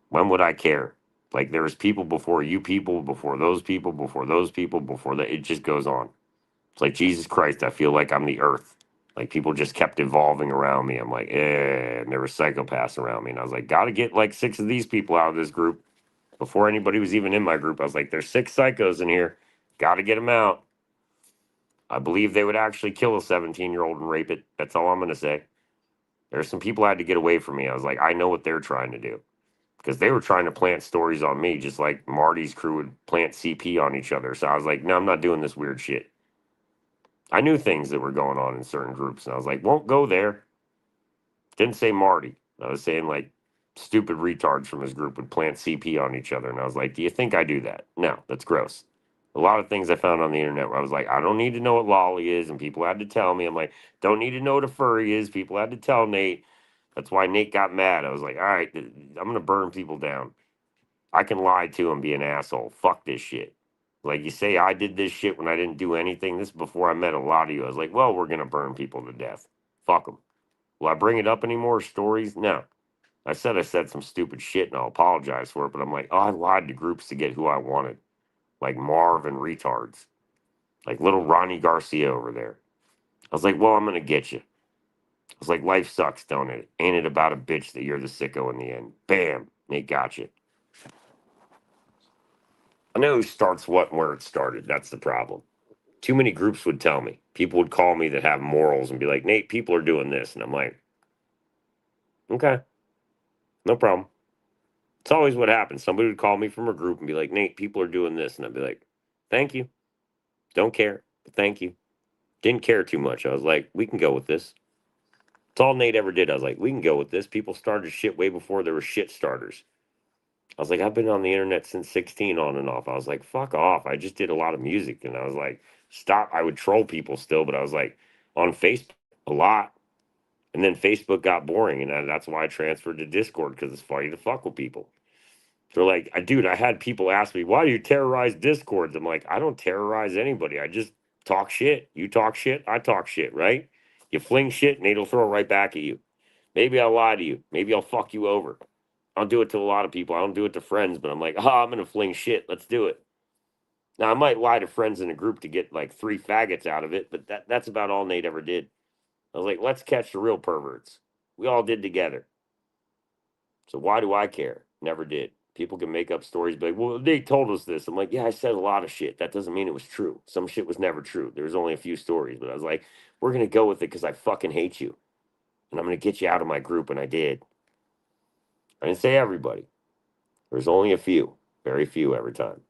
When would I care? Like there was people before you people, before those people, before those people, before that. It just goes on. It's like Jesus Christ. I feel like I'm the earth. Like people just kept evolving around me. I'm like, and there were psychopaths around me. And I was like, gotta get like 6 of these people out of this group. Before anybody was even in my group, I was like, there's 6 psychos in here. Gotta get them out. I believe they would actually kill a 17-year-old and rape it. That's all I'm gonna say. There's some people I had to get away from me. I was like, I know what they're trying to do. Because they were trying to plant stories on me, just like Marty's crew would plant CP on each other. So I was like, no, I'm not doing this weird shit. I knew things that were going on in certain groups, and I was like, won't go there. Didn't say Marty. I was saying like stupid retards from his group would plant CP on each other, and I was like, do you think I do that? No, that's gross. A lot of things I found on the internet where I was like, I don't need to know what lolly is, and people had to tell me. I'm like, don't need to know what a furry is. People had to tell Nate. That's why Nate got mad. I was like, all right, I'm gonna burn people down. I can lie to and be an asshole. Fuck this shit. Like you say, I did this shit when I didn't do anything. This is before I met a lot of you. I was like, well, we're gonna burn people to death. Fuck them. Will I bring it up anymore? Stories? No. I said some stupid shit and I'll apologize for it, but I'm like, oh, I lied to groups to get who I wanted, like Marv and retards, like little Ronnie Garcia over there. I was like, well, I'm gonna get you. I was like, life sucks, don't it? Ain't it about a bitch that you're the sicko in the end? Bam, Nate got you. I know who starts what and where it started. That's the problem. Too many groups would tell me. People would call me that have morals and be like, Nate, people are doing this. And I'm like, okay, no problem. It's always what happens. Somebody would call me from a group and be like, Nate, people are doing this. And I'd be like, thank you. Don't care, but thank you. Didn't care too much. I was like, we can go with this. It's all Nate ever did. I was like, we can go with this. People started shit way before there were shit starters. I was like, I've been on the internet since 16 on and off. I was like, fuck off. I just did a lot of music. And I was like, stop. I would troll people still, but I was like, on Facebook a lot. And then Facebook got boring. And that's why I transferred to Discord because it's funny to fuck with people. They're like, dude, I had people ask me, why do you terrorize Discords? I'm like, I don't terrorize anybody. I just talk shit. You talk shit. I talk shit, right? You fling shit, and it'll throw it right back at you. Maybe I'll lie to you. Maybe I'll fuck you over. I'll do it to a lot of people. I don't do it to friends, but I'm like, I'm going to fling shit. Let's do it. Now, I might lie to friends in a group to get like 3 faggots out of it, but that's about all Nate ever did. I was like, let's catch the real perverts. We all did together. So why do I care? Never did. People can make up stories, be like, well, they told us this. I'm like, yeah, I said a lot of shit. That doesn't mean it was true. Some shit was never true. There was only a few stories, but I was like, we're going to go with it because I fucking hate you. And I'm going to get you out of my group. And I did. I didn't say everybody. There's only a few, very few every time.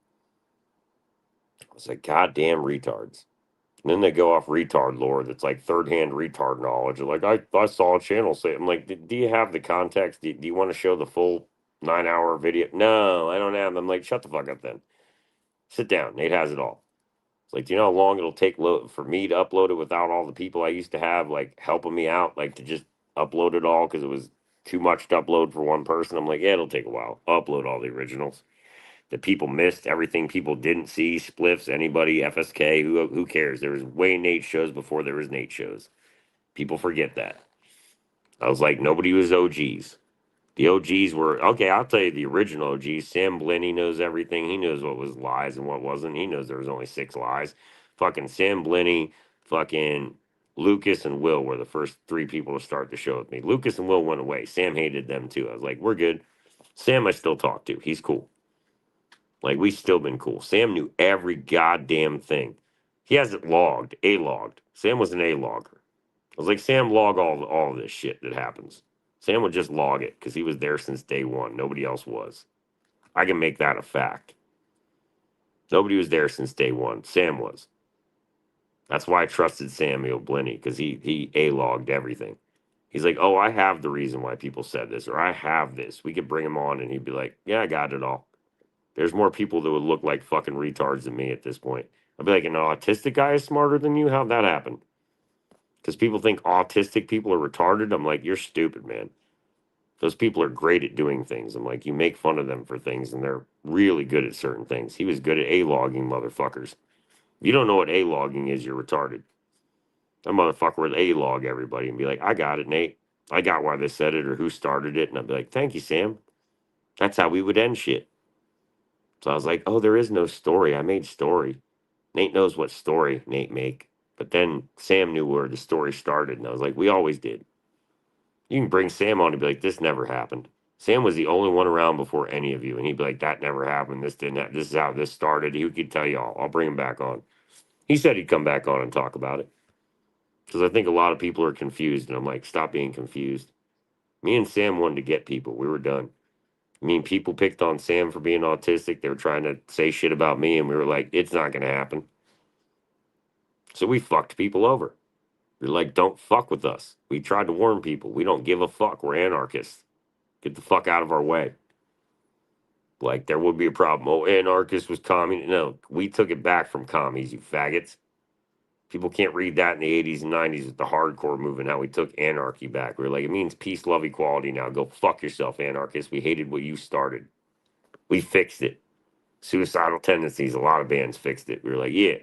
I was like, goddamn retards. And then they go off retard lore that's like third hand retard knowledge. They're like, I saw a channel say it. I'm like, do you have the context? Do you want to show the full 9-hour video? No, I don't have. I'm like, shut the fuck up then. Sit down. Nate has it all. It's like, do you know how long it'll take for me to upload it without all the people I used to have like helping me out, like to just upload it all because it was too much to upload for one person? I'm like, yeah, it'll take a while. I'll upload all the originals that people missed, everything people didn't see, spliffs, anybody, FSK, who cares? There was way Nate shows before there was Nate shows. People forget that. I was like, nobody was OGs. The OGs were okay. I'll tell you the original OGs. Sam Blenny knows everything. He knows what was lies and what wasn't. He knows there was only 6 lies. Fucking Sam Blenny, fucking Lucas and Will were the first 3 people to start the show with me. Lucas and Will went away. Sam hated them too. I was like, we're good. Sam, I still talk to. He's cool. Like, we still been cool. Sam knew every goddamn thing. He has it logged, A-logged. Sam was an A-logger. I was like, Sam, log all this shit that happens. Sam would just log it because he was there since day one. Nobody else was. I can make that a fact. Nobody was there since day one. Sam was. That's why I trusted Samuel Blenny because he A-logged everything. He's like, oh, I have the reason why people said this, or I have this. We could bring him on, and he'd be like, yeah, I got it all. There's more people that would look like fucking retards than me at this point. I'd be like, an autistic guy is smarter than you? How'd that happen? Because people think autistic people are retarded. I'm like, you're stupid, man. Those people are great at doing things. I'm like, you make fun of them for things, and they're really good at certain things. He was good at A-logging, motherfuckers. If you don't know what A-logging is, you're retarded. That motherfucker would A-log everybody and be like, I got it, Nate. I got why they said it or who started it. And I'd be like, thank you, Sam. That's how we would end shit. So I was like, oh, there is no story. I made story. Nate knows what story Nate make. But then Sam knew where the story started. And I was like, we always did. You can bring Sam on and be like, this never happened. Sam was the only one around before any of you. And he'd be like, that never happened. This didn't happen. This is how this started. He could tell you all. I'll bring him back on. He said he'd come back on and talk about it. Because I think a lot of people are confused. And I'm like, stop being confused. Me and Sam wanted to get people. We were done. I mean, people picked on Sam for being autistic. They were trying to say shit about me. And we were like, it's not going to happen. So we fucked people over. We're like, don't fuck with us. We tried to warn people. We don't give a fuck. We're anarchists. Get the fuck out of our way. Like there would be a problem. Oh, anarchist was commie. No, we took it back from commies, you faggots. People can't read that in the 80s and 90s with the hardcore movement, how we took anarchy back. We were like, it means peace, love, equality now. Go fuck yourself, anarchist. We hated what you started. We fixed it. Suicidal tendencies, a lot of bands fixed it. We were like, yeah.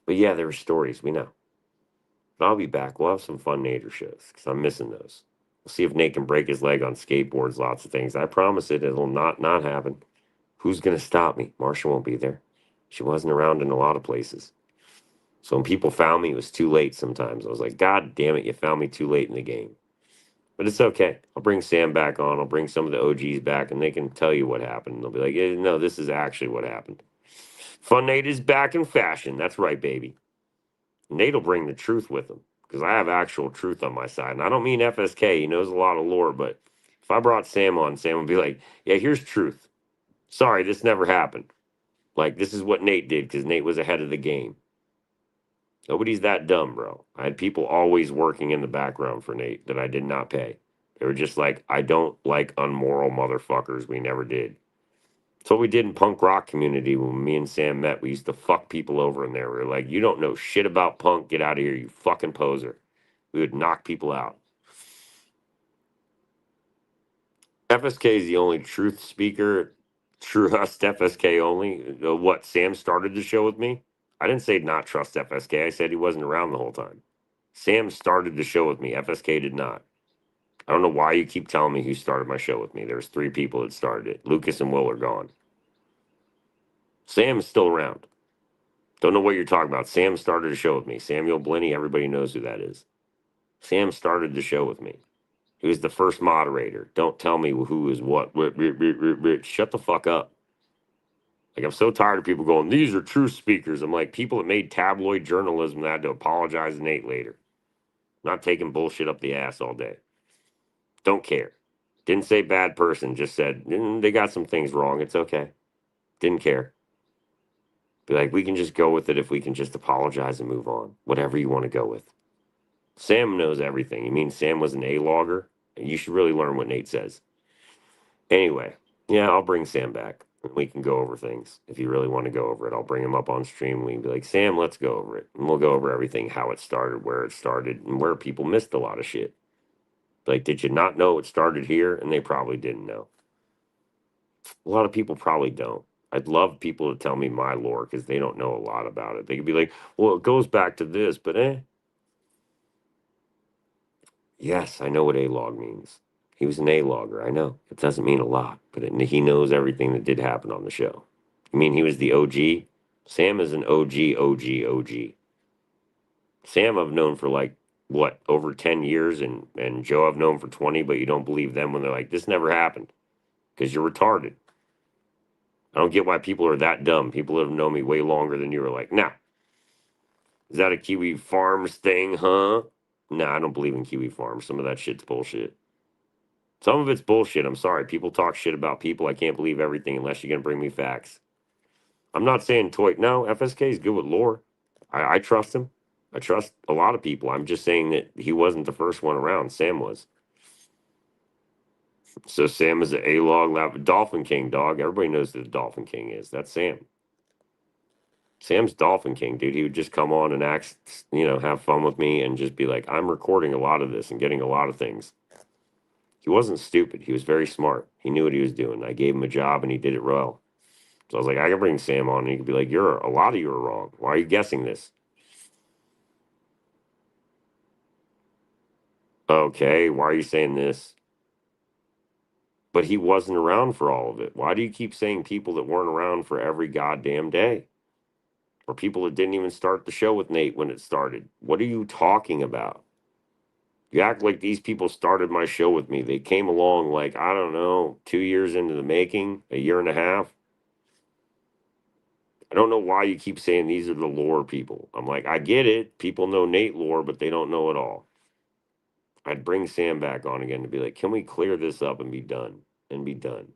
But yeah, there were stories, we know. But I'll be back. We'll have some fun Nader shows because I'm missing those. We'll see if Nate can break his leg on skateboards, lots of things. I promise it'll not happen. Who's going to stop me? Marsha won't be there. She wasn't around in a lot of places. So when people found me, it was too late sometimes. I was like, God damn it, you found me too late in the game. But it's okay. I'll bring Sam back on. I'll bring some of the OGs back, and they can tell you what happened. They'll be like, yeah, no, this is actually what happened. Fun Nate is back in fashion. That's right, baby. Nate will bring the truth with him because I have actual truth on my side. And I don't mean FSK. He knows a lot of lore, but if I brought Sam on, Sam would be like, yeah, here's truth. Sorry, this never happened. Like, this is what Nate did because Nate was ahead of the game. Nobody's that dumb, bro. I had people always working in the background for Nate that I did not pay. They were just like, I don't like unmoral motherfuckers. We never did. That's what we did in punk rock community when me and Sam met. We used to fuck people over in there. We were like, you don't know shit about punk. Get out of here, you fucking poser. We would knock people out. FSK is the only truth speaker. Trust FSK only. What, Sam started the show with me? I didn't say not trust FSK. I said he wasn't around the whole time. Sam started the show with me. FSK did not. I don't know why you keep telling me who started my show with me. There's 3 people that started it. Lucas and Will are gone. Sam is still around. Don't know what you're talking about. Sam started a show with me. Samuel Blenny, everybody knows who that is. Sam started the show with me. He was the first moderator. Don't tell me who is what. Shut the fuck up. Like, I'm so tired of people going, these are truth speakers. I'm like, people that made tabloid journalism that had to apologize to Nate later. Not taking bullshit up the ass all day. Don't care. Didn't say bad person, just said they got some things wrong. It's okay. Didn't care. Be like, we can just go with it if we can just apologize and move on. Whatever you want to go with. Sam knows everything. You mean Sam was an A-logger? You should really learn what Nate says. Anyway, yeah, I'll bring Sam back. We can go over things. If you really want to go over it, I'll bring him up on stream. We can be like, Sam, let's go over it. And we'll go over everything, how it started, where it started, and where people missed a lot of shit. Like, did you not know it started here? And they probably didn't know. A lot of people probably don't. I'd love people to tell me my lore because they don't know a lot about it. They could be like, well, it goes back to this, but yes, I know what A-log means. He was an A-logger. I know. It doesn't mean a lot, but he knows everything that did happen on the show. You mean he was the OG? Sam is an OG. Sam I've known for like, what, over 10 years, and Joe I've known for 20, but you don't believe them when they're like, this never happened because you're retarded. I don't get why people are that dumb. People that have known me way longer than you are like, nah, is that a Kiwi Farms thing, huh? Nah, I don't believe in Kiwi Farms. Some of that shit's bullshit. Some of it's bullshit. I'm sorry. People talk shit about people. I can't believe everything unless you're going to bring me facts. I'm not saying toy. No, FSK is good with lore. I trust him. I trust a lot of people. I'm just saying that he wasn't the first one around. Sam was. So Sam is the A-log Dolphin King, dog. Everybody knows who the Dolphin King is. That's Sam. Sam's Dolphin King, dude. He would just come on and act, have fun with me and just be like, I'm recording a lot of this and getting a lot of things. He wasn't stupid. He was very smart. He knew what he was doing. I gave him a job and he did it well. So I was like, I can bring Sam on and he could be like, a lot of you are wrong. Why are you guessing this? Okay, why are you saying this? But he wasn't around for all of it. Why do you keep saying people that weren't around for every goddamn day? Or people that didn't even start the show with Nate when it started? What are you talking about? You act like these people started my show with me. They came along like, I don't know, 2 years into the making, a year and a half. I don't know why you keep saying these are the lore people. I'm like, I get it. People know Nate lore, but they don't know it all. I'd bring Sam back on again to be like, can we clear this up and be done? And be done.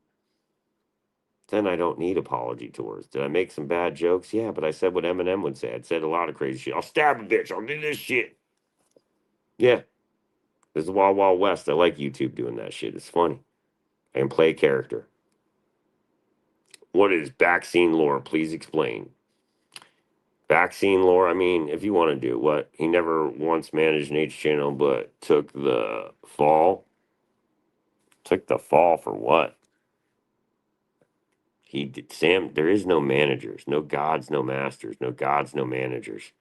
Then I don't need apology tours. Did I make some bad jokes? Yeah, but I said what Eminem would say. I'd said a lot of crazy shit. I'll stab a bitch. I'll do this shit. Yeah. This is Wild Wild West. I like YouTube doing that shit. It's funny. I can play a character. What is vaccine lore? Please explain. Vaccine lore, I mean, if you want to do what? He never once managed Nate's channel, but took the fall. Took the fall for what? He did, Sam, there is no managers, no gods, no masters, no gods, no managers.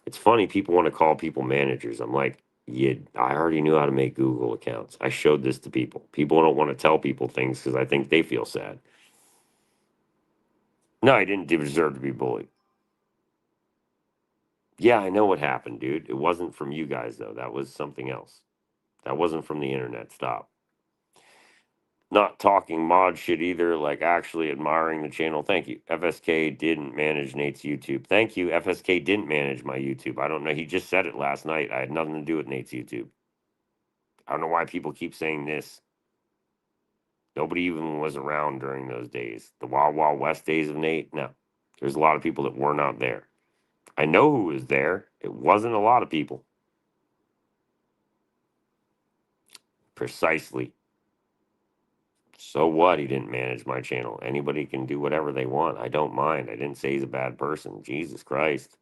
It's funny, people want to call people managers. I'm like, yeah, I already knew how to make Google accounts. I showed this to people. People don't want to tell people things because I think they feel sad. No, I didn't deserve to be bullied. Yeah, I know what happened, dude. It wasn't from you guys, though. That was something else. That wasn't from the internet. Stop. Not talking mod shit either, like actually admiring the channel. Thank you. FSK didn't manage Nate's YouTube. Thank you. FSK didn't manage my YouTube. I don't know. He just said it last night. I had nothing to do with Nate's YouTube. I don't know why people keep saying this. Nobody even was around during those days. The Wild Wild West days of Nate. No. There's a lot of people that were not there. I know who was there. It wasn't a lot of people. Precisely. So what? He didn't manage my channel. Anybody can do whatever they want. I don't mind. I didn't say he's a bad person. Jesus Christ.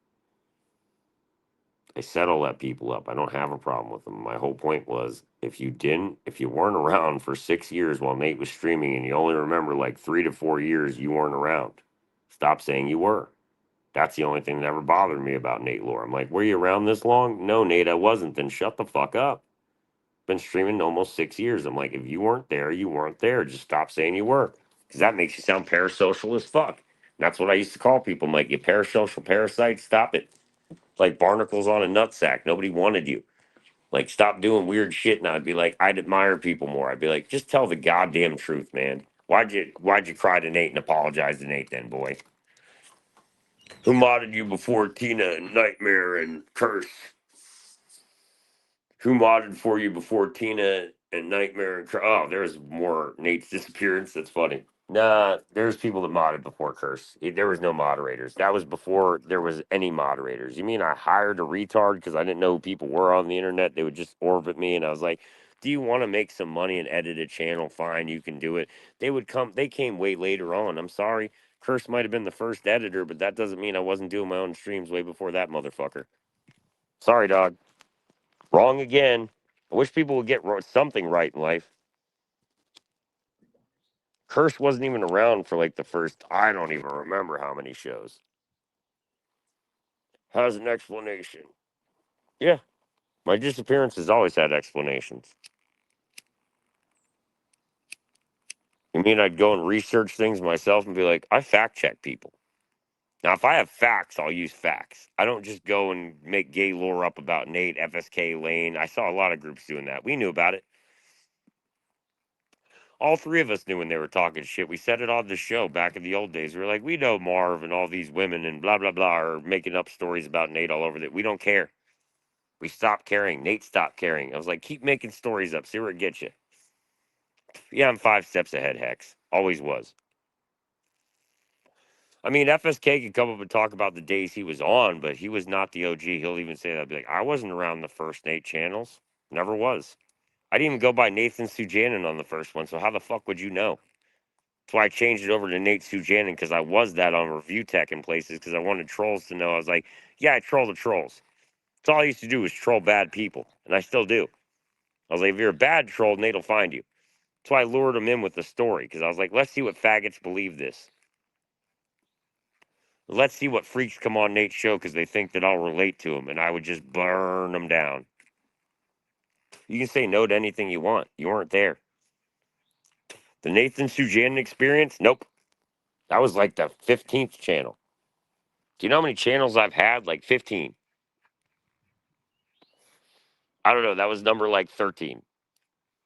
I said I'll let people up. I don't have a problem with them. My whole point was if you weren't around for 6 years while Nate was streaming and you only remember like 3 to 4 years you weren't around, stop saying you were. That's the only thing that ever bothered me about Nate lore. I'm like, were you around this long? No, Nate, I wasn't. Then shut the fuck up. Been streaming almost 6 years. I'm like, if you weren't there, you weren't there. Just stop saying you were. Because that makes you sound parasocial as fuck. And that's what I used to call people. I'm like, you parasocial parasite, stop it. Like barnacles on a nutsack. Nobody wanted you. Like, stop doing weird shit. And I'd be like, I'd admire people more. I'd be like, just tell the goddamn truth, man. Why'd you cry to Nate and apologize to Nate then, boy? Who modded you before Tina and Nightmare and Curse? Who modded for you before Tina and Nightmare and Curse? Oh, there's more Nate's disappearance. That's funny. Nah, there's people that modded before Curse. There was no moderators. That was before there was any moderators. You mean I hired a retard because I didn't know who people were on the internet? They would just orbit me, and I was like, "Do you want to make some money and edit a channel? Fine, you can do it." They would come. They came way later on. I'm sorry. Curse might have been the first editor, but that doesn't mean I wasn't doing my own streams way before that motherfucker. Sorry, dog. Wrong again. I wish people would get something right in life. Curse wasn't even around for like the first, I don't even remember how many shows. Has an explanation. Yeah, my disappearance has always had explanations. You mean I'd go and research things myself and be like, I fact check people. Now, if I have facts, I'll use facts. I don't just go and make gay lore up about Nate, FSK, Lane. I saw a lot of groups doing that. We knew about it. All three of us knew when they were talking shit. We said it on the show back in the old days. We were like, we know Marv and all these women and blah, blah, blah are making up stories about Nate all over that. We don't care. We stopped caring. Nate stopped caring. I was like, keep making stories up. See where it gets you. Yeah, I'm 5 steps ahead, Hex. Always was. I mean, FSK could come up and talk about the days he was on, but he was not the OG. He'll even say that. I'd be like, I wasn't around the first Nate channels. Never was. I didn't even go by Nathan Sujanin on the first one, so how the fuck would you know? That's why I changed it over to Nate Sujanin, because I was that on Review Tech and places, because I wanted trolls to know. I was like, yeah, I troll the trolls. That's all I used to do was troll bad people, and I still do. I was like, if you're a bad troll, Nate will find you. That's why I lured him in with the story, because I was like, let's see what faggots believe this. Let's see what freaks come on Nate's show because they think that I'll relate to them, and I would just burn them down. You can say no to anything you want. You weren't there. The Nathan Sujanin experience? Nope. That was like the 15th channel. Do you know how many channels I've had? Like 15. I don't know. That was number like 13.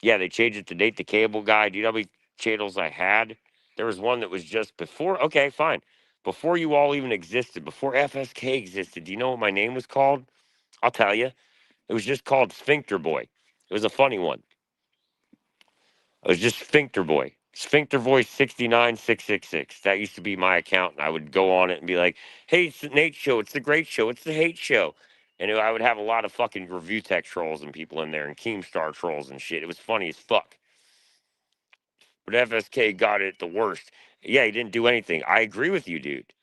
Yeah, they changed it to Nate the Cable Guy. Do you know how many channels I had? There was one that was just before. Okay, fine. Before you all even existed, before FSK existed, do you know what my name was called? I'll tell you. It was just called Sphincter Boy. It was a funny one. It was just Sphincter Boy. Sphincter Voice 69666. That used to be my account, and I would go on it and be like, hey, it's the Nate show. It's the great show. It's the hate show. And I would have a lot of fucking review tech trolls and people in there and Keemstar trolls and shit. It was funny as fuck. But FSK got it the worst. Yeah, he didn't do anything. I agree with you, dude.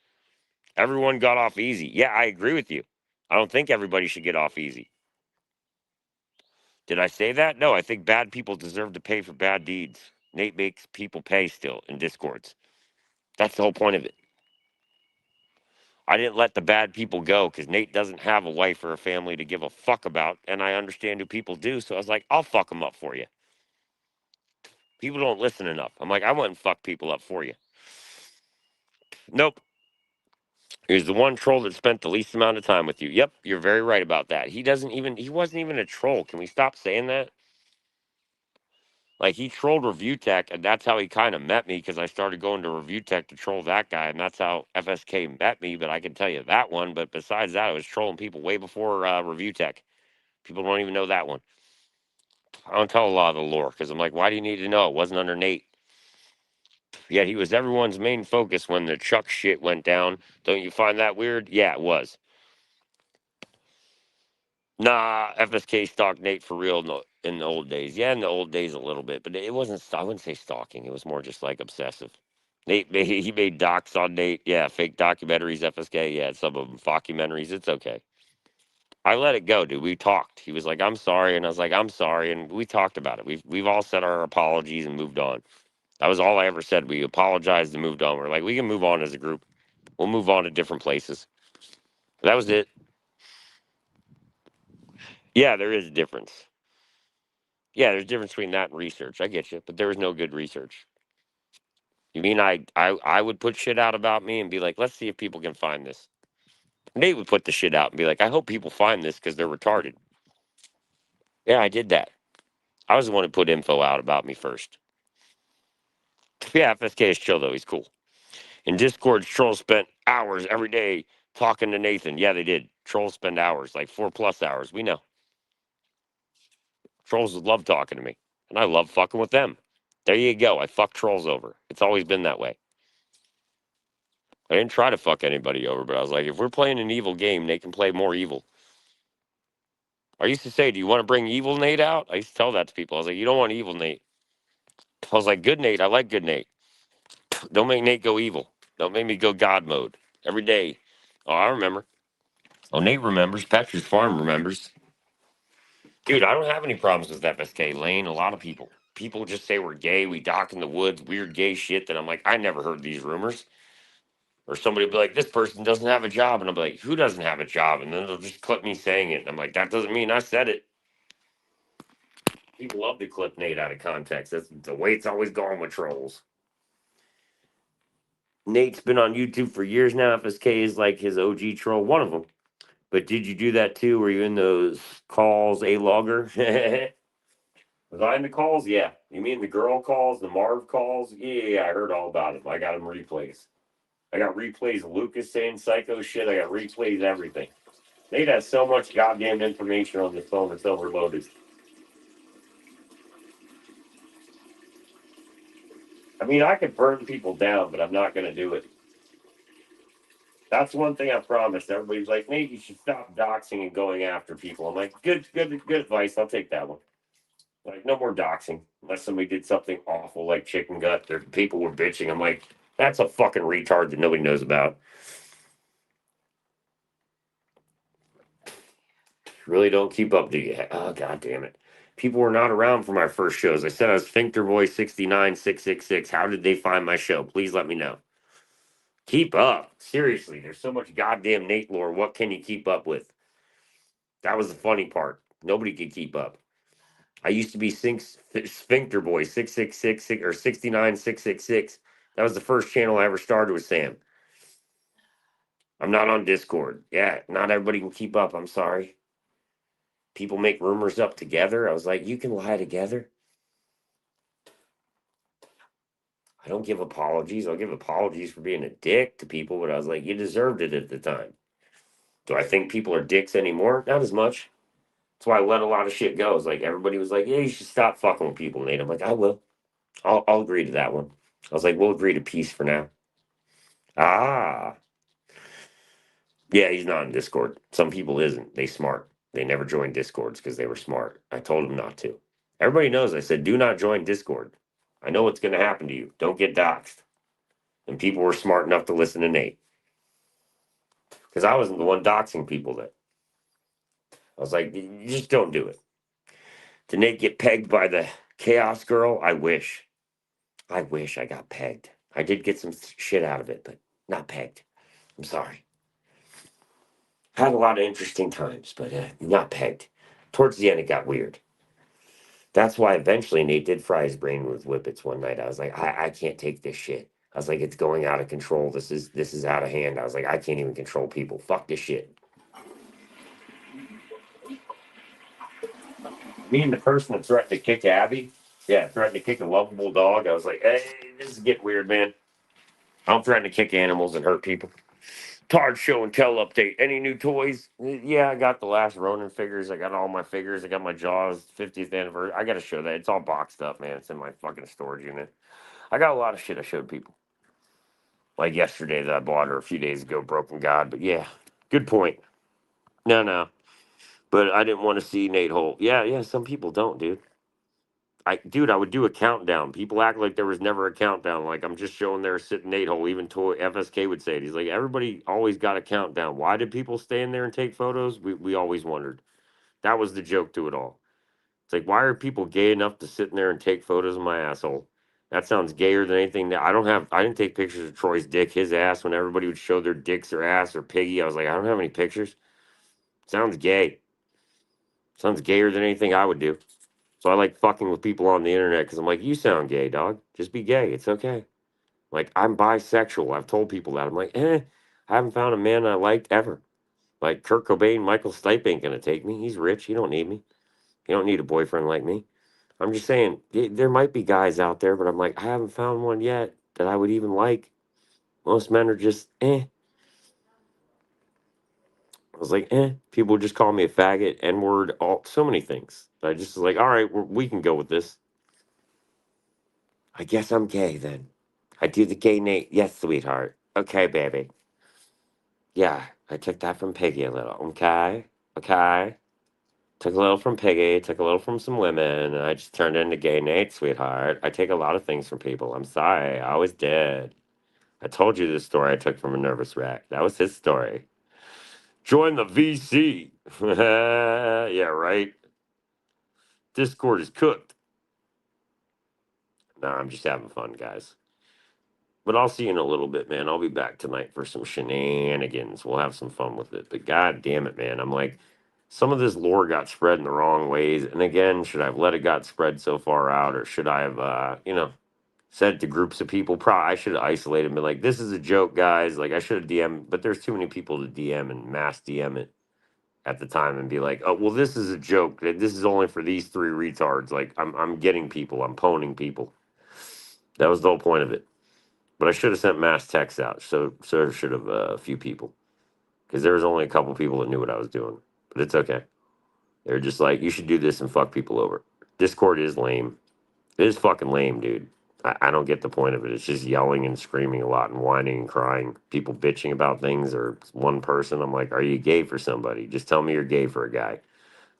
Everyone got off easy. Yeah, I agree with you. I don't think everybody should get off easy. Did I say that? No, I think bad people deserve to pay for bad deeds. Nate makes people pay still in discords. That's the whole point of it. I didn't let the bad people go because Nate doesn't have a wife or a family to give a fuck about, and I understand who people do. So I was like, I'll fuck them up for you. People don't listen enough. I'm like, I wouldn't fuck people up for you. Nope. He's the one troll that spent the least amount of time with you. Yep, you're very right about that. He wasn't even a troll. Can we stop saying that? Like he trolled Review Tech, and that's how he kind of met me because I started going to Review Tech to troll that guy, and that's how FSK met me. But I can tell you that one. But besides that, I was trolling people way before Review Tech. People don't even know that one. I don't tell a lot of the lore because I'm like, why do you need to know? It wasn't under Nate. Yet he was everyone's main focus when the Chuck shit went down. Don't you find that weird? Yeah, it was. Nah, FSK stalked Nate for real in the old days. Yeah, in the old days a little bit, but it wasn't. I wouldn't say stalking. It was more just like obsessive. He made docs on Nate. Yeah, fake documentaries. FSK. Yeah, some of them documentaries. It's okay. I let it go, dude. We talked. He was like, "I'm sorry," and I was like, "I'm sorry," and we talked about it. We've all said our apologies and moved on. That was all I ever said. We apologized and moved on. We're like, we can move on as a group. We'll move on to different places. That was it. Yeah, there is a difference. Yeah, there's a difference between that and research. I get you, but there was no good research. You mean I would put shit out about me and be like, let's see if people can find this. Nate would put the shit out and be like, I hope people find this because they're retarded. Yeah, I did that. I was the one who put info out about me first. Yeah, FSK is chill though. He's cool. In Discord, trolls spent hours every day talking to Nathan. Yeah, they did. Trolls spend hours, like 4+ hours. We know. Trolls love talking to me, and I love fucking with them. There you go. I fuck trolls over. It's always been that way. I didn't try to fuck anybody over, but I was like, if we're playing an evil game, they can play more evil. I used to say, do you want to bring evil Nate out? I used to tell that to people. I was like, you don't want evil Nate. I was like, good Nate. I like good Nate. Don't make Nate go evil. Don't make me go God mode every day. Oh, I remember. Oh, Nate remembers. Patrick's Farm remembers. Dude, I don't have any problems with FSK Lane. A lot of people. People just say we're gay. We dock in the woods, weird gay shit. That I'm like, I never heard these rumors. Or somebody will be like, this person doesn't have a job. And I'll be like, who doesn't have a job? And then they'll just clip me saying it. And I'm like, that doesn't mean I said it. People love to clip Nate out of context. That's the way it's always gone with trolls. Nate's been on YouTube for years now. FSK is like his OG troll, one of them. But did you do that too? Were you in those calls, a logger? Was I in the calls? Yeah. You mean the girl calls, the Marv calls? Yeah, I heard all about it. I got them replays. I got replays of Lucas saying psycho shit. I got replays of everything. Nate has so much goddamn information on this phone, it's overloaded. I mean, I could burn people down, but I'm not going to do it. That's one thing I promised. Everybody's like, Nate, you should stop doxing and going after people. I'm like, good advice. I'll take that one. Like, no more doxing unless somebody did something awful like chicken gut or people were bitching. I'm like, that's a fucking retard that nobody knows about. Really don't keep up, do you? Oh, god damn it. People were not around for my first shows. I said I was Sphincter Boy 69666. How did they find my show? Please let me know. Keep up. Seriously, there's so much goddamn Nate lore. What can you keep up with? That was the funny part. Nobody could keep up. I used to be Sphincter Boy 6666 or 69666. That was the first channel I ever started with Sam. I'm not on Discord. Yeah, not everybody can keep up. I'm sorry. People make rumors up together. I was like, you can lie together. I don't give apologies. I'll give apologies for being a dick to people, but I was like, you deserved it at the time. Do I think people are dicks anymore? Not as much. That's why I let a lot of shit go. It's like everybody was like, yeah, you should stop fucking with people, Nate. I'm like, I will. I'll agree to that one. I was like, we'll agree to peace for now. Ah. Yeah, he's not in Discord. Some people isn't. They smart. They never joined Discords because they were smart. I told them not to. Everybody knows I said, do not join Discord. I know what's going to happen to you. Don't get doxxed. And people were smart enough to listen to Nate. Because I wasn't the one doxing people then. I was like, you just don't do it. Did Nate get pegged by the chaos girl? I wish. I wish I got pegged. I did get some shit out of it, but not pegged. I'm sorry. Had a lot of interesting times, but not pegged. Towards the end, it got weird. That's why eventually Nate did fry his brain with whippets one night. I was like, I can't take this shit. I was like, it's going out of control. This is out of hand. I was like, I can't even control people. Fuck this shit. Me and the person that threatened to kick Abby, yeah, threatened to kick a lovable dog. I was like, hey, this is getting weird, man. I don't threaten to kick animals and hurt people. Tard Show and Tell update. Any new toys? Yeah, I got the last Ronin figures. I got all my figures. I got my Jaws 50th anniversary. I got to show that. It's all boxed up, man. It's in my fucking storage unit. I got a lot of shit I showed people. Like yesterday that I bought or a few days ago, Broken God. But yeah, good point. No. But I didn't want to see Nate Holt. Yeah, some people don't, dude. I would do a countdown. People act like there was never a countdown. Like I'm just showing there sitting Nate Hole. Even Toy FSK would say it. He's like, everybody always got a countdown. Why did people stay in there and take photos? We always wondered. That was the joke to it all. It's like, why are people gay enough to sit in there and take photos of my asshole? That sounds gayer than anything. That I didn't take pictures of Troy's dick, his ass. When everybody would show their dicks or ass or piggy, I was like, I don't have any pictures. Sounds gay. Sounds gayer than anything I would do. So I like fucking with people on the internet because I'm like, you sound gay, dog. Just be gay. It's okay. Like, I'm bisexual. I've told people that. I'm like, I haven't found a man I liked ever. Like Kurt Cobain, Michael Stipe ain't gonna take me. He's rich. He don't need me. He don't need a boyfriend like me. I'm just saying, there might be guys out there, but I'm like, I haven't found one yet that I would even like. Most men are just, I was like, People just call me a faggot, N-word, all so many things. I just was like, all right, we can go with this. I guess I'm gay then. I do the gay Nate. Yes, sweetheart. Okay, baby. Yeah, I took that from Piggy a little. Okay. Okay. Took a little from Piggy, took a little from some women, and I just turned into gay Nate, sweetheart. I take a lot of things from people. I'm sorry. I always did. I told you the story I took from a nervous wreck. That was his story. Join the VC. Yeah, right. Discord is cooked. Nah, I'm just having fun, guys. But I'll see you in a little bit, man. I'll be back tonight for some shenanigans. We'll have some fun with it. But god damn it, man. I'm like, some of this lore got spread in the wrong ways. And again, should I have let it got spread so far out, or should I have, said to groups of people? Probably I should have isolated and been like, this is a joke, guys. Like I should have DM, but there's too many people to DM and mass DM it at the time and be like, oh, well, this is a joke. This is only for these three retards. Like I'm getting people. I'm poning people. That was the whole point of it. But I should have sent mass texts out. So should have a few people, because there was only a couple people that knew what I was doing. But it's okay. They're just like, you should do this and fuck people over. Discord is lame. It is fucking lame, dude. I don't get the point of it. It's just yelling and screaming a lot and whining and crying. People bitching about things, or one person. I'm like, are you gay for somebody? Just tell me you're gay for a guy.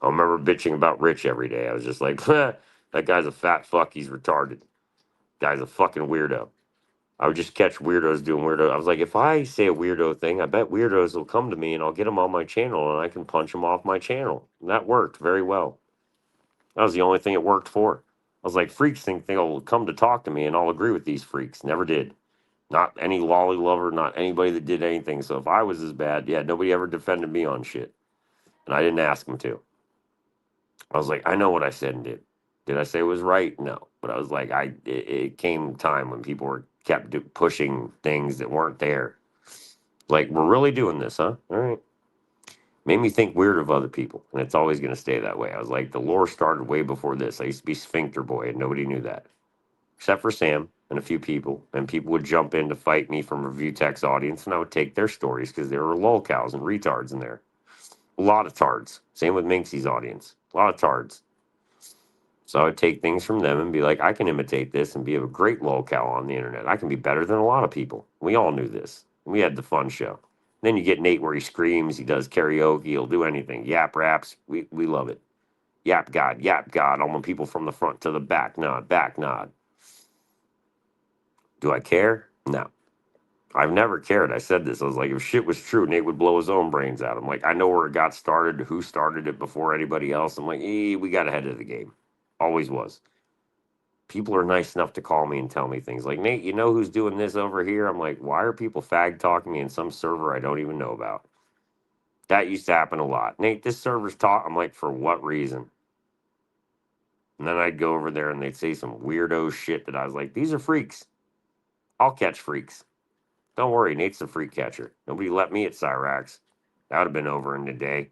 I remember bitching about Rich every day. I was just like, that guy's a fat fuck. He's retarded. Guy's a fucking weirdo. I would just catch weirdos doing weirdo. I was like, if I say a weirdo thing, I bet weirdos will come to me and I'll get them on my channel and I can punch them off my channel. And that worked very well. That was the only thing it worked for. I was like, freaks think they'll come to talk to me and I'll agree with these freaks. Never did. Not any lolly lover, not anybody that did anything. So if I was as bad, yeah, nobody ever defended me on shit. And I didn't ask them to. I was like, I know what I said and did. Did I say it was right? No. But I was like, it came time when people were kept pushing things that weren't there. Like, we're really doing this, huh? All right. Made me think weird of other people, and it's always going to stay that way. I was like, the lore started way before this. I used to be Sphincter Boy, and nobody knew that, except for Sam and a few people. And people would jump in to fight me from Review Tech's audience, and I would take their stories because there were lolcows and retards in there. A lot of tards. Same with Minxie's audience. A lot of tards. So I would take things from them and be like, I can imitate this and be a great lolcow on the internet. I can be better than a lot of people. We all knew this. We had the fun show. Then you get Nate where he screams, he does karaoke, he'll do anything. Yap raps. We love it. Yap God. I want people from the front to the back nod, back nod. Do I care? No. I've never cared. I said this. I was like, if shit was true, Nate would blow his own brains out. I'm like, I know where it got started, who started it before anybody else. I'm like, we got ahead of the game. Always was. People are nice enough to call me and tell me things like, Nate, you know who's doing this over here? I'm like, why are people fag talking me in some server I don't even know about? That used to happen a lot. Nate, this server's talk. I'm like, for what reason? And then I'd go over there and they'd say some weirdo shit that I was like, these are freaks. I'll catch freaks. Don't worry, Nate's the freak catcher. Nobody let me at Cyrax. That would have been over in a day.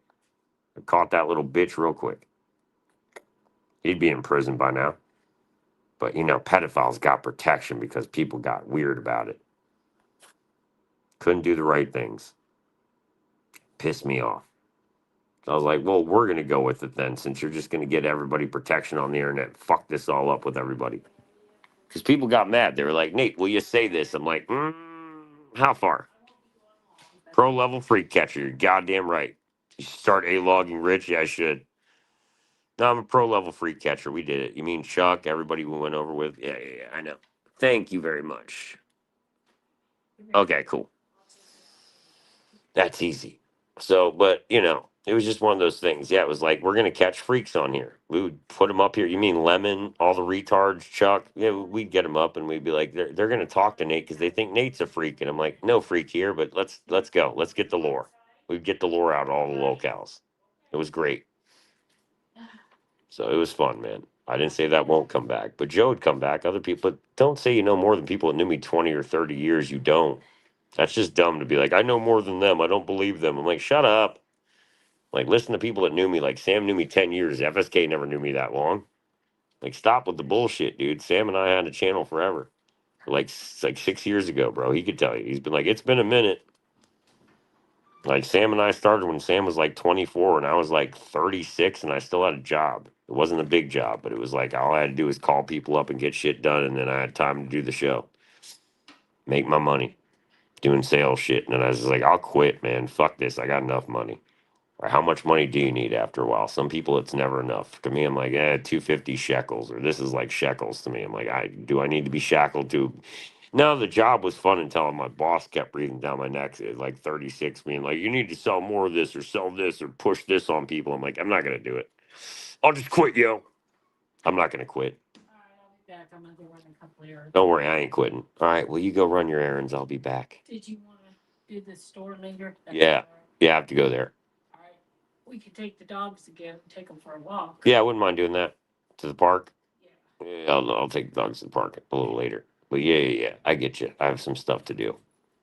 I caught that little bitch real quick. He'd be in prison by now. But, pedophiles got protection because people got weird about it. Couldn't do the right things. Pissed me off. I was like, well, we're going to go with it then, since you're just going to get everybody protection on the internet. Fuck this all up with everybody. Because people got mad. They were like, Nate, will you say this? I'm like, how far? Pro level freak catcher. You're goddamn right. You should start A-logging rich? Yeah, I should. No, I'm a pro level freak catcher. We did it. You mean Chuck? Everybody we went over with? Yeah, I know. Thank you very much. Okay, cool. That's easy. So, but, it was just one of those things. Yeah, it was like, we're going to catch freaks on here. We would put them up here. You mean Lemon, all the retards, Chuck? Yeah, we'd get them up and we'd be like, they're going to talk to Nate because they think Nate's a freak. And I'm like, no freak here, but let's go. Let's get the lore. We'd get the lore out of all the locales. It was great. So it was fun, man. I didn't say that won't come back, but Joe would come back. Other people, don't say you know more than people that knew me 20 or 30 years. You don't. That's just dumb to be like, I know more than them. I don't believe them. I'm like, shut up. Like, listen to people that knew me. Like, Sam knew me 10 years. FSK never knew me that long. Like, stop with the bullshit, dude. Sam and I had a channel forever. Like 6 years ago, bro. He could tell you. He's been like, it's been a minute. Like, Sam and I started when Sam was like 24 and I was like 36 and I still had a job. It wasn't a big job, but it was like all I had to do was call people up and get shit done. And then I had time to do the show, make my money doing sales shit. And then I was like, I'll quit, man. Fuck this. I got enough money. Or how much money do you need after a while? Some people, it's never enough. To me, I'm like, 250 shekels, or this is like shekels to me. I'm like, I need to be shackled to. No, the job was fun until my boss kept breathing down my neck at like 36, being like, you need to sell more of this or sell this or push this on people. I'm like, I'm not going to do it. I'll just quit, yo. I'm not going to quit. Back. I'm gonna go run a couple errands. Don't worry, I ain't quitting. All right, well, you go run your errands. I'll be back. Did you want to do the store later? Yeah. Yeah, I have to go there. All right. We could take the dogs again, take them for a walk. Yeah, I wouldn't mind doing that. To the park. Yeah. Yeah, I'll take the dogs to the park a little later. But yeah, I get you. I have some stuff to do.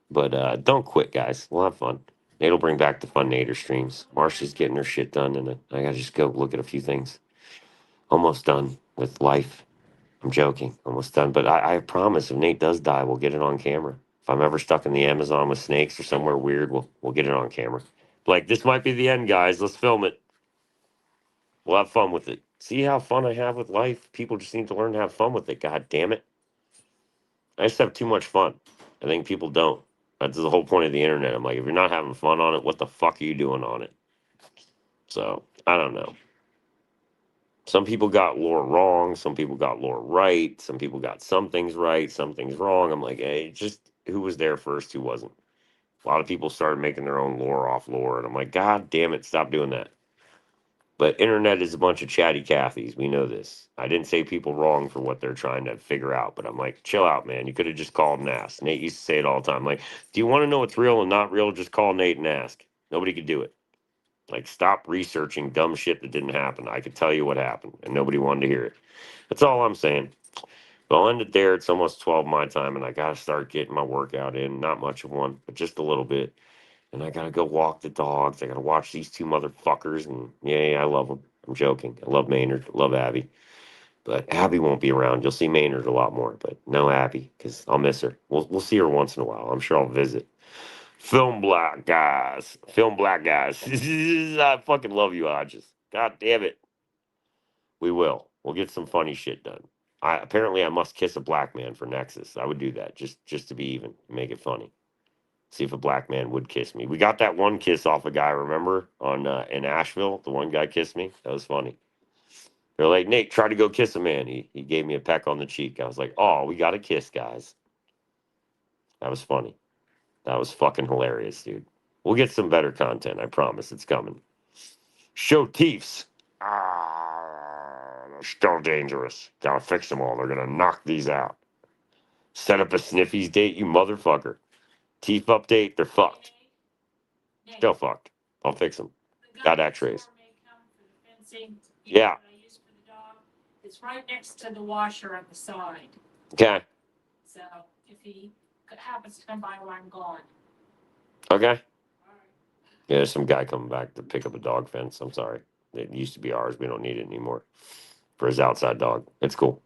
But don't quit, guys. We'll have fun. Nate'll bring back the fun Nader streams. Marcy's getting her shit done, and I gotta just go look at a few things. Almost done with life. I'm joking. Almost done. But I promise if Nate does die, we'll get it on camera. If I'm ever stuck in the Amazon with snakes or somewhere weird, we'll get it on camera. Like, this might be the end, guys. Let's film it. We'll have fun with it. See how fun I have with life? People just need to learn to have fun with it. God damn it. I just have too much fun. I think people don't. That's the whole point of the internet. I'm like, if you're not having fun on it, what the fuck are you doing on it? So, I don't know. Some people got lore wrong. Some people got lore right. Some people got some things right, some things wrong. I'm like, hey, just who was there first, who wasn't? A lot of people started making their own lore off lore. And I'm like, God damn it, stop doing that. But internet is a bunch of chatty Cathys. We know this. I didn't say people wrong for what they're trying to figure out, but I'm like, chill out, man. You could have just called and asked. Nate used to say it all the time. Like, do you want to know what's real and not real? Just call Nate and ask. Nobody could do it. Like, stop researching dumb shit that didn't happen. I could tell you what happened, and nobody wanted to hear it. That's all I'm saying. But I'll end it there. It's almost 12 my time, and I got to start getting my workout in. Not much of one, but just a little bit. And I got to go walk the dogs. I got to watch these two motherfuckers. And yeah, I love them. I'm joking. I love Maynard. I love Abby. But Abby won't be around. You'll see Maynard a lot more, but no Abby because I'll miss her. We'll see her once in a while. I'm sure I'll visit. Film black guys. Film black guys. I fucking love you, Hodges. God damn it. We will. We'll get some funny shit done. Apparently I must kiss a black man for Nexus. I would do that just to be even, make it funny. See if a black man would kiss me. We got that one kiss off a guy, remember, on in Asheville. The one guy kissed me. That was funny. They're like, Nate, try to go kiss a man. He gave me a peck on the cheek. I was like, oh, we got a kiss, guys. That was funny. That was fucking hilarious, dude. We'll get some better content. I promise. It's coming. Show Teefs. They're still dangerous. Gotta fix them all. They're gonna knock these out. Set up a Sniffies date, you motherfucker. Teef update. They're fucked. Nate, Still fucked. I'll fix them. the guy Got next X-rays. door may come for the fencing, Yeah. that I use for the dog. It's right next to the washer on the side. Okay. So if he happens to come by while I'm gone. Okay. All right. Yeah, there's some guy coming back to pick up a dog fence. I'm sorry. It used to be ours. We don't need it anymore for his outside dog. It's cool.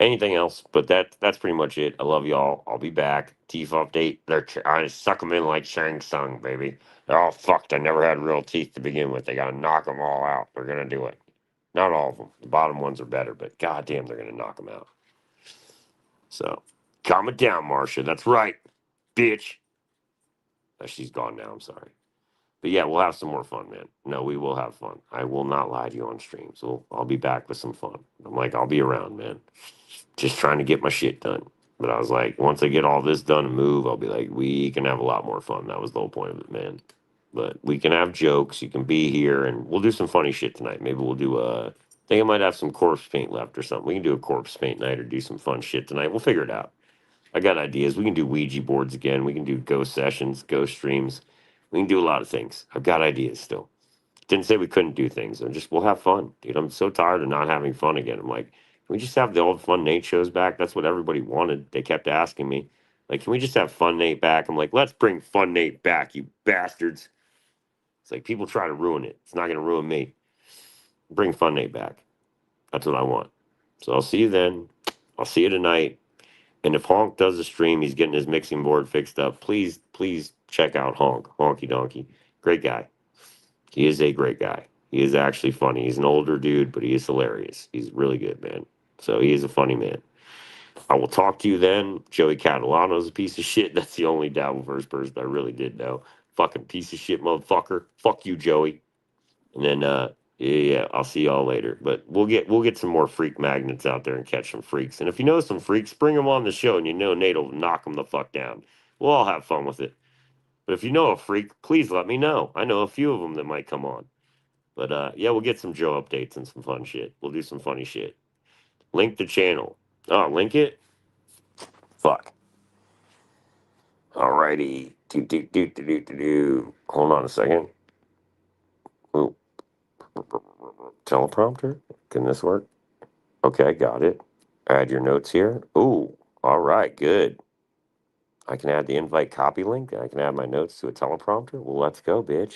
Anything else? But that's pretty much it. I love y'all. I'll be back. Teeth update. I suck them in like Shang Tsung, baby. They're all fucked. I never had real teeth to begin with. They gotta knock them all out. They're gonna do it. Not all of them. The bottom ones are better, but goddamn, they're gonna knock them out. So calm it down, Marcia. That's right, bitch. She's gone now. I'm sorry. But yeah, we'll have some more fun, man. No, we will have fun. I will not lie to you on stream. So I'll be back with some fun. I'm like, I'll be around, man. Just trying to get my shit done. But I was like, once I get all this done and move, I'll be like, we can have a lot more fun. That was the whole point of it, man. But we can have jokes. You can be here, and we'll do some funny shit tonight. Maybe we'll do I think I might have some corpse paint left or something. We can do a corpse paint night or do some fun shit tonight. We'll figure it out. I got ideas. We can do Ouija boards again. We can do ghost sessions, ghost streams. We can do a lot of things. I've got ideas still. Didn't say we couldn't do things. I'm just we'll have fun, dude. I'm so tired of not having fun again. I'm like, can we just have the old fun Nate shows back? That's what everybody wanted. They kept asking me, like, can we just have fun Nate back? I'm like, let's bring fun Nate back, you bastards. It's like people try to ruin it. It's not gonna ruin me. Bring fun Nate back. That's what I want. So I'll see you then. I'll see you tonight. And if Honk does a stream, he's getting his mixing board fixed up. Please check out Honk, Honky Donkey. Great guy. He is a great guy. He is actually funny. He's an older dude, but he is hilarious. He's really good, man. So he is a funny man. I will talk to you then. Joey Catalano's a piece of shit. That's the only Dabbleverse person I really did know. Fucking piece of shit motherfucker. Fuck you, Joey. And then yeah, I'll see y'all later. But we'll get some more freak magnets out there and catch some freaks. And if you know some freaks, bring them on the show, and you know Nate will knock them the fuck down. We'll all have fun with it. But if you know a freak, please let me know. I know a few of them that might come on. But yeah, we'll get some Joe updates and some fun shit. We'll do some funny shit. Link the channel. Oh, link it? Fuck. Alrighty. Do. Hold on a second. Ooh. Teleprompter? Can this work? Okay, got it. Add your notes here. Ooh, all right, good. I can add the invite copy link. I can add my notes to a teleprompter. Well, let's go, bitch.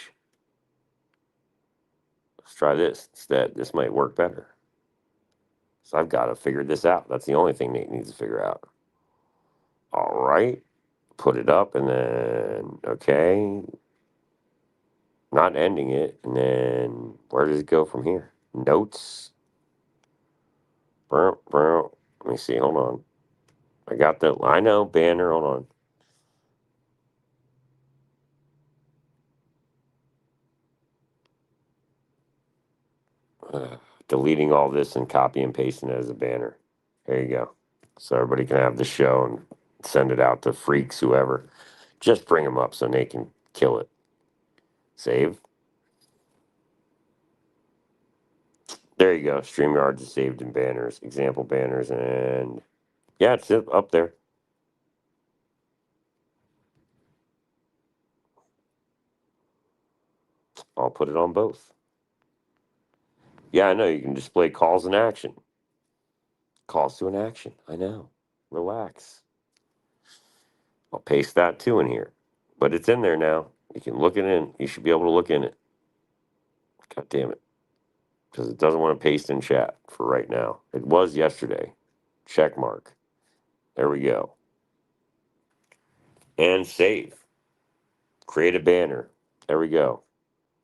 Let's try this instead. This might work better. So I've got to figure this out. That's the only thing Nate needs to figure out. All right. Put it up and then, okay. Not ending it. And then where does it go from here? Notes. Let me see. Hold on. I got the, I know, banner. Hold on. Deleting all this and copy and pasting it as a banner. There you go. So everybody can have the show and send it out to freaks, whoever. Just bring them up so they can kill it. Save. There you go. StreamYard is saved in banners, example banners, and yeah, it's up there. I'll put it on both. Yeah, I know. You can display calls in action. Calls to an action. I know. Relax. I'll paste that too in here. But it's in there now. You can look it in. You should be able to look in it. God damn it. Because it doesn't want to paste in chat for right now. It was yesterday. Check mark. There we go. And save. Create a banner. There we go.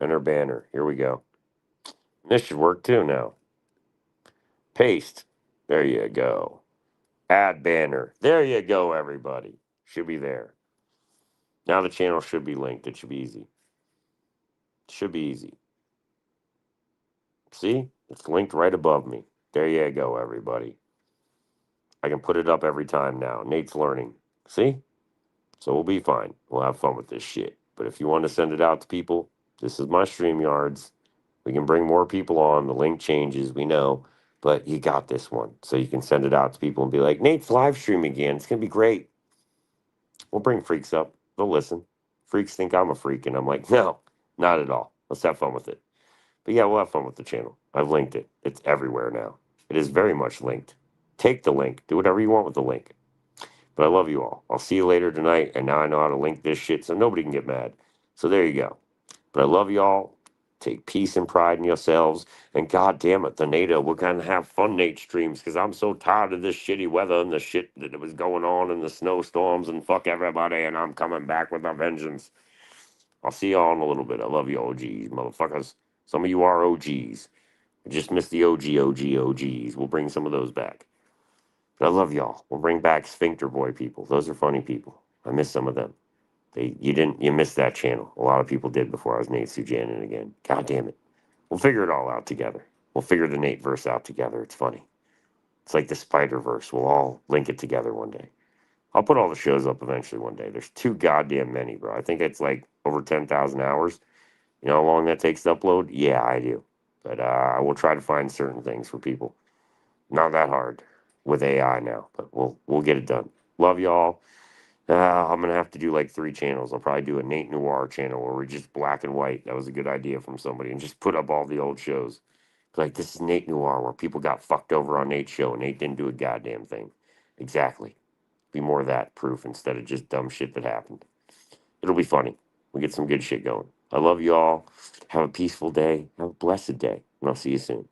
Enter banner. Here we go. This should work too now. Paste. There you go. Add banner. There you go, everybody. Should be there. Now the channel should be linked. It should be easy. Should be easy. See? It's linked right above me. There you go, everybody. I can put it up every time now. Nate's learning. See? So we'll be fine. We'll have fun with this shit. But if you want to send it out to people, this is my StreamYards. We can bring more people on. The link changes, we know. But you got this one. So you can send it out to people and be like, Nate's live streaming again. It's going to be great. We'll bring freaks up. They'll listen. Freaks think I'm a freak. And I'm like, no, not at all. Let's have fun with it. But yeah, we'll have fun with the channel. I've linked it. It's everywhere now. It is very much linked. Take the link. Do whatever you want with the link. But I love you all. I'll see you later tonight. And now I know how to link this shit so nobody can get mad. So there you go. But I love you all. Take peace and pride in yourselves. And God damn it, the NATO, we're going to have fun Nate streams because I'm so tired of this shitty weather and the shit that was going on and the snowstorms and fuck everybody. And I'm coming back with a vengeance. I'll see y'all in a little bit. I love you, OGs, motherfuckers. Some of you are OGs. I just missed the OGs. We'll bring some of those back. But I love y'all. We'll bring back Sphincter Boy people. Those are funny people. I miss some of them. You missed that channel. A lot of people did before I was Nate Sujanin again. God damn it. We'll figure it all out together. We'll figure the Nate verse out together. It's funny. It's like the Spider Verse. We'll all link it together one day. I'll put all the shows up eventually one day. There's too goddamn many, bro. I think it's like over 10,000 hours. You know how long that takes to upload? Yeah, I do. But I will try to find certain things for people. Not that hard with AI now, but we'll get it done. Love y'all. I'm gonna have to do like 3 channels. I'll probably do a Nate Noir channel where we're just black and white. That was a good idea from somebody, and just put up all the old shows. Like, this is Nate Noir, where people got fucked over on Nate's show and Nate didn't do a goddamn thing. Exactly. Be more of that proof instead of just dumb shit that happened. It'll be funny. We get some good shit going. I love you all. Have a peaceful day. Have a blessed day. And I'll see you soon.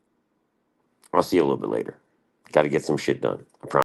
I'll see you a little bit later. Got to get some shit done. I promise.